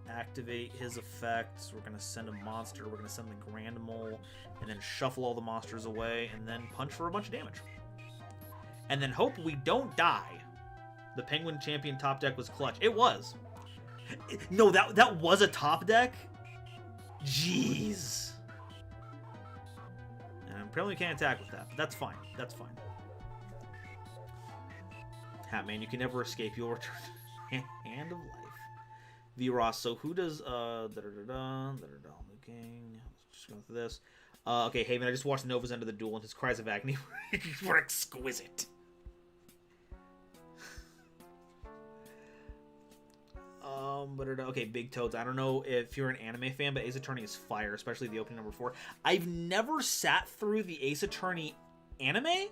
Activate his effects. We're going to send a monster. We're going to send the Grand Mole. And then shuffle all the monsters away. And then punch for a bunch of damage. And then hope we don't die. The Penguin Champion top deck was clutch. It was. No, that was a top deck? Jeez. And apparently we can't attack with that, but that's fine. That's fine. Hatman, you can never escape. You'll return to Hand of Life. V-Ross, so who does, looking. Just going through this. Okay, Haven, I just watched Nova's End of the Duel, and his cries of agony were exquisite. Okay, Big Toads. I don't know if you're an anime fan, but Ace Attorney is fire, especially the opening number 4. I've never sat through the Ace Attorney anime.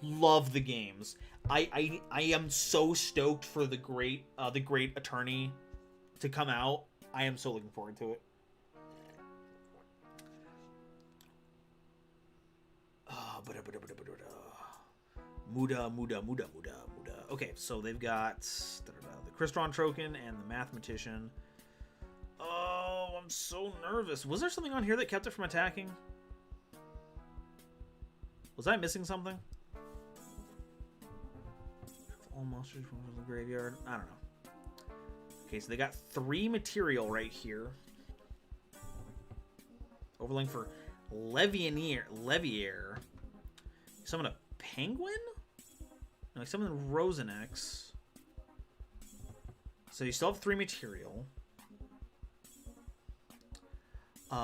Love the games. I am so stoked for the Great Attorney to come out. I am so looking forward to it. Muda. Okay, so they've got the Crystron Troken and the Mathematician. Oh, I'm so nervous. Was there something on here that kept it from attacking? Was I missing something? All monsters from the graveyard. I don't know. Okay, so they got 3 material right here. Overlaying for Leviair. Summon a Penguin? No, summon Rosenex. So you still have 3 material.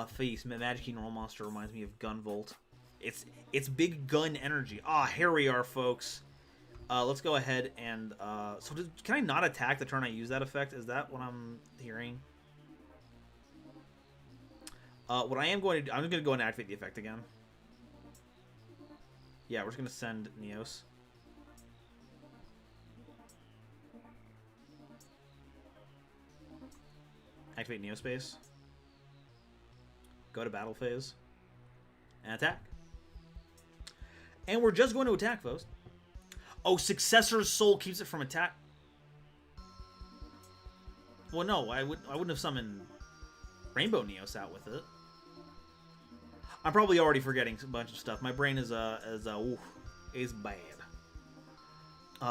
Face, Magic Normal Monster reminds me of Gunvolt. It's big gun energy. Here we are, folks. Let's go ahead and can I not attack the turn I use that effect? Is that what I'm hearing? What I am going to do, I'm just going to go and activate the effect again. Yeah, we're just going to send Neos. Activate Neospace. Go to battle phase. And attack. And we're just going to attack, folks. Oh, Successor's Soul keeps it from attack. Well, no, I wouldn't have summoned Rainbow Neos out with it. I'm probably already forgetting a bunch of stuff. My brain is bad.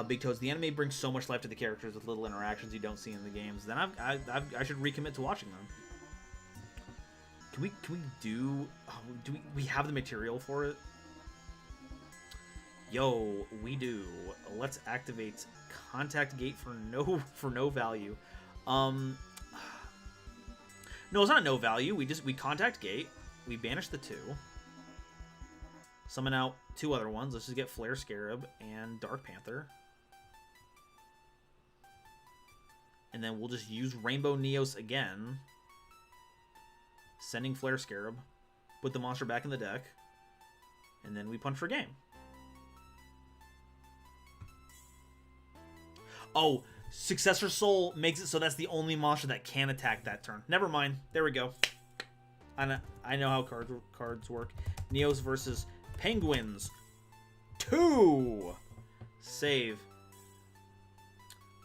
Big Toads, the anime brings so much life to the characters with little interactions you don't see in the games. Then I should recommit to watching them. Can we do we have the material for it? Yo, we do. Let's activate Contact Gate for no value. No, it's not no value. We Contact Gate. We banish the 2. Summon out 2 other ones. Let's just get Flare Scarab and Dark Panther. And then we'll just use Rainbow Neos again. Sending Flare Scarab. Put the monster back in the deck. And then we punch for game. Oh, Successor Soul makes it so that's the only monster that can attack that turn. Never mind. There we go. I know how cards work. Neos versus Penguins. 2. Save.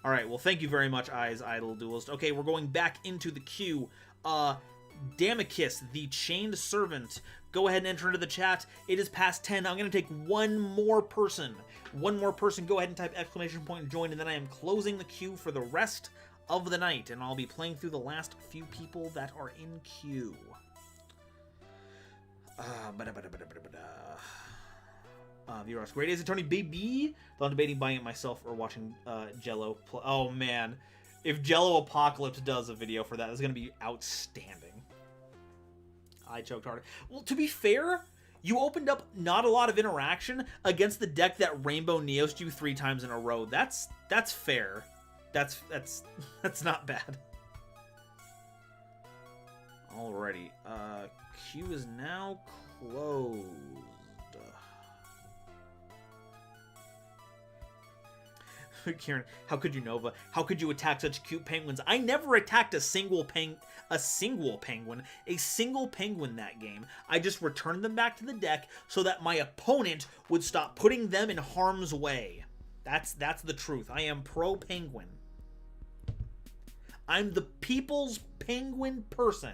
Alright, well, thank you very much, Eyes Idle Duelist. Okay, we're going back into the queue. Damicus, the Chained Servant. Go ahead and enter into the chat. It is past 10. I'm going to take one more person. One more person. Go ahead and type exclamation point join, and then I am closing the queue for the rest of the night, and I'll be playing through the last few people that are in queue. Viewers, great Ace Attorney, baby. Though I'm debating buying it myself or watching Jello play. Oh man, if Jello Apocalypse does a video for that, it's gonna be outstanding. I choked hard. Well, to be fair, you opened up not a lot of interaction against the deck that Rainbow Neos you 3 times in a row. That's fair. That's not bad. Alrighty, queue is now closed. Kieran, how could you, Nova? How could you attack such cute penguins? I never attacked a single penguin that game. I just returned them back to the deck so that my opponent would stop putting them in harm's way. That's the truth. I am pro penguin. I'm the people's penguin person.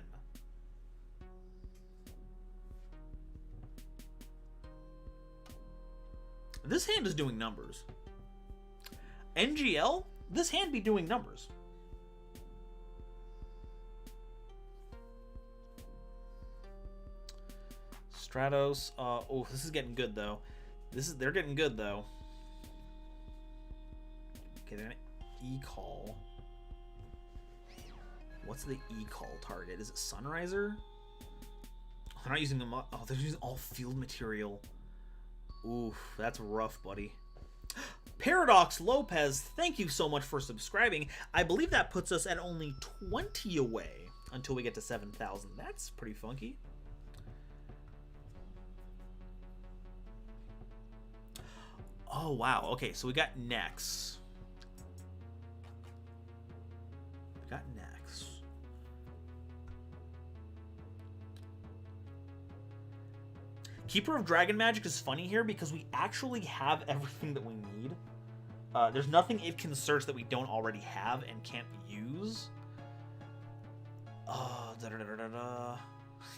This hand is doing numbers. NGL, this hand be doing numbers. Stratos, oh, this is getting good though. They're getting good though. Okay, they're gonna E-call. What's the E-call target? Is it Sunriser? Oh, they're not using them. Oh, they're using all field material. Oof, that's rough, buddy. Paradox Lopez, thank you so much for subscribing. I believe that puts us at only 20 away until we get to 7,000. That's pretty funky. Oh, wow. Okay, so we got Nex. We got Nex. Keeper of Dragon Magic is funny here because we actually have everything that we need. There's nothing it can search that we don't already have and can't use.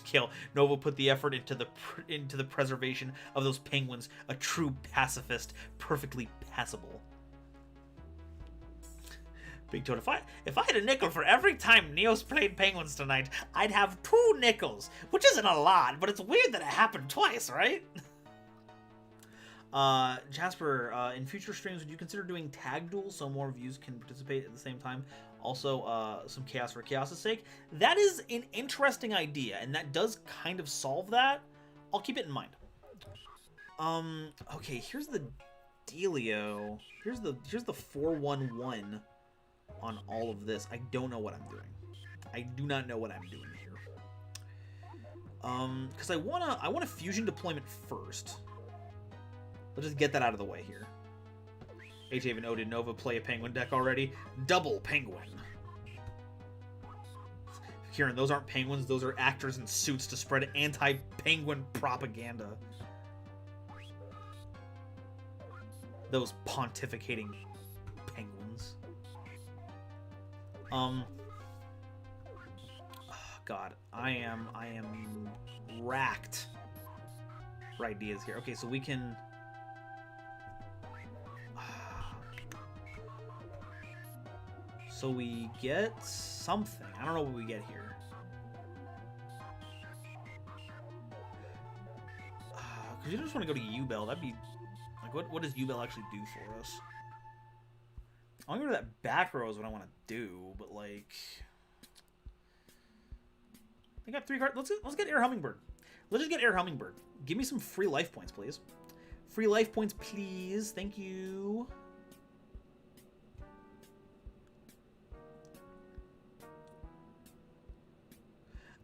Kill. Nova put the effort into the preservation of those penguins. A true pacifist, perfectly passable. Big Toad, if I had a nickel for every time Neos played Penguins tonight, I'd have 2 nickels, which isn't a lot, but it's weird that it happened twice, right? Jasper, in future streams, would you consider doing tag duels so more views can participate at the same time? Also, some chaos for chaos' sake. That is an interesting idea, and that does kind of solve that. I'll keep it in mind. Okay, here's the dealio. Here's the 4-1-1 on all of this. I don't know what I'm doing. I do not know what I'm doing here. Because I wanna fusion deployment first. Let's just get that out of the way here. H-Haven O, did Nova play a penguin deck already? Double penguin. Kieran, those aren't penguins, those are actors in suits to spread anti-penguin propaganda. Those pontificating penguins. Oh God, I am racked for ideas here. Okay, so we can. So we get something. I don't know what we get here. Because you just want to go to U-Bell. That'd be like, what does U-Bell actually do for us? I want to go to that back row is what I want to do, but like, I got 3 cards. Let's get Air Hummingbird. Let's just get Air Hummingbird. Give me some free life points, please. Free life points, please. Thank you.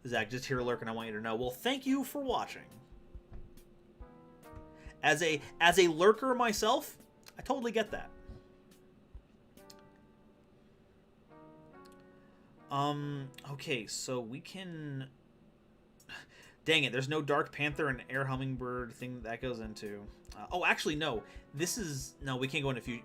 Zach, just here lurking. I want you to know. Well, thank you for watching. As a lurker myself, I totally get that. Okay, so we can. Dang it, there's no Dark Panther and Air Hummingbird thing that goes into. Oh, actually, no. This is... No, we can't go into Fusion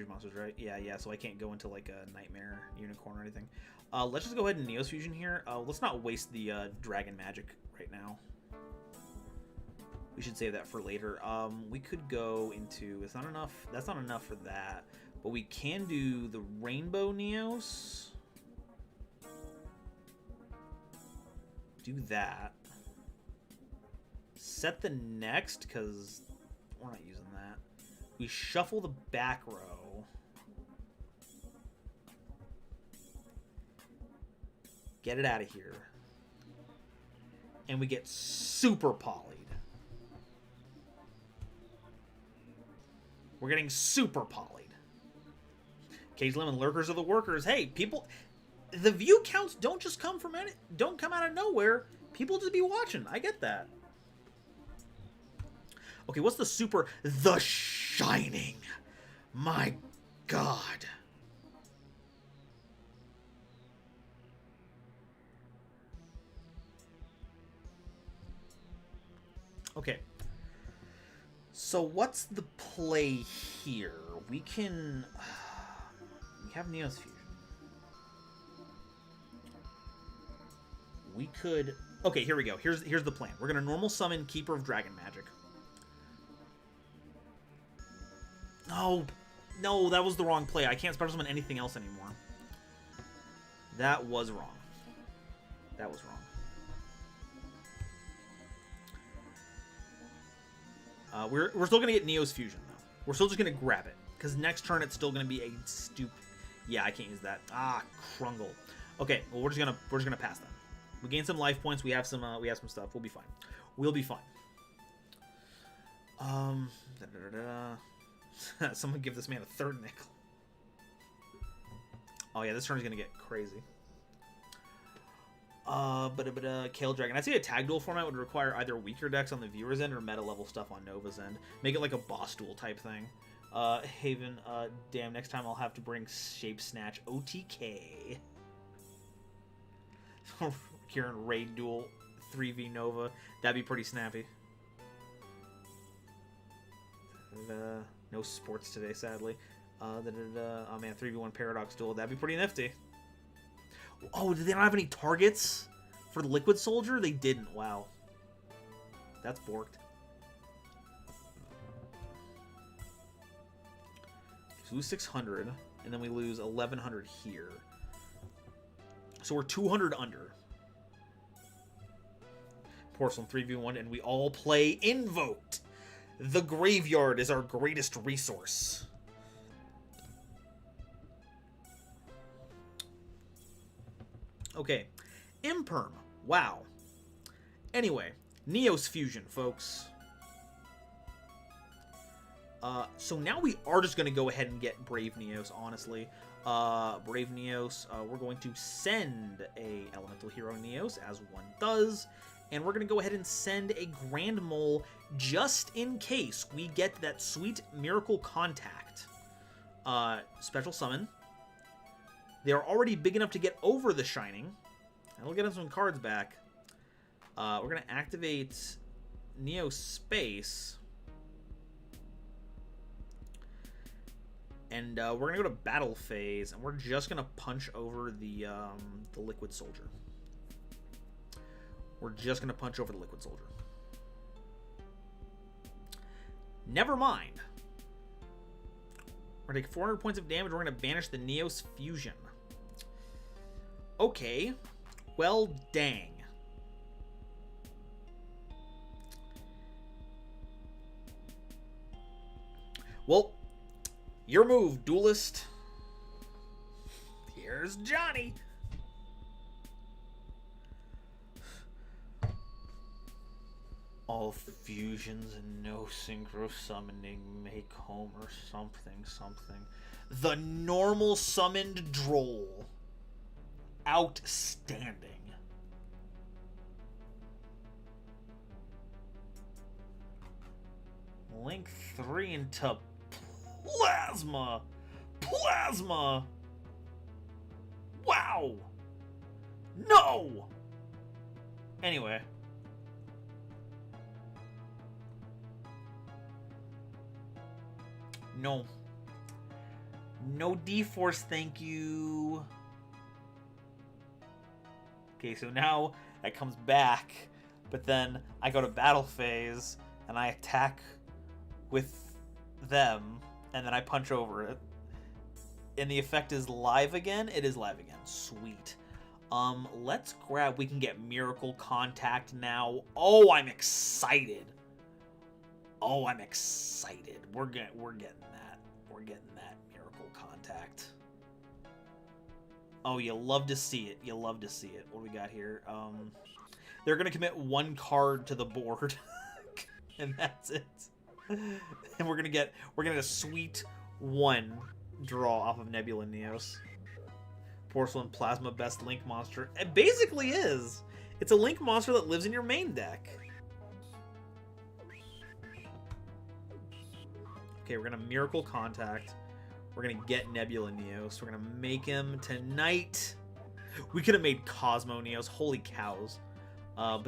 Monsters, right? Yeah, so I can't go into, like, a Nightmare Unicorn or anything. Let's just go ahead and Neos Fusion here. Let's not waste the Dragon Magic right now. We should save that for later. We could go into... It's not enough. That's not enough for that. But we can do the Rainbow Neos. Do that. Set the next, because we're not using that. We shuffle the back row. Get it out of here. And we get super polyed. We're getting super polyed. Cage Lemon Lurkers are the workers. Hey, people, the view counts don't just come from don't come out of nowhere. People just be watching. I get that. Okay, what's the super? The Shining. My God. Okay. So what's the play here? We can... we have Neos Fusion. We could... Okay, here we go. Here's the plan. We're going to normal summon Keeper of Dragon Magic. No, that was the wrong play. I can't special summon anything else anymore. That was wrong. That was wrong. We're still going to get Neos Fusion, though. We're still just going to grab it. Because next turn, it's still going to be a stupid... Yeah, I can't use that. Ah, Krungle. Okay, well, we're just gonna pass that. We gain some life points. We have some stuff. We'll be fine. We'll be fine. Someone give this man a third nickel. Oh yeah, this turn is gonna get crazy. Kale Dragon. I'd say a tag duel format would require either weaker decks on the viewer's end or meta level stuff on Nova's end. Make it like a boss duel type thing. Haven, damn, next time I'll have to bring Shape Snatch OTK. Kieran Raid Duel 3v Nova. That'd be pretty snappy. No sports today, sadly. Oh man, 3v1 Paradox Duel. That'd be pretty nifty. Oh, did they not have any targets for the Liquid Soldier? They didn't. Wow. That's borked. So we lose 600, and then we lose 1100 here. So we're 200 under. Porcelain 3v1, and we all play Invoked. The graveyard is our greatest resource. Okay. Imperm. Wow. Anyway, Neos Fusion, folks. So now we are just going to go ahead and get Brave Neos, honestly. Brave Neos, we're going to send a Elemental Hero Neos, as one does. And we're going to go ahead and send a Grand Mole just in case we get that sweet Miracle Contact. Special Summon. They are already big enough to get over the Shining. And we'll get them some cards back. We're going to activate Neo Space. And we're going to go to Battle Phase. And we're just going to punch over the Liquid Soldier. We're just going to punch over the Liquid Soldier. Never mind. We're going to take 400 points of damage. We're going to banish the Neos Fusion. Okay. Well, dang. Well, your move, Duelist. Here's Johnny. All fusions and no synchro summoning make home or something. The normal summoned Droll. Outstanding. Link 3 into Plasma. Wow. No. Anyway. No. No D-Force, thank you. Okay, so now that comes back, but then I go to battle phase, and I attack with them, and then I punch over it. And the effect is live again? It is live again. Sweet. Let's grab... We can get Miracle Contact now. Oh, I'm excited. Oh, I'm excited. We're getting that. We're getting that Miracle Contact. Oh, you love to see it. You love to see it. What do we got here? They're gonna commit one card to the board, and that's it. And we're gonna get a sweet one draw off of Nebula Neos. Porcelain Plasma, best Link monster. It basically is. It's a Link monster that lives in your main deck. Okay, we're gonna Miracle Contact. We're gonna get Nebula Neos. We're gonna make him tonight. We could have made Cosmo Neos. Holy cows. Well,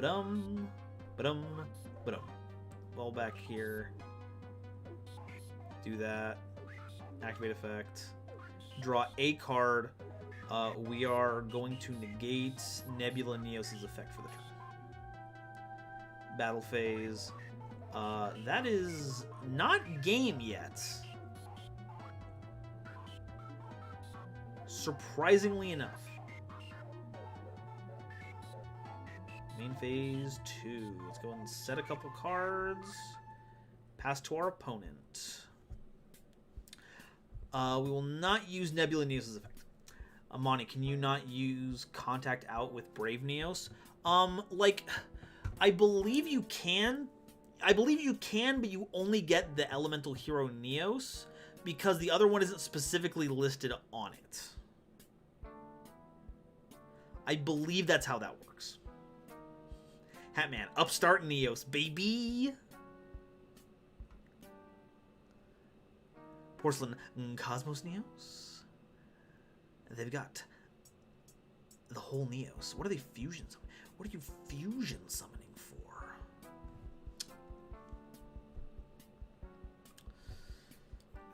back here. Do that. Activate effect. Draw a card. We are going to negate Nebula Neos' effect for the turn. Battle phase. That is not game yet. Surprisingly enough. Main phase 2. Let's go and set a couple cards. Pass to our opponent. We will not use Nebula Neos' effect. Amani, can you not use Contact Out with Brave Neos? I believe you can. I believe you can, but you only get the Elemental Hero Neos because the other one isn't specifically listed on it. I believe that's how that works. Hatman, Upstart Neos, baby! Porcelain Cosmos Neos. They've got the whole Neos. What are they fusion summoning? What are you fusion summoning for?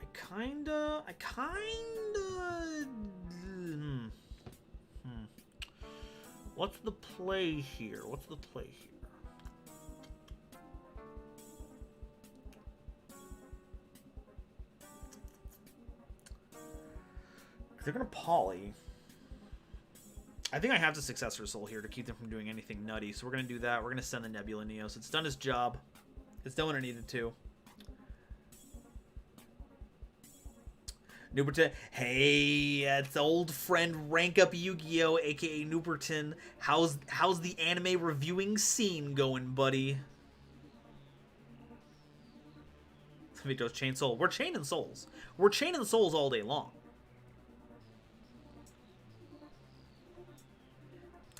I kinda... What's the play here? What's the play here? They're gonna poly. I think I have to Successor Soul here to keep them from doing anything nutty, so we're gonna do that. We're gonna send the Nebula Neos. It's done its job. It's done what it needed to. Newberton, hey, it's old friend Rank Up Yu-Gi-Oh, aka Newberton. How's the anime reviewing scene going, buddy? Vito's Chain Soul. We're chaining souls. We're chaining souls all day long.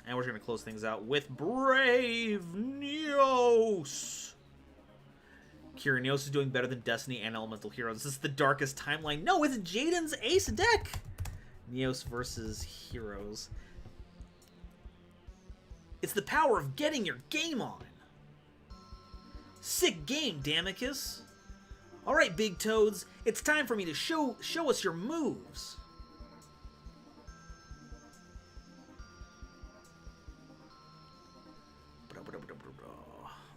And we're going to close things out with Brave Neos. Kira Neos is doing better than Destiny and Elemental Heroes. This is the darkest timeline. No, it's Jaden's Ace deck. Neos versus Heroes. It's the power of getting your game on. Sick game, Damicus. All right, Big Toads. It's time for me to show us your moves.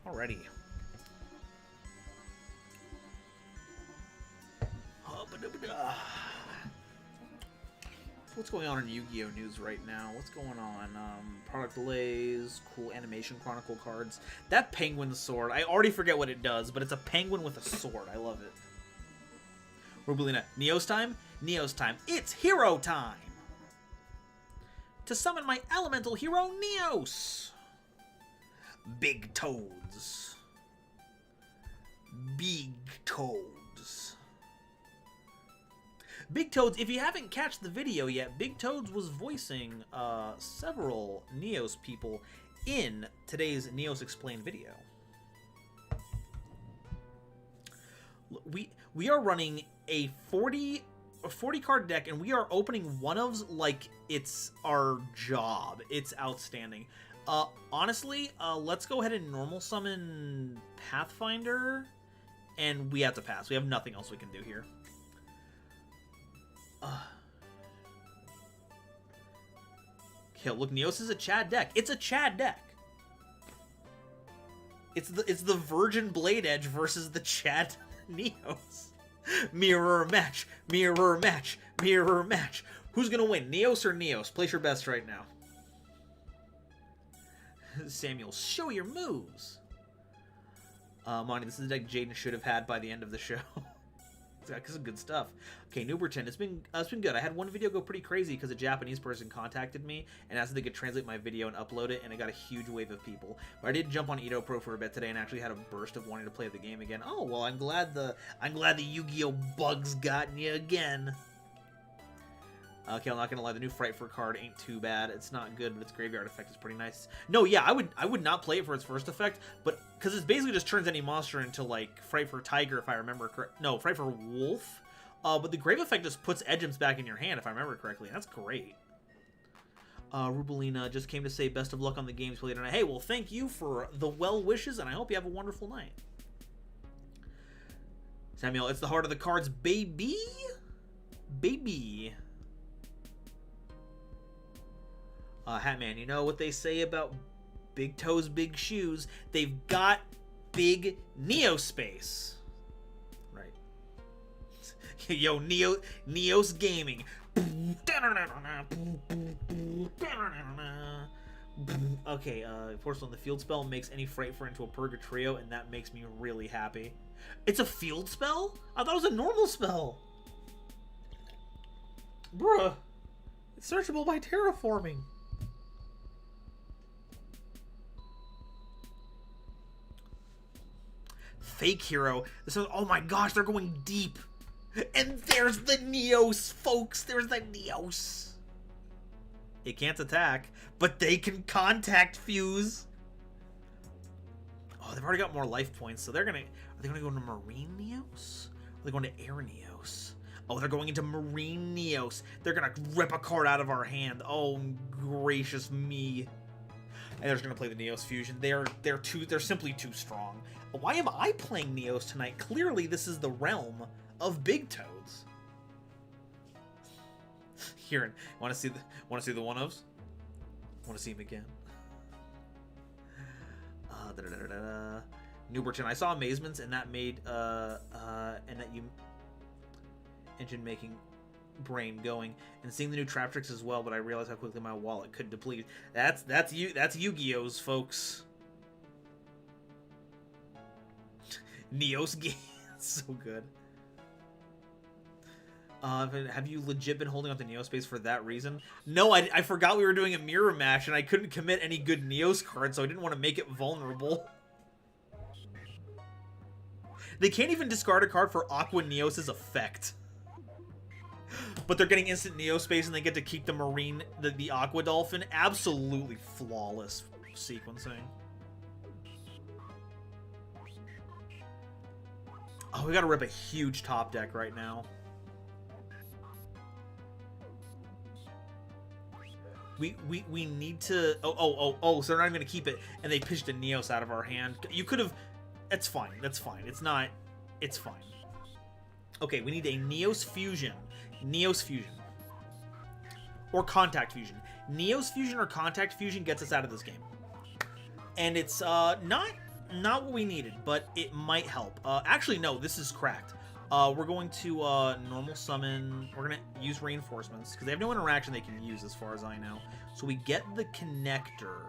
Alrighty. What's going on in Yu-Gi-Oh news right now? What's going on? Product delays, cool animation chronicle cards. That penguin sword, I already forget what it does, but it's a penguin with a sword. I love it. Rubelina, Neos time? Neos time. It's hero time! To summon my elemental hero, Neos! Big Toads. Big Toads. Big Toads, if you haven't catched the video yet, Big Toads was voicing several Neos people in today's Neos Explained video. We are running a 40 card deck, and we are opening one-ofs like it's our job. It's outstanding. Honestly, let's go ahead and normal summon Pathfinder and we have to pass. We have nothing else we can do here. Okay, look, Neos is a Chad deck. It's a Chad deck. It's the Virgin Blade Edge versus the Chad Neos. Mirror match, mirror match, mirror match. Who's gonna win, Neos or Neos? Place your bets right now. Samuel, show your moves. Monty, this is the deck Jaden should have had by the end of the show. It's got some good stuff. Okay, Nuberton, it's been good. I had one video go pretty crazy because a Japanese person contacted me and asked if they could translate my video and upload it, and I got a huge wave of people. But I did jump on Edo Pro for a bit today and actually had a burst of wanting to play the game again. Oh well, I'm glad the Yu-Gi-Oh bugs got you again. Okay, I'm not gonna lie, the new Fright for card ain't too bad. It's not good, but its graveyard effect is pretty nice. No, yeah, I would not play it for its first effect, but because it basically just turns any monster into like Fright for Tiger, if I remember correct. No, Fright for Wolf. But the grave effect just puts Edgems back in your hand, if I remember correctly. That's great. Rubelina just came to say best of luck on the games played tonight. Hey, well, thank you for the well wishes, and I hope you have a wonderful night. Samuel, it's the heart of the cards, baby, baby. Hatman, you know what they say about big toes, big shoes? They've got big Neo space. Right. Yo, Neos Gaming. Okay, Force on the field spell makes any Frightfur into a Purgatrio, and that makes me really happy. It's a field spell? I thought it was a normal spell. Bruh. It's searchable by terraforming. Fake hero. This is, oh my gosh, they're going deep. And there's the Neos, folks. There's the Neos. It can't attack, but they can contact fuse. Oh, they've already got more life points, so they're gonna. Are they gonna go into Marine Neos? Or are they going to Air Neos? Oh, they're going into Marine Neos. They're gonna rip a card out of our hand. Oh, gracious me. And they're just gonna play the Neos fusion. They're simply too strong. Why am I playing Neos tonight? Clearly, this is the realm of Big Toads. Here, want to see the one-ofs? Want to see him again? Newberton, I saw Amazements, and that made and that you engine making brain going, and seeing the new trap tricks as well. But I realized how quickly my wallet could deplete. That's Yu-Gi-Oh's, folks. Neos game, so good. Have you legit been holding on to Neo space for that reason? No, I forgot we were doing a mirror match, and I couldn't commit any good Neos cards, so I didn't want to make it vulnerable. They can't even discard a card for Aqua Neos' effect. But they're getting instant Neo space, and they get to keep the Marine, the Aqua Dolphin. Absolutely flawless sequencing. Oh, we gotta rip a huge top deck right now. We need to... Oh, so they're not even gonna keep it, and they pitched a Neos out of our hand. You could have... That's fine. That's fine. It's not... It's fine. Okay, we need a Neos Fusion. Neos Fusion. Or Contact Fusion. Neos Fusion or Contact Fusion gets us out of this game. And it's not what we needed, but it might help. Actually, no, this is cracked. We're going to normal summon. We're going to use reinforcements, because they have no interaction they can use as far as I know. So we get the connector,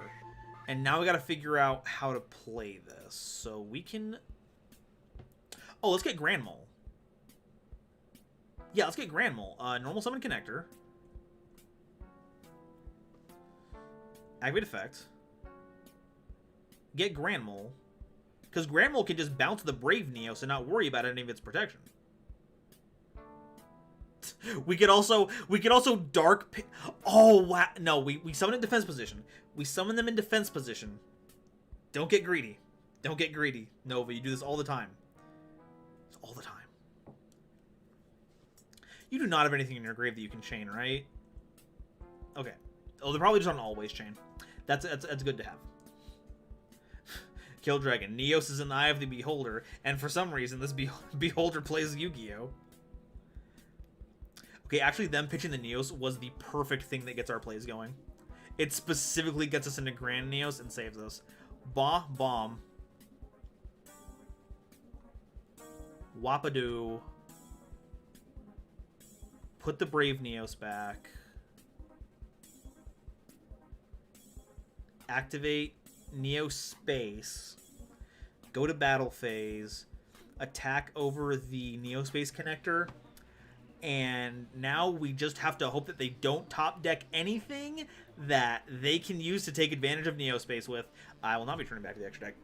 and now we got to figure out how to play this. So we can... Oh, let's get Grand Mole. Yeah, let's get Grand Mole. Normal summon connector. Activate effect. Get Grand Mole. Because Grand Mole can just bounce the Brave Neos and not worry about any of its protection. We could also Dark... Oh, wow. No, we summon in defense position. We summon them in defense position. Don't get greedy. Don't get greedy, Nova. You do this all the time. All the time. You do not have anything in your grave that you can chain, right? Okay. Oh, they're probably just on always chain. That's good to have. Kill Dragon. Neos is in the eye of the beholder, and for some reason, this beholder plays Yu-Gi-Oh! Okay, actually, them pitching the Neos was the perfect thing that gets our plays going. It specifically gets us into Grand Neos and saves us. Bomb. Wapadoo. Put the Brave Neos back. Activate Neo Space. Go to battle phase. Attack over the Neo Space connector. And now we just have to hope that they don't top deck anything that they can use to take advantage of Neo Space with. I will not be turning back to the extra deck.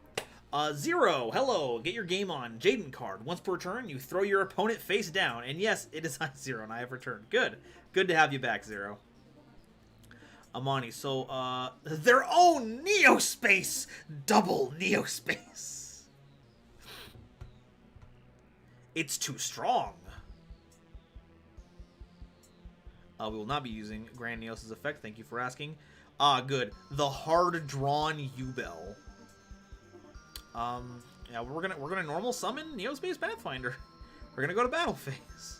Zero, hello, get your game on. Jaden card. Once per turn, you throw your opponent face down. And yes, it is on Zero, and I have returned. Good. Good to have you back, Zero. Amani, so, their own Neo Space! Double Neo Space! It's too strong. We will not be using Grand Neos' effect. Thank you for asking. Good. The hard-drawn U-Bell. Yeah, we're gonna normal summon Neo Space Pathfinder. We're gonna go to battle phase.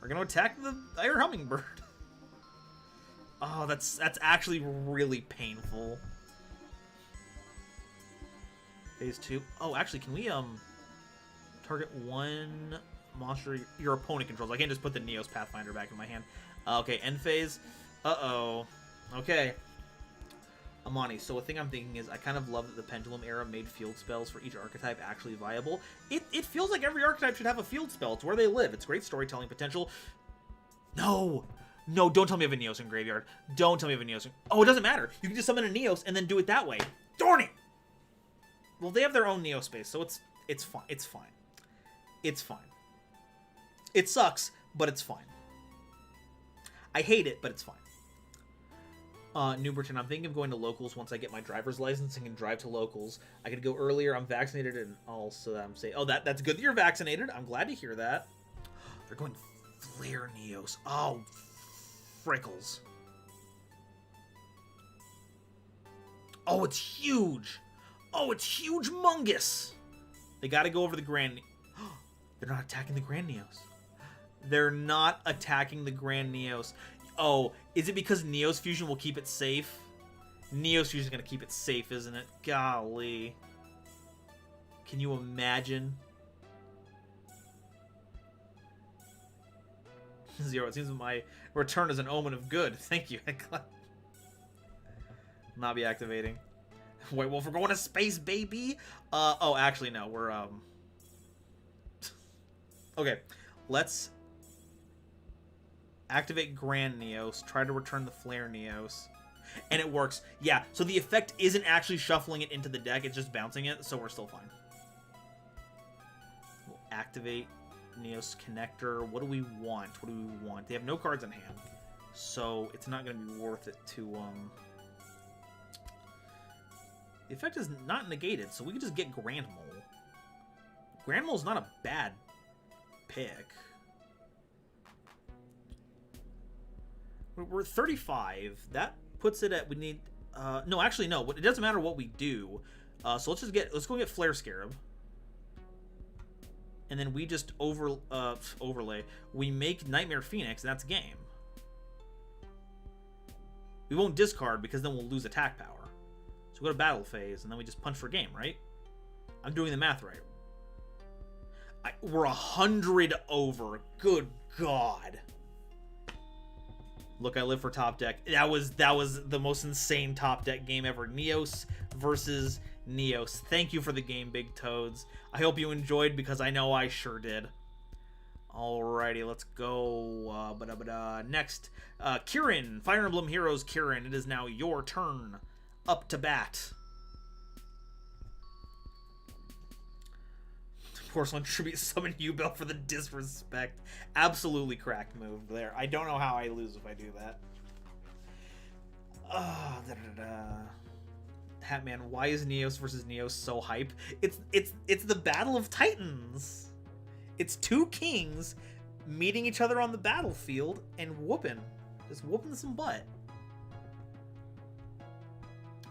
We're gonna attack the Air Hummingbird. Oh, that's actually really painful. Phase 2. Oh, actually, can we target one monster your opponent controls? I can't just put the Neos Pathfinder back in my hand. Okay, end phase. Uh-oh. Okay. Amani, so a thing I'm thinking is I kind of love that the Pendulum era made field spells for each archetype actually viable. It feels like every archetype should have a field spell. It's where they live. It's great storytelling potential. No! No, don't tell me you have a Neos in graveyard. Don't tell me you have a Neos in... Oh, it doesn't matter. You can just summon a Neos and then do it that way. Darn it! Well, they have their own Neo Space, so it's fine. It's fine. It's fine. It sucks, but it's fine. I hate it, but it's fine. Newberton, I'm thinking of going to locals once I get my driver's license and can drive to locals. I could go earlier. I'm vaccinated and also I'm safe. Oh, that's good that you're vaccinated. I'm glad to hear that. They're going Flare Neos. Oh, frickles. Oh, it's huge. Oh, it's huge mungus. They got to go over the Grand... They're not attacking the Grand Neos. They're not attacking the Grand Neos. Oh, is it because Neos Fusion will keep it safe? Neos Fusion is going to keep it safe, isn't it? Golly. Can you imagine? Zero, it seems my return is an omen of good. Thank you. Not be activating. White Wolf, we're going to space, baby! Oh, actually, no. We're, Okay, let's activate Grand Neos, try to return the Flare Neos, and it works. Yeah, so the effect isn't actually shuffling it into the deck, it's just bouncing it, so we're still fine. We'll activate Neos Connector. What do we want? What do we want? They have no cards in hand, so it's not going to be worth it to, The effect is not negated, so we can just get Grand Mole. Grand Mole's not a bad pick. We're 35. That puts it at, we need, no, actually, no. It doesn't matter what we do. So let's go get Flare Scarab. And then we just overlay. We make Nightmare Phoenix, and that's game. We won't discard because then we'll lose attack power. So we go to battle phase, and then we just punch for game, right? I'm doing the math right. We're 100 over. Good God. Look, I live for top deck. That was the most insane top deck game ever. Neos versus Neos. Thank you for the game, Big Toads. I hope you enjoyed because I know I sure did. Alrighty, let's go. Next, Kieran, Fire Emblem Heroes Kieran. It is now your turn. Up to bat. Porcelain Tribute summon U-Bell for the disrespect. Absolutely cracked move there. I don't know how I lose if I do that. Hatman, why is Neos versus Neos so hype? It's the Battle of Titans. It's two kings meeting each other on the battlefield and just whooping some butt.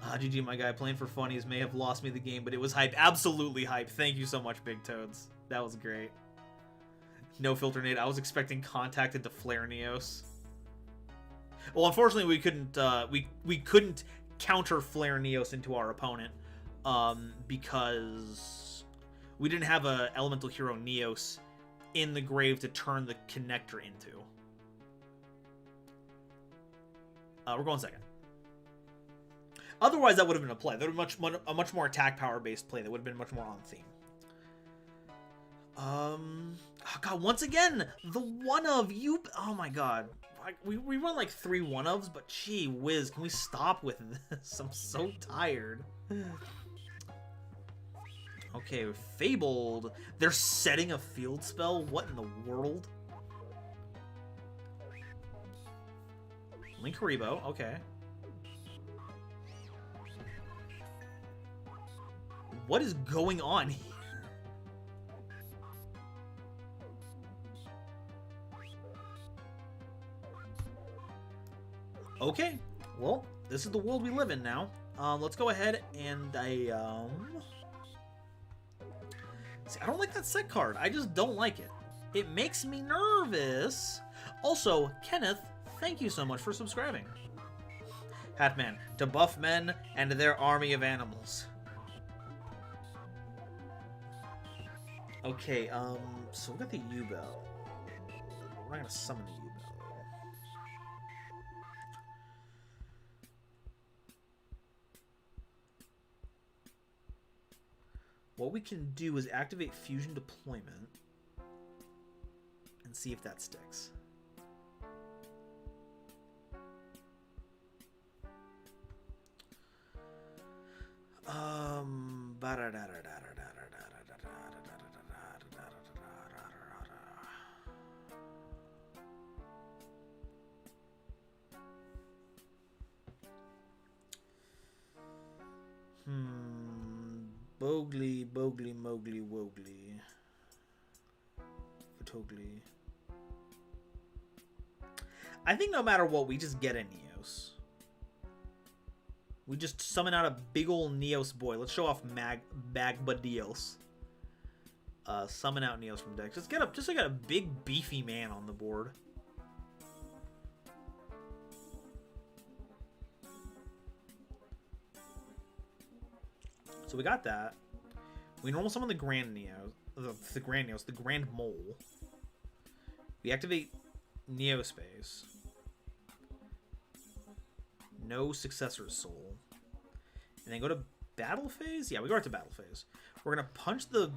GG, my guy. Playing for funnies may have lost me the game, but it was hype. Absolutely hype. Thank you so much, Big Toads. That was great. No filter nade. I was expecting contact into Flare Neos. Well, unfortunately, we couldn't. We couldn't counter Flare Neos into our opponent because we didn't have a elemental hero Neos in the grave to turn the connector into. We're going second. Otherwise, that would have been a play. That would have been a much more attack power based play. That would have been much more on theme. Oh god, once again, the one of you. Oh my god. We run like 3 one-ofs, but gee whiz, can we stop with this? I'm so tired. Okay, Fabled. They're setting a field spell? What in the world? Link Haribo, okay. What is going on here? Okay, well, this is the world we live in now. Let's go ahead and see, I don't like that set card. I just don't like it. It makes me nervous. Also, Kenneth, thank you so much for subscribing. Hatman, to buff men and their army of animals. Okay, so we got the U-Bell. We're not gonna summon the U-Bell. What we can do is activate fusion deployment and see if that sticks. Bogly, Mowgli, Wogly. Photogly. I think no matter what, we just get a Neos. We just summon out a big ol' Neos boy. Let's show off Magbadios. Summon out Neos from decks. Just so I got a big beefy man on the board. So we got that. We normal summon the Grand Neos, the Grand Mole. We activate Neospace. No Successor's Soul. And then go to Battle Phase? Yeah, we go right to Battle Phase. We're going to punch the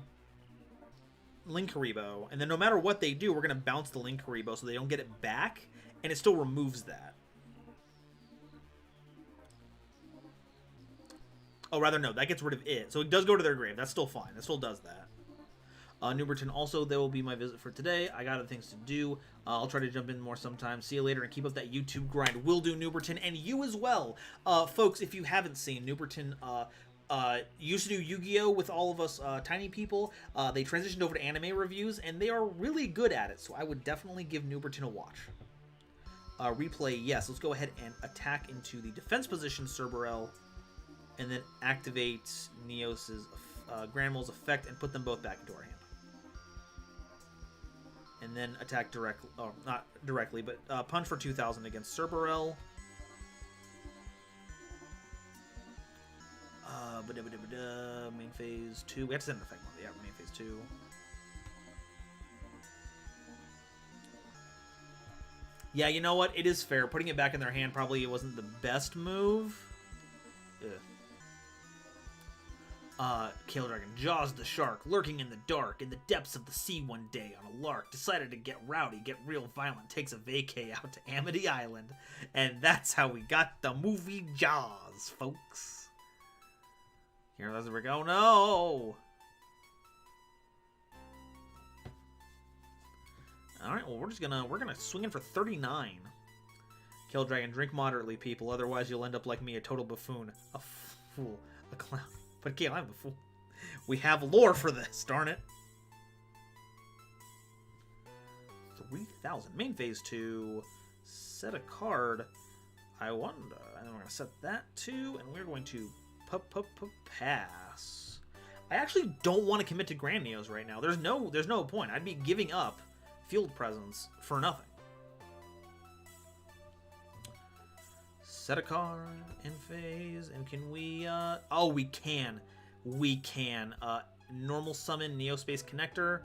Link Haribo, and then no matter what they do, we're going to bounce the Link Haribo so they don't get it back, and it still removes that. Oh, rather, no. That gets rid of it. So it does go to their grave. That's still fine. It still does that. Newberton, also, there will be my visit for today. I got other things to do. I'll try to jump in more sometime. See you later, and keep up that YouTube grind. Will do, Newberton, and you as well. Folks, if you haven't seen, Newberton used to do Yu-Gi-Oh! With all of us tiny people. They transitioned over to anime reviews, and they are really good at it, so I would definitely give Newberton a watch. Replay, yes. Let's go ahead and attack into the defense position, Cerberell. And then activate Neos's Grand Mole's effect and put them both back into our hand. And then attack directly, oh, not directly, but punch for 2,000 against Cerberell. Main phase 2. We have to send an effect on. Yeah, main phase 2. Yeah, you know what? It is fair. Putting it back in their hand probably wasn't the best move. Ugh. Kale Dragon, Jaws the shark, lurking in the dark, in the depths of the sea one day on a lark, decided to get rowdy, get real violent, takes a vacay out to Amity Island, and that's how we got the movie Jaws, folks. Here, let's go. Oh, no! Alright, well, we're gonna swing in for 39. Kale Dragon, drink moderately, people, otherwise you'll end up like me, a total buffoon. A fool. A clown. But Kale, I'm the fool. We have lore for this, darn it. 3,000. Main phase 2. Set a card. I wonder. And then we're going to set that to, and we're going to pass. I actually don't want to commit to Grand Neos right now. There's no point. I'd be giving up field presence for nothing. Set a card in phase, and can we, oh, we can. We can. Normal summon Neospace Connector.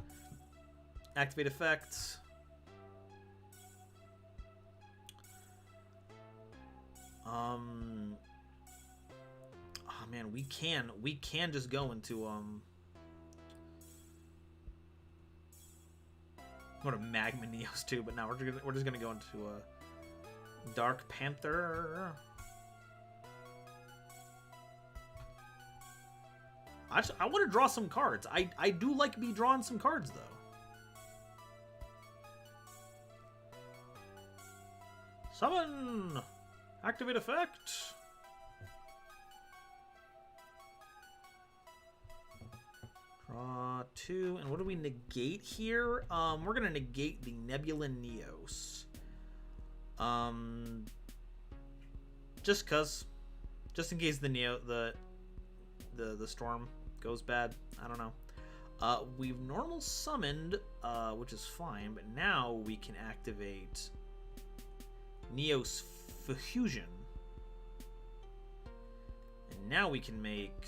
Activate effect. Oh man, we can just go into go to Magma Neos too, but now we're just gonna go into Dark Panther. I want to draw some cards. I do like me drawing some cards though. Summon! Activate effect! Draw 2. And what do we negate here? We're going to negate the Nebula Neos. Just cuz. Just in case the storm goes bad. I don't know. We've normal summoned, which is fine, but now we can activate Neos Fusion. And now we can make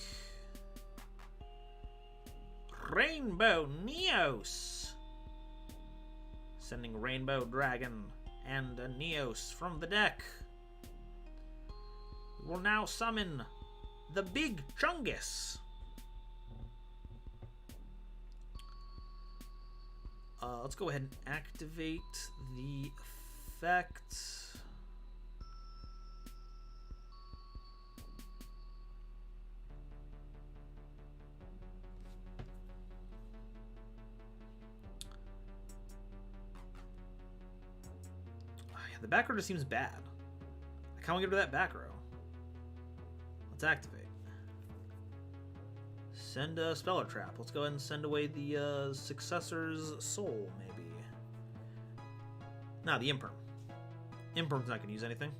Rainbow Neos. Sending Rainbow Dragon and a Neos from the deck. We will now summon the Big Chungus. Let's go ahead and activate the effect. The back row just seems bad. I can't get rid of that back row. Let's activate. Send a Speller Trap. Let's go ahead and send away the Successor's Soul, maybe. Nah, the Imperm. Imperm's not going to use anything.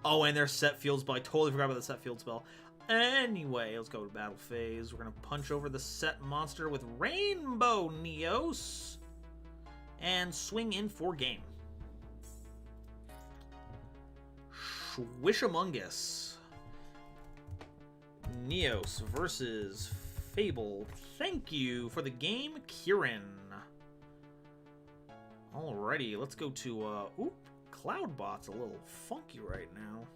Oh, and there's Set Field Spell. I totally forgot about the Set Field Spell. Anyway, let's go to Battle Phase. We're going to punch over the Set Monster with Rainbow Neos. And swing in for game. Swishamungus. Neos versus Fable. Thank you for the game, Kieran. Alrighty, let's go to, oop, Cloudbot's a little funky right now.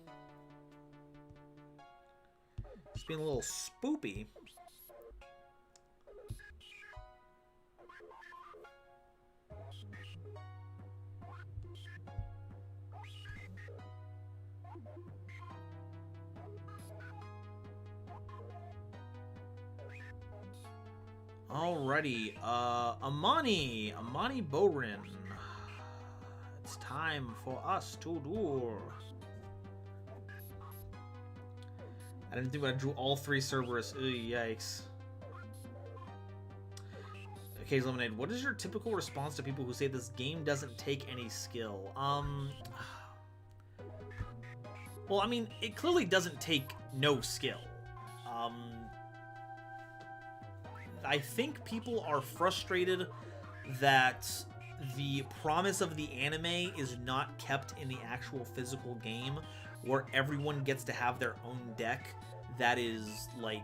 It's being a little spoopy. Alrighty, Amani Borin. It's time for us to do. I didn't think I drew all three Cerberus. Ugh, yikes. Okay, Lemonade, what is your typical response to people who say this game doesn't take any skill? Well, I mean, it clearly doesn't take no skill. I think people are frustrated that the promise of the anime is not kept in the actual physical game, where everyone gets to have their own deck that is, like,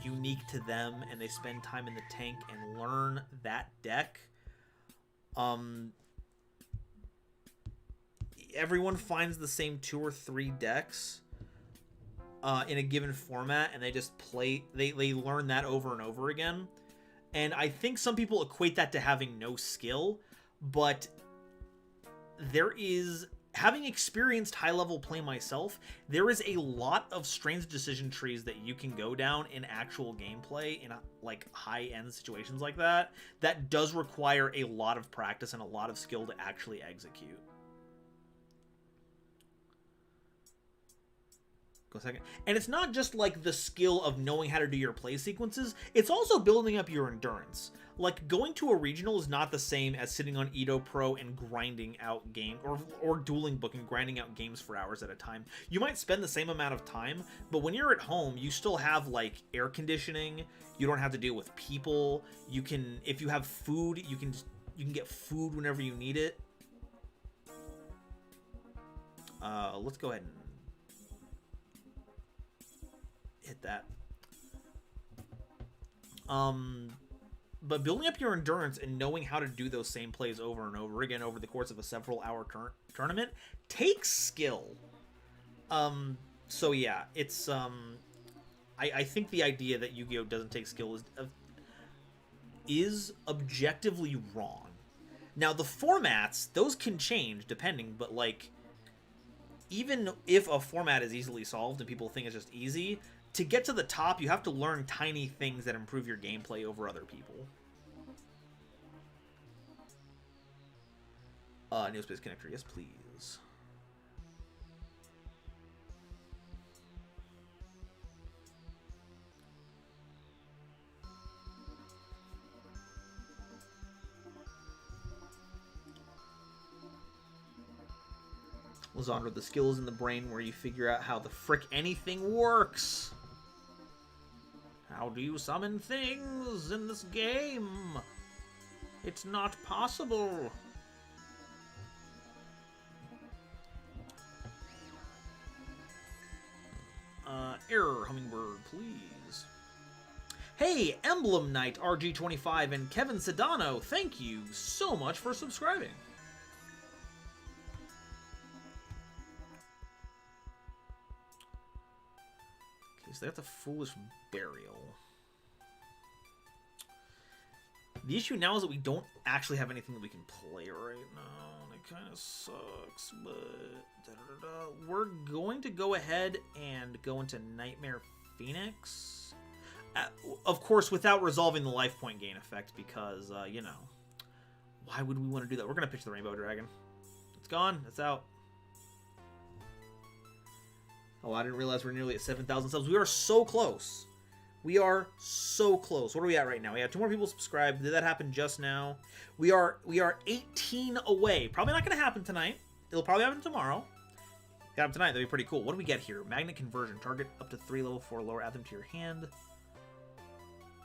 unique to them, and they spend time in the tank and learn that deck. Everyone finds the same 2 or 3 decks in a given format, and they just play, they learn that over and over again. And I think some people equate that to having no skill, but there is, having experienced high-level play myself, there is a lot of strange decision trees that you can go down in actual gameplay in like high-end situations like that, that does require a lot of practice and a lot of skill to actually execute. a second. And it's not just like the skill of knowing how to do your play sequences, it's also building up your endurance. Like, going to a regional is not the same as sitting on Edo Pro and grinding out game, or dueling book and grinding out games for hours at a time. You might spend the same amount of time, but when you're at home, you still have, like, air conditioning. You don't have to deal with people. You can, if you have food, you can get food whenever you need it. Let's go ahead and hit that. But building up your endurance and knowing how to do those same plays over and over again over the course of a several-hour tournament takes skill. So yeah, it's I think the idea that Yu-Gi-Oh doesn't take skill is objectively wrong. Now the formats, those can change depending, but like, even if a format is easily solved and people think it's just easy, to get to the top, you have to learn tiny things that improve your gameplay over other people. Neospace Connector, yes please. Lizandra, the skill is in the brain where you figure out how the frick anything works. How do you summon things in this game? It's not possible. Error, Hummingbird, please. Hey, Emblem Knight RG25 and Kevin Sedano, thank you so much for subscribing. Okay, so that's a Foolish Burial. The issue now is that we don't actually have anything that we can play right now, and it kind of sucks, but we're going to go ahead and go into Nightmare Phoenix. Of course, without resolving the life point gain effect, because, you know, why would we want to do that? We're going to pitch the Rainbow Dragon. It's gone. It's out. Oh, I didn't realize we're nearly at 7,000 subs. We are so close. We are so close. What are we at right now? We have 2 more people subscribed. Did that happen just now? We are 18 away. Probably not going to happen tonight. It'll probably happen tomorrow. If it happen tonight, that'd be pretty cool. What do we get here? Magnet Conversion. Target up to 3 level 4 lower. Add them to your hand.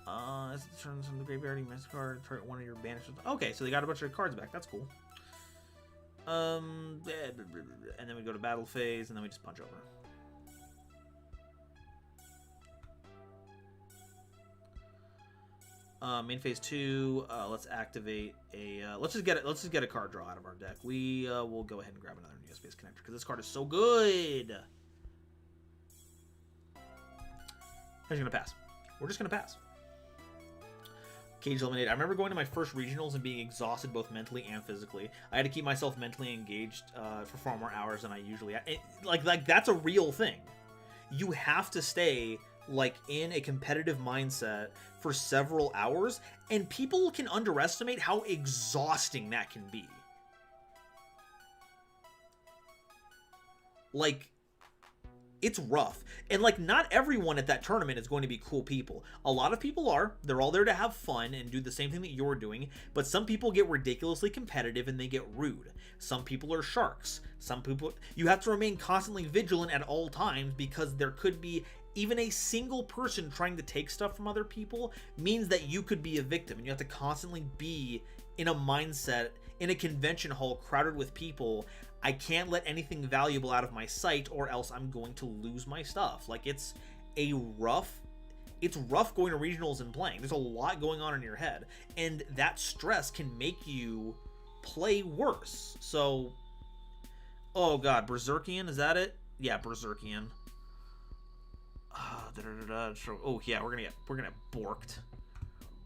As it turns from the graveyard, you miss a card. Target one of your banished. Okay, so they got a bunch of cards back. That's cool. And then we go to battle phase, and then we just punch over. Main phase 2. Let's activate a. Let's just get a card draw out of our deck. We will go ahead and grab another Neospace Connector because this card is so good. I'm just gonna pass. We're just gonna pass. Cage Eliminated. I remember going to my first regionals and being exhausted both mentally and physically. I had to keep myself mentally engaged for far more hours than I usually. Like that's a real thing. You have to stay like in a competitive mindset for several hours, and people can underestimate how exhausting that can be. Like, it's rough. And like, not everyone at that tournament is going to be cool people. A lot of people are. They're all there to have fun and do the same thing that you're doing, but some people get ridiculously competitive and they get rude. Some people are sharks. Some people, you have to remain constantly vigilant at all times because there could be even a single person trying to take stuff from other people means that you could be a victim, and you have to constantly be in a mindset in a convention hall crowded with people. I can't let anything valuable out of my sight or else I'm going to lose my stuff. Like, it's rough going to regionals and playing. There's a lot going on in your head, and that stress can make you play worse. So, oh god, Berserkian, is that it? Yeah, Berserkian. Oh yeah, we're gonna get borked.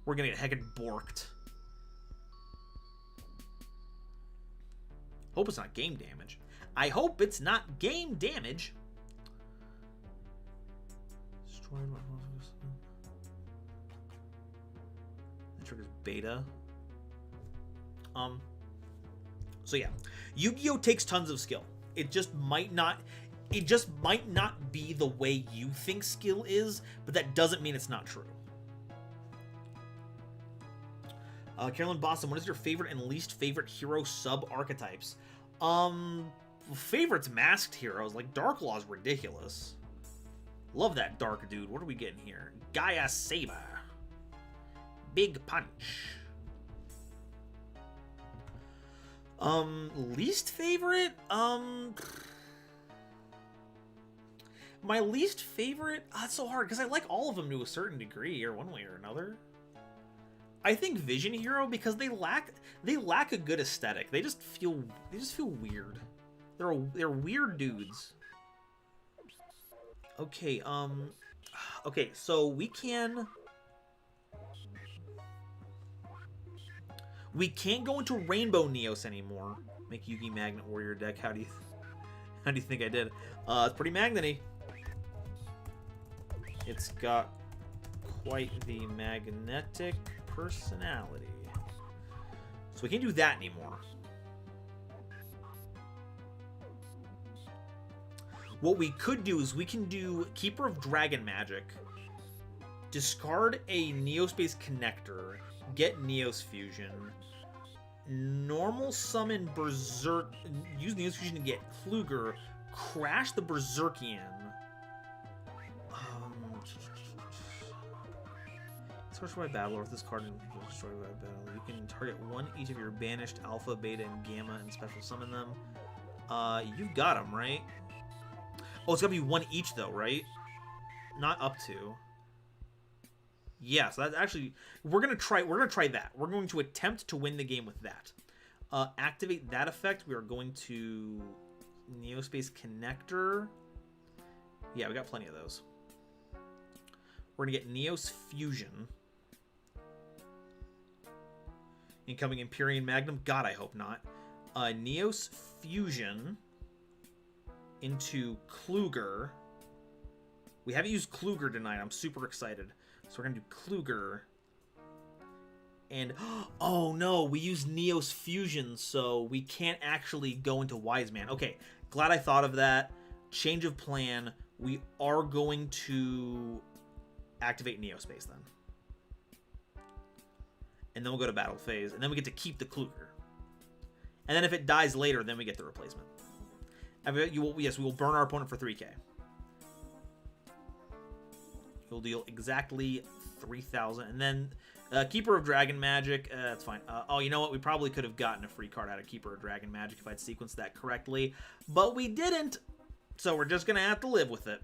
We're gonna get heckin' borked. Hope it's not game damage. I hope it's not game damage. Destroyed. That triggers beta. So yeah, Yu-Gi-Oh takes tons of skill. It just might not. It just might not be the way you think skill is, but that doesn't mean it's not true. Carolyn Boston, what is your favorite and least favorite hero sub-archetypes? Favorites masked heroes, like Darklaw's ridiculous. Love that dark dude. What are we getting here? Gaia Saber. Big punch. Least favorite? My least favorite? That's so hard, because I like all of them to a certain degree, or one way or another. I think Vision Hero, because they lack a good aesthetic. They just feel weird. They're weird dudes. Okay, okay, so we can't go into Rainbow Neos anymore. Make Yugi Magnet Warrior deck. How do you think I did? It's pretty magnety. It's got quite the magnetic personality. So we can't do that anymore. What we could do is we can do Keeper of Dragon Magic, discard a Neospace Connector, get Neos Fusion, normal summon Berserk, use Neos Fusion to get Kluger, crash the Berserkian. Destroy battle, or with this card and destroy by battle. You can target one each of your banished Alpha, Beta, and Gamma and special summon them. You've got them, right? Oh, it's gonna be one each though, right? Not up to. Yeah, so that's actually we're gonna try that. We're going to attempt to win the game with that. Activate that effect. We are going to Neospace Connector. Yeah, we got plenty of those. We're gonna get Neos Fusion. Incoming Empyrean Magnum. God, I hope not. Neos Fusion into Kluger. We haven't used Kluger tonight. I'm super excited. So we're going to do Kluger. And, oh no, we used Neos Fusion, so we can't actually go into Wise Man. Okay, glad I thought of that. Change of plan. We are going to activate Neospace then. And then we'll go to battle phase. And then we get to keep the Kluger. And then if it dies later, then we get the replacement. Yes, we will burn our opponent for 3k. We'll deal exactly 3,000. And then Keeper of Dragon Magic, that's fine. Oh, you know what? We probably could have gotten a free card out of Keeper of Dragon Magic if I'd sequenced that correctly. But we didn't. So we're just going to have to live with it.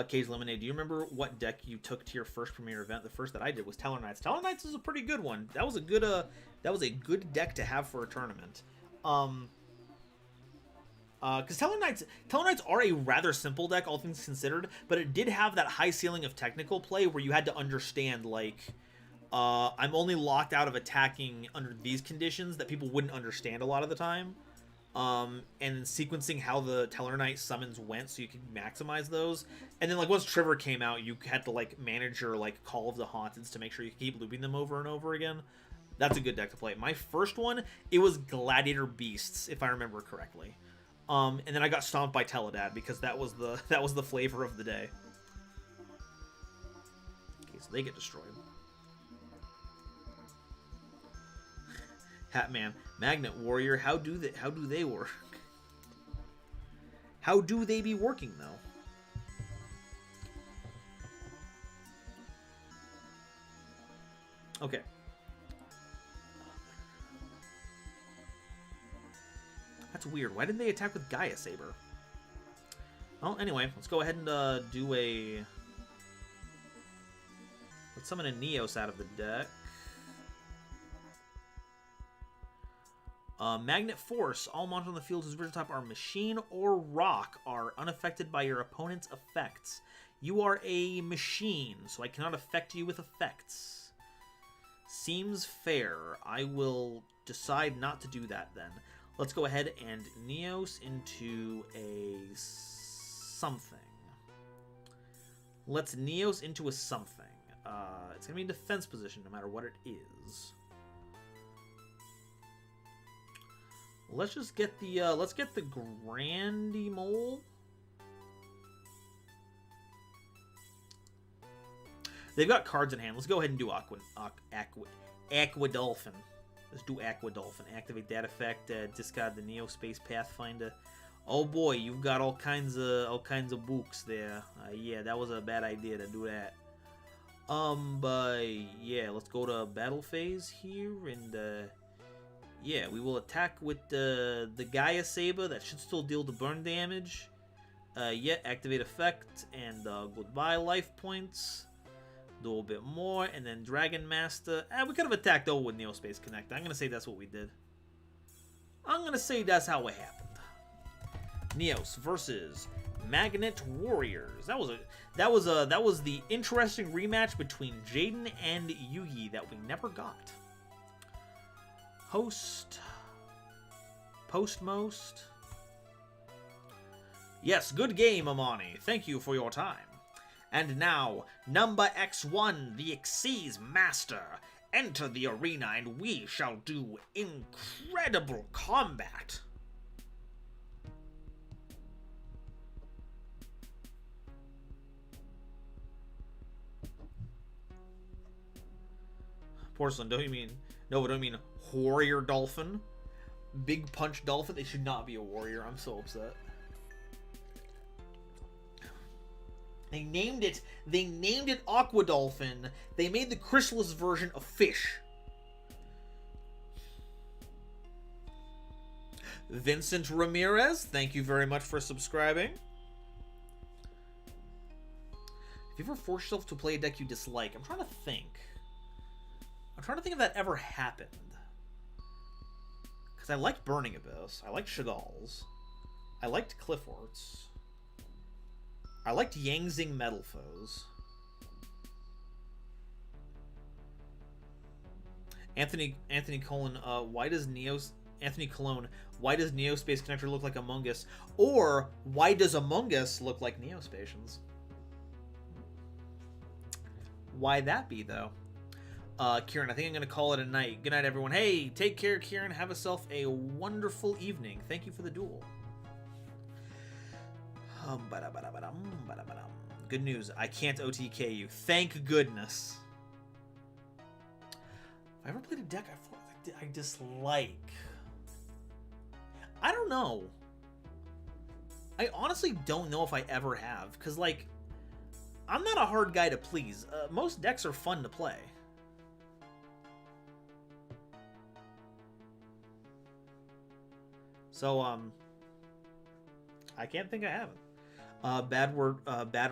Cage Lemonade, do you remember what deck you took to your first premiere event? The first that I did was Teller Knights. Teller Knights is a pretty good one. That was a good deck to have for a tournament. Because Teller Knights are a rather simple deck, all things considered, but it did have that high ceiling of technical play where you had to understand, like, I'm only locked out of attacking under these conditions that people wouldn't understand a lot of the time. And sequencing how the Teller Knight summons went so you could maximize those. And then, like, once Trigger came out, you had to, like, manage your, like, Call of the Haunteds to make sure you keep looping them over and over again. That's a good deck to play. My first one, it was Gladiator Beasts, if I remember correctly. And then I got stomped by Teledad because that was the flavor of the day. Okay, so they get destroyed. Hatman, Magnet Warrior, how do they work? How do they be working though? Okay. That's weird. Why didn't they attack with Gaia Saber? Well, anyway, let's go ahead and do a... Let's summon a Neos out of the deck. Magnet Force. All monsters on the field whose original type are machine or rock are unaffected by your opponent's effects. You are a machine, so I cannot affect you with effects. Seems fair. I will decide not to do that then. Let's go ahead and Neos into a something. Let's Neos into a something. It's going to be in defense position no matter what it is. Let's just get the let's get the Grandy Mole. They've got cards in hand. Let's go ahead and do Aquadolphin. Let's do Aquadolphin. Activate that effect. Discard the Neo Space Pathfinder. Oh boy, you've got all kinds of books there. Yeah, that was a bad idea to do that. But yeah, let's go to battle phase here, and yeah, we will attack with the Gaia Saber. That should still deal the burn damage. Yeah, activate effect, and goodbye life points. Do a little bit more, and then Dragon Master. We could have attacked over with Neo Space Connector. I'm gonna say that's what we did. I'm gonna say that's how it happened. Neos versus Magnet Warriors. That was the interesting rematch between Jaden and Yugi that we never got. Postmost. Yes, good game, Amani. Thank you for your time. And now, number X1, the Xyz Master. Enter the arena and we shall do incredible combat. Porcelain, don't you mean... No, but don't you mean Warrior Dolphin? Big Punch Dolphin? They should not be a warrior. I'm so upset. They named it Aqua Dolphin. They made the chrysalis version a fish. Vincent Ramirez, thank you very much for subscribing. Have you ever forced yourself to play a deck you dislike? I'm trying to think if that ever happened. Because I liked Burning Abyss. I liked Shagal's. I liked Cliffort's. I liked Yangzing Metal Foes. Anthony Colon, why does Neo Space Connector look like Among Us? Or why does Among Us look like Neospatians? Why that be though? Kieran, I think I'm going to call it a night. Good night, everyone. Hey, take care, Kieran. Have yourself a wonderful evening. Thank you for the duel. Good news. I can't OTK you. Thank goodness. If I ever played a deck I dislike, I don't know. I honestly don't know if I ever have. Because, like, I'm not a hard guy to please. Most decks are fun to play. So, I can't think I haven't. Bad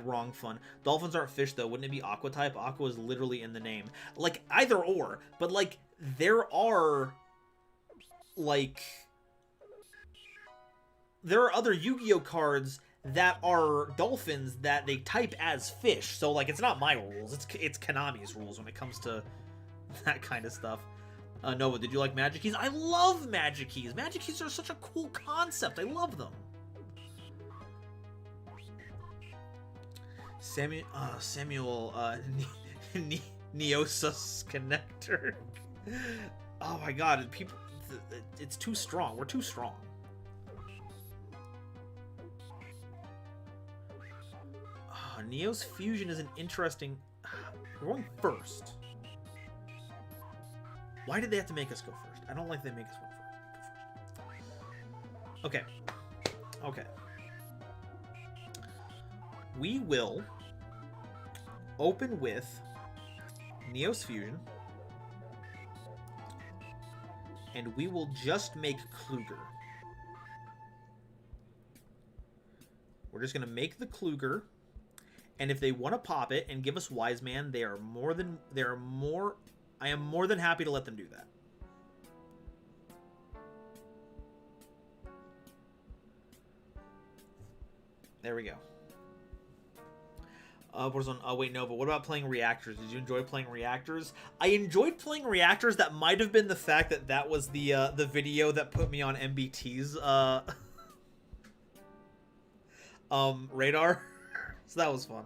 wrong fun. Dolphins aren't fish though. Wouldn't it be aqua type? Aqua is literally in the name. Like, either or. But, like, there are other Yu-Gi-Oh cards that are dolphins that they type as fish. So, like, it's not my rules. It's Konami's rules when it comes to that kind of stuff. Nova, did you like Magic Keys? I love Magic Keys. Magic Keys are such a cool concept. I love them. Samuel Neosus Connector. Oh my god, people, it's too strong. We're too strong. Neos Fusion is an interesting... We're going first. Why did they have to make us go first? I don't like they make us go first. Okay. Okay. We will open with Neos Fusion. And we will just make Kluger. We're just going to make the Kluger. And if they want to pop it and give us Wise Man, I am more than happy to let them do that. There we go. Wait, no, but what about playing Reactors? Did you enjoy playing Reactors? I enjoyed playing Reactors. That might have been the fact that that was the video that put me on MBT's radar. So that was fun.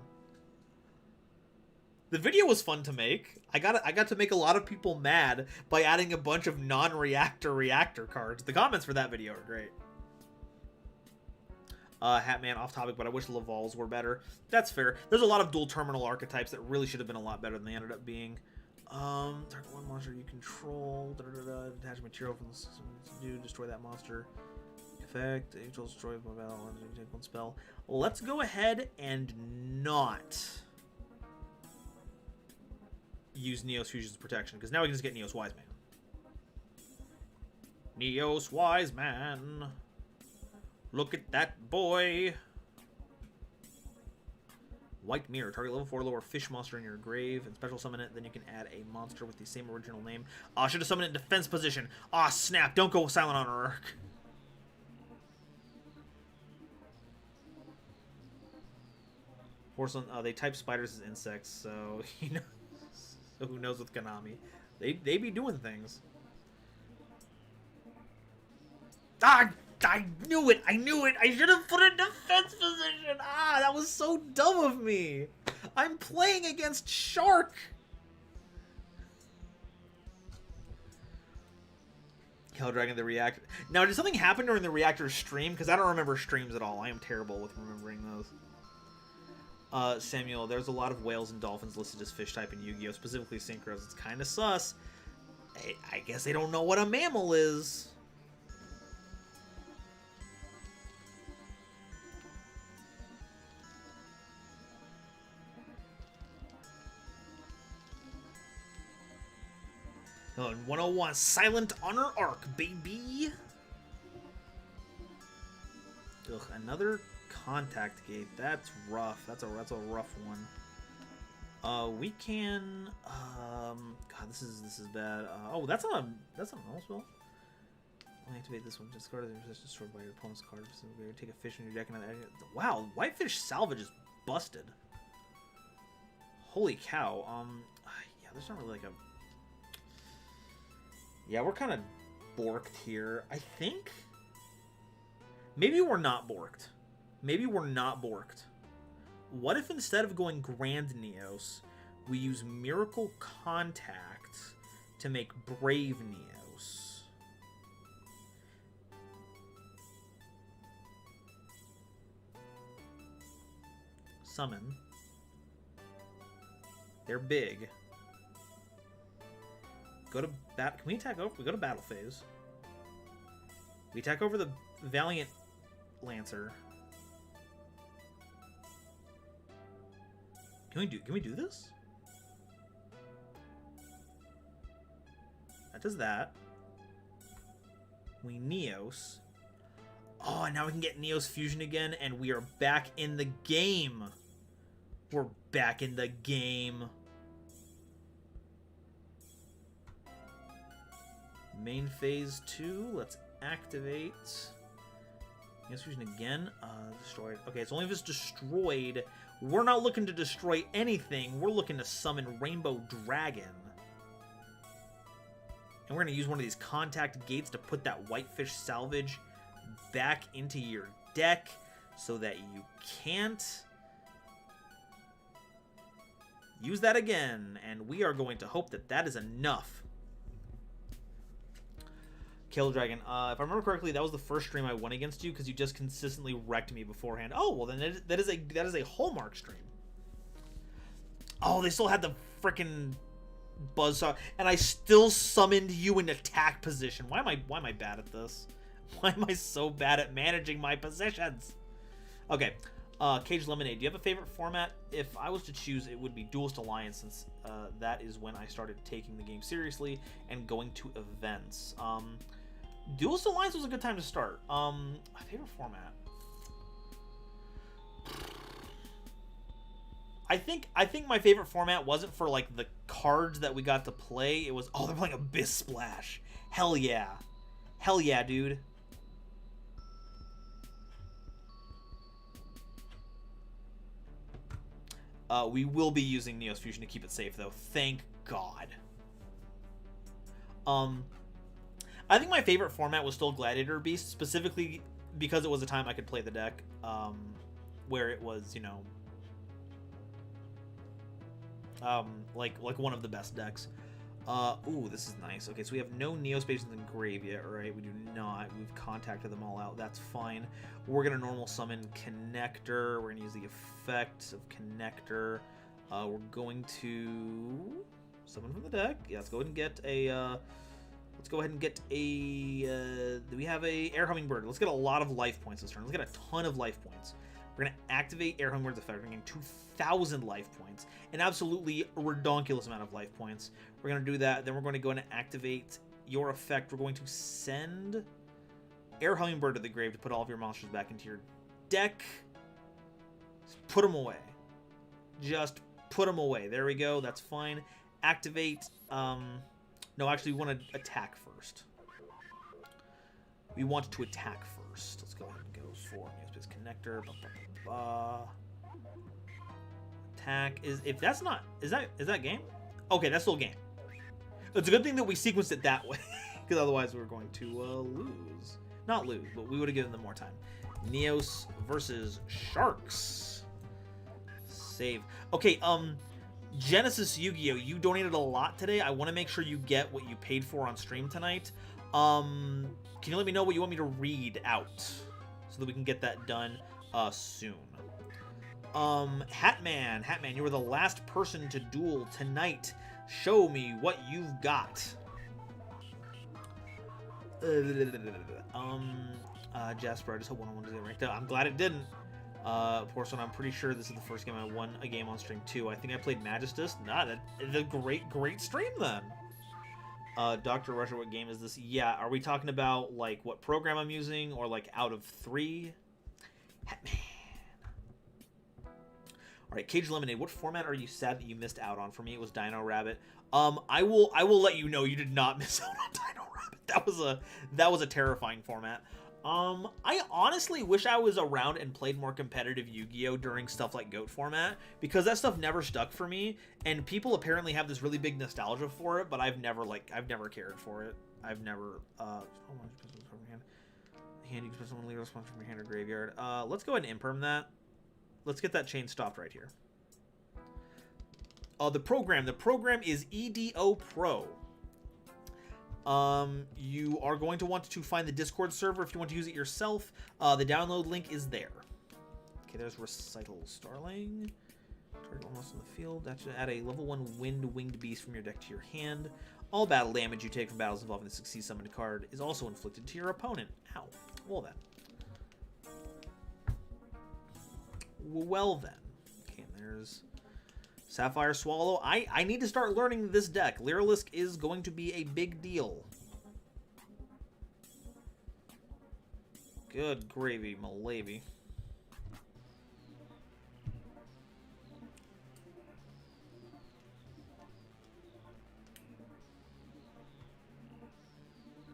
The video was fun to make. I got to make a lot of people mad by adding a bunch of non-reactor reactor cards. The comments for that video are great. Hatman, off topic, but I wish Laval's were better. That's fair. There's a lot of dual terminal archetypes that really should have been a lot better than they ended up being. Target one monster you control. Detach material from the system to do. Destroy that monster. Effect. Angel destroy my battle. Take one spell. Let's go ahead and not use Neos Fusion's protection, because now we can just get Neos Wise Man. Neos Wise Man. Look at that boy. White Mirror. Target level 4 lower fish monster in your grave and special summon it. Then you can add a monster with the same original name. Aw, should have summoned it in defense position. Aw, snap. Don't go silent on Urk. Porcelain, they type spiders as insects, so you know. So who knows with Konami? They be doing things. Ah! I knew it! I knew it! I should have put it in defense position! Ah, that was so dumb of me! I'm playing against Shark! Hell Dragon the Reactor. Now, did something happen during the Reactor stream? Because I don't remember streams at all. I am terrible with remembering those. Samuel, there's a lot of whales and dolphins listed as fish type in Yu-Gi-Oh! Specifically synchros. It's kind of sus. I guess they don't know what a mammal is. On 101, Silent Honor Arc, baby. Ugh, another contact gate. That's rough. That's a rough one. We can. God, this is bad. Oh, that's not a normal spell. I'll activate this one. Discard the resist destroyed by your opponent's card. Take a fish in your deck and wow, Whitefish Salvage is busted. Holy cow. Yeah, there's not really like a. Yeah, we're kind of borked here. I think. Maybe we're not borked. Maybe we're not borked. What if instead of going Grand Neos, we use Miracle Contact to make Brave Neos? Summon. They're big. Go to bat. Can we attack over? We go to battle phase. We attack over the Valiant Lancer. Can we do this? That does that. We Neos. Oh, now we can get Neos Fusion again, and we are back in the game. We're back in the game. Main phase 2. Let's activate. Neos Fusion again. Destroyed. Okay, it's only if it's destroyed. We're not looking to destroy anything. We're looking to summon Rainbow Dragon. And we're going to use one of these contact gates to put that Whitefish Salvage back into your deck so that you can't use that again. And we are going to hope that that is enough. Kill Dragon. If I remember correctly, that was the first stream I won against you because you just consistently wrecked me beforehand. Oh, well then that is a Hallmark stream. Oh, they still had the frickin' buzzsaw, and I still summoned you in attack position. Why am I bad at this? Why am I so bad at managing my positions? Okay, Cage Lemonade. Do you have a favorite format? If I was to choose, it would be Duelist Alliance, since that is when I started taking the game seriously and going to events. Duelist Alliance was a good time to start. My favorite format. I think my favorite format wasn't for like the cards that we got to play. It was, oh, they're playing Abyss Splash. Hell yeah. Hell yeah, dude. We will be using Neos Fusion to keep it safe though. Thank God. I think my favorite format was still Gladiator Beast, specifically because it was a time I could play the deck, where it was, you know, like one of the best decks. Ooh, this is nice. Okay, so we have no Neo Spaces in the grave yet, right? We do not. We've contacted them all out. That's fine. We're gonna normal summon Connector. We're gonna use the effect of Connector. We're going to summon from the deck. Yeah, let's go ahead and get a. Let's go ahead and get a. We have a Air Hummingbird. Let's get a lot of life points this turn. Let's get a ton of life points. We're gonna activate Air Hummingbird's effect. We're getting 2,000 life points, an absolutely redonkulous amount of life points. We're gonna do that. Then we're going to go and activate your effect. We're going to send Air Hummingbird to the grave to put all of your monsters back into your deck. Just put them away. Just put them away. There we go. That's fine. Activate. No, actually, we want to attack first. We want to attack first. Let's go ahead and go for Space Connector. Attack is if that's not is that game? Okay, that's still game. It's a good thing that we sequenced it that way, because otherwise we were going to lose. Not lose, but we would have given them more time. Neos versus Sharks. Save. Okay, Genesis Yu-Gi-Oh! You donated a lot today. I want to make sure you get what you paid for on stream tonight. Can you let me know what you want me to read out so that we can get that done soon? Hatman, you were the last person to duel tonight. Show me what you've got. Jasper, I just hope one didn't get ranked out. I'm glad it didn't. Porcelain, I'm pretty sure this is the first game I won a game on stream too. I think I played Magistus. Nah, that's a great stream then. Dr. Rusher, what game is this? Yeah, are we talking about like what program I'm using or like out of 3? Hatman. All right, Cage Lemonade. What format are you sad that you missed out on? For me, it was Dino Rabbit. I will let you know you did not miss out on Dino Rabbit. That was a terrifying format. I honestly wish I was around and played more competitive Yu-Gi-Oh! During stuff like GOAT format, because that stuff never stuck for me, and people apparently have this really big nostalgia for it, but I've never cared for it. I've never, hand you can put someone leave a response from your hand or graveyard. Let's go ahead and imperm that. Let's get that chain stopped right here. The program is EDO Pro. You are going to want to find the Discord server if you want to use it yourself. The download link is there. Okay, there's Recital Starling. Target almost in the field. That should add a level 1 Winged Beast from your deck to your hand. All battle damage you take from battles involving the succeed summoned card is also inflicted to your opponent. Ow. Well then. Well then. Okay, and there's Sapphire Swallow. I need to start learning this deck. Lyrilisk is going to be a big deal. Good gravy, Malavy.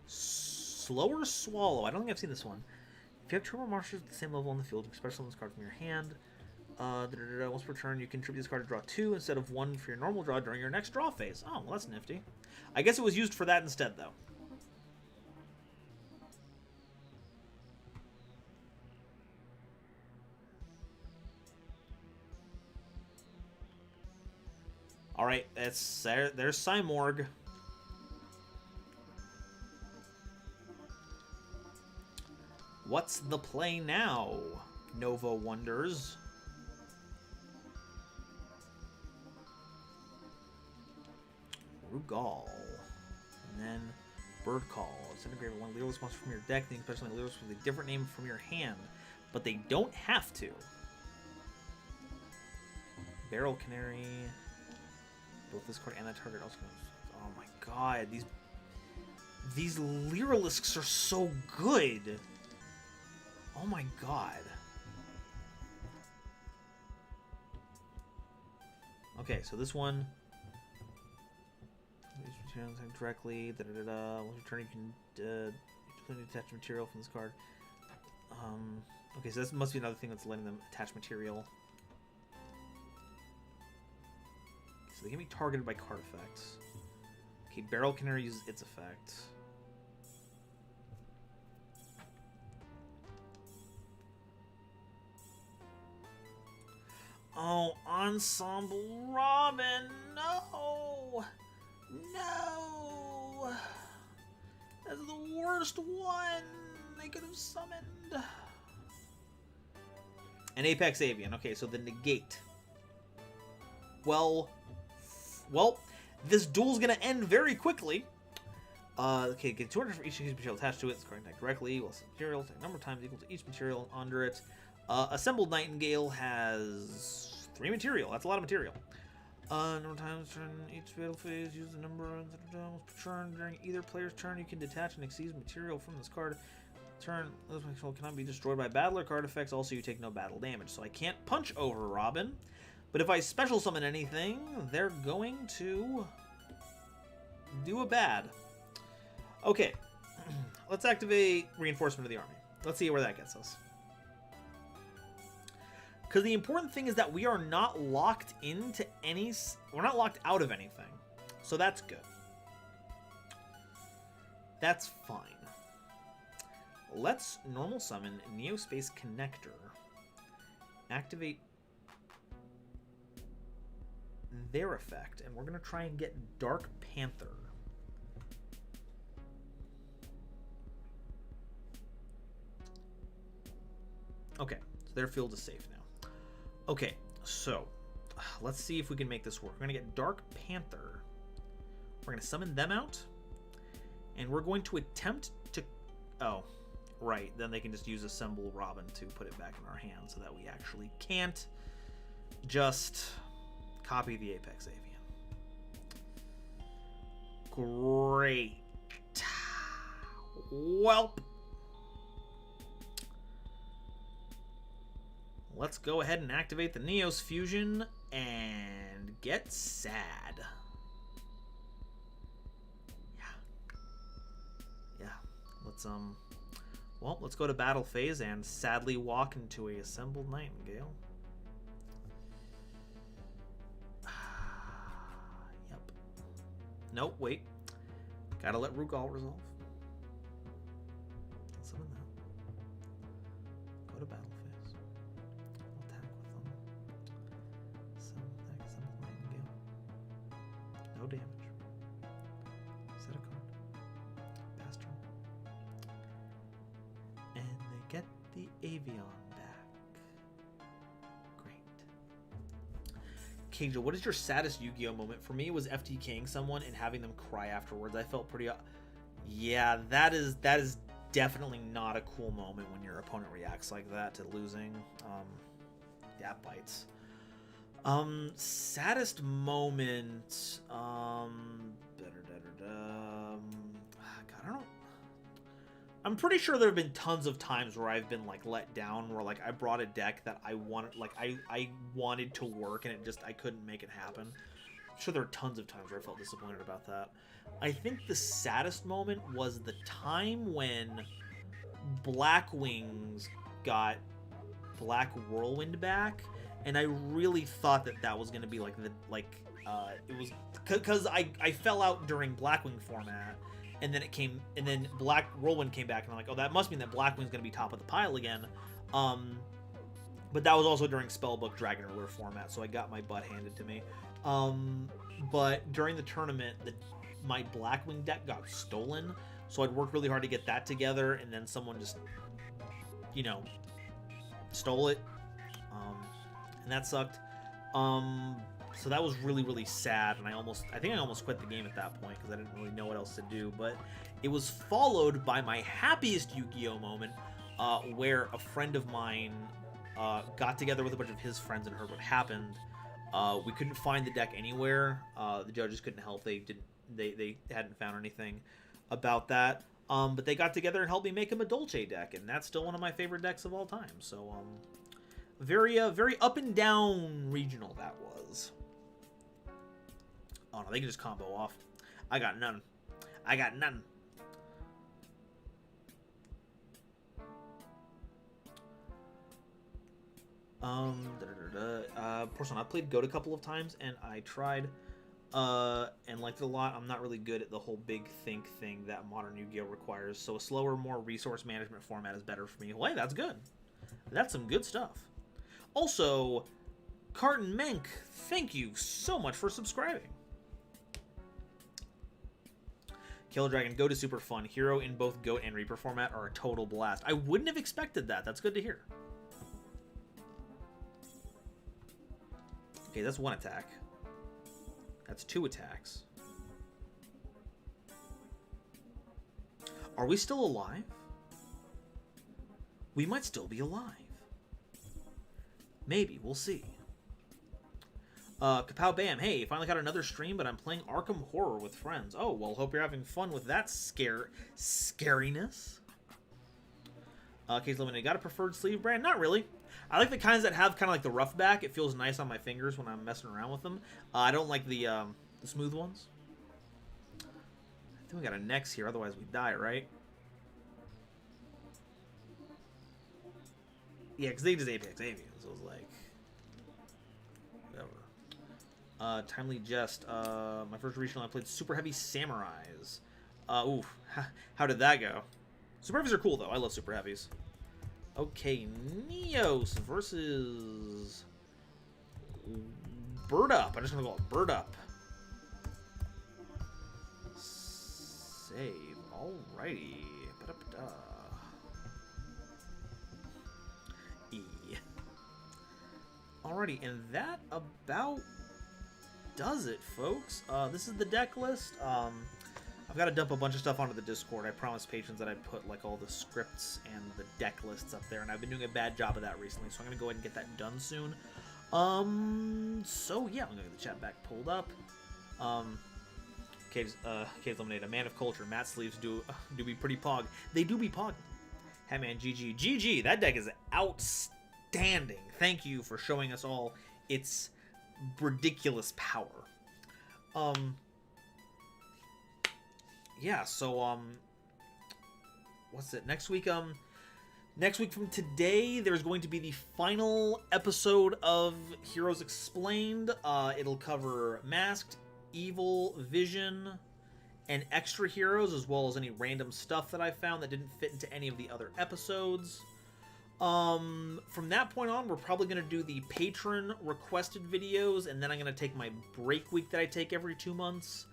Slower Swallow. I don't think I've seen this one. If you have two more monsters at the same level on the field, you can special this card from your hand. Once per turn, you contribute this card to draw 2 instead of 1 for your normal draw during your next draw phase. Oh, well, that's nifty. I guess it was used for that instead, though. All right, there's Cymorg. What's the play now? Nova wonders. Rugal. And then Bird Call. Disintegrate one Lyrilisk monster from your deck, then especially Lyrilisk with a different name from your hand. But they don't have to. Barrel Canary. Both this card and that target also goes. Oh my god, these Lyrilisks are so good. Oh my god. Okay, so this one directly. Once you turn, you can attach material from this card. Okay, so this must be another thing that's letting them attach material. So they can be targeted by card effects. Okay, Barrel Canary uses its effect. Oh, Ensemble Robin, no! No! That's the worst one they could have summoned. An Apex Avian. Okay, so the negate. Well, this duel's gonna end very quickly. Okay, get 200 for each material attached to it. It's going to directly. Well, material number of times equal to each material under it. Assembled Nightingale has 3 material. That's a lot of material. Number of times turn each battle phase. Use the number of turn during either player's turn. You can detach and exceed material from this card. Turn. This material cannot be destroyed by battle or card effects. Also, you take no battle damage. So I can't punch over Robin. But if I special summon anything, they're going to do a bad. Okay, let's activate Reinforcement of the Army. Let's see where that gets us. Because the important thing is that we are not locked into any... We're not locked out of anything. So that's good. That's fine. Let's normal summon Neospace Connector. Activate their effect. And we're going to try and get Dark Panther. Okay, so their field is safe now. Okay, so let's see if we can make this work. We're going to get Dark Panther. We're going to summon them out. And we're going to attempt to... Oh, right. Then they can just use Assemble Robin to put it back in our hands so that we actually can't just copy the Apex Avian. Great. Welp. Let's go ahead and activate the Neos Fusion and get sad. Yeah. Let's go to battle phase and sadly walk into a assembled Nightingale. Yep. Nope, wait. Gotta let Rugal resolve. Summon that. Go to battle phase. Attack with them. Summon Nightingale. No damage. Set a card. Pass turn. And they get the Avion back. Great. Kingjo, what is your saddest Yu-Gi-Oh moment? For me, it was FTKing someone and having them cry afterwards. I felt pretty... Yeah, that is definitely not a cool moment when your opponent reacts like that to losing. That bites. Saddest moment... God, I don't... I'm pretty sure there have been tons of times where I've been like let down, where like I brought a deck that I wanted, like I wanted to work and I couldn't make it happen. I'm sure there are tons of times where I felt disappointed about that. I think the saddest moment was the time when Black Wings got Black Whirlwind back, and I really thought that was going to be like it was because I fell out during Blackwing format. And then Black Whirlwind came back, and I'm like, oh, that must mean that Blackwing's going to be top of the pile again. But that was also during Spellbook Dragon Ruler format, so I got my butt handed to me. But during the tournament, my Blackwing deck got stolen, so I'd worked really hard to get that together, and then someone just, stole it. And that sucked. So that was really, really sad, and I think I almost quit the game at that point because I didn't really know what else to do. But it was followed by my happiest Yu-Gi-Oh moment, where a friend of mine got together with a bunch of his friends and heard what happened. We couldn't find the deck anywhere. The judges couldn't help. They hadn't found anything about that. But they got together and helped me make him a Dolce deck, and that's still one of my favorite decks of all time. So very up and down regional that was. Oh no, they can just combo off. I got none. Personally, I played Goat a couple of times, and I tried and liked it a lot. I'm not really good at the whole big think thing that modern Yu-Gi-Oh requires, so a slower, more resource management format is better for me. Well, hey, that's good. That's some good stuff. Also, Carton Menk, thank you so much for subscribing. Killer Dragon, Goat is super fun. Hero in both Goat and Reaper format are a total blast. I wouldn't have expected that. That's good to hear. Okay, that's one attack. That's 2 attacks. Are we still alive? We might still be alive. Maybe. We'll see. Kapow Bam. Hey, finally got another stream, but I'm playing Arkham Horror with friends. Oh, well, hope you're having fun with that scariness. Case Limited. Got a preferred sleeve brand? Not really. I like the kinds that have kind of like the rough back. It feels nice on my fingers when I'm messing around with them. I don't like the smooth ones. I think we got a Nex here, otherwise we die, right? Yeah, because they just Apex Avian, so it's like... whatever. Timely Jest. My first regional, I played Super Heavy Samurais. Oof. How did that go? Super Heavies are cool, though. I love Super Heavies. Okay, Neos versus... Bird Up. I'm just going to call it Bird Up. Save. Alrighty. Ba-da-ba-da. E. Alrighty, and that about does it, folks. This is the deck list. I've got to dump a bunch of stuff onto the Discord. I promised patrons that I'd put like all the scripts and the deck lists up there, and I've been doing a bad job of that recently, so I'm going to go ahead and get that done soon. So yeah, I'm going to get the chat back pulled up. Caves Eliminate, a man of culture. Matte sleeves do be pretty pog. They do be pog. Hey man, GG. That deck is outstanding. Thank you for showing us all its ridiculous power. Yeah, so what's it? Next week from today, there's going to be the final episode of Heroes Explained. It'll cover Masked, Evil, Vision, and extra heroes, as well as any random stuff that I found that didn't fit into any of the other episodes. From that point on, we're probably going to do the patron requested videos, and then I'm going to take my break week that I take every 2 months.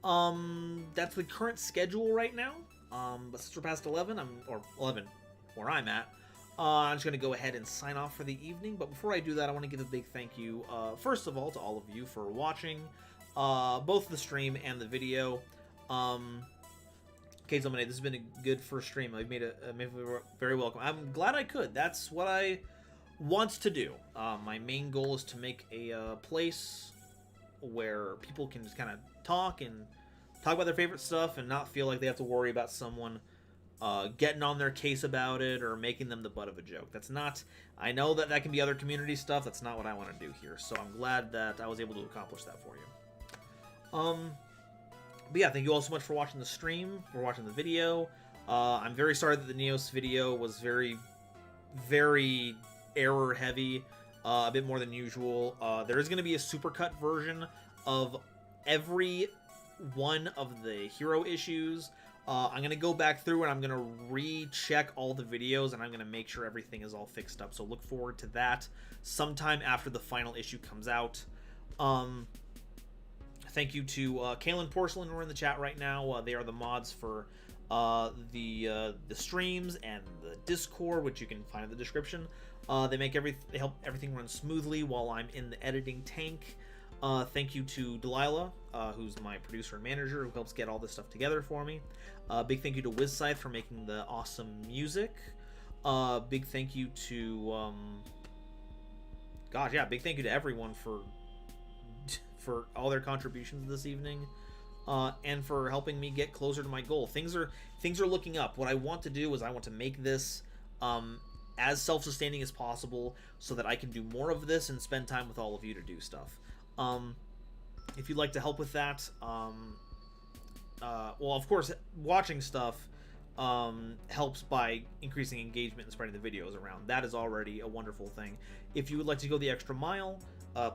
That's the current schedule right now. But since we're past 11, or 11, where I'm at, I'm just going to go ahead and sign off for the evening. But before I do that, I want to give a big thank you, first of all, to all of you for watching, both the stream and the video. Cades Lemonade, this has been a good first stream. I've made it very welcome. I'm glad I could. That's what I want to do. My main goal is to make a place where people can just kind of talk about their favorite stuff and not feel like they have to worry about someone getting on their case about it or making them the butt of a joke. That's not... I know that can be other community stuff. That's not what I want to do here. So I'm glad that I was able to accomplish that for you. But yeah, thank you all so much for watching the stream, for watching the video. I'm very sorry that the Neos video was very, very error-heavy, a bit more than usual. There is going to be a supercut version of every one of the hero issues. I'm going to go back through and I'm going to recheck all the videos, and I'm going to make sure everything is all fixed up. So look forward to that sometime after the final issue comes out. Thank you to Kalen Porcelain, who are in the chat right now. They are the mods for the streams and the Discord, which you can find in the description. They help everything run smoothly while I'm in the editing tank. Thank you to Delilah, who's my producer and manager, who helps get all this stuff together for me. Big thank you to WizScythe for making the awesome music. Big thank you to big thank you to everyone for all their contributions this evening, and for helping me get closer to my goal. Things are looking up. What I want to do is I want to make this as self-sustaining as possible so that I can do more of this and spend time with all of you to do stuff. If you'd like to help with that, well, of course, watching stuff helps by increasing engagement and spreading the videos around. That is already a wonderful thing. If you would like to go the extra mile,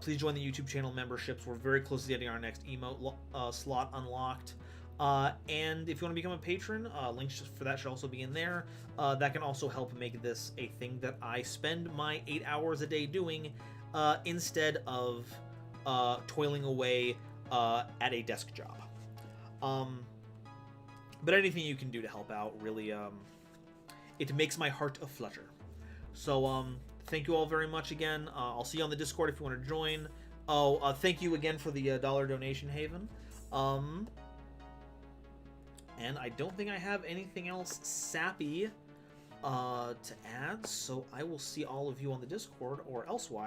please join the YouTube channel memberships. We're very close to getting our next emote slot unlocked. And if you want to become a patron, links for that should also be in there. That can also help make this a thing that I spend my 8 hours a day doing, instead of toiling away at a desk job. But anything you can do to help out, really, it makes my heart a flutter. So, thank you all very much again. I'll see you on the Discord if you want to join. Oh, thank you again for the $1 donation, Haven. And I don't think I have anything else sappy to add, so I will see all of you on the Discord or elsewise.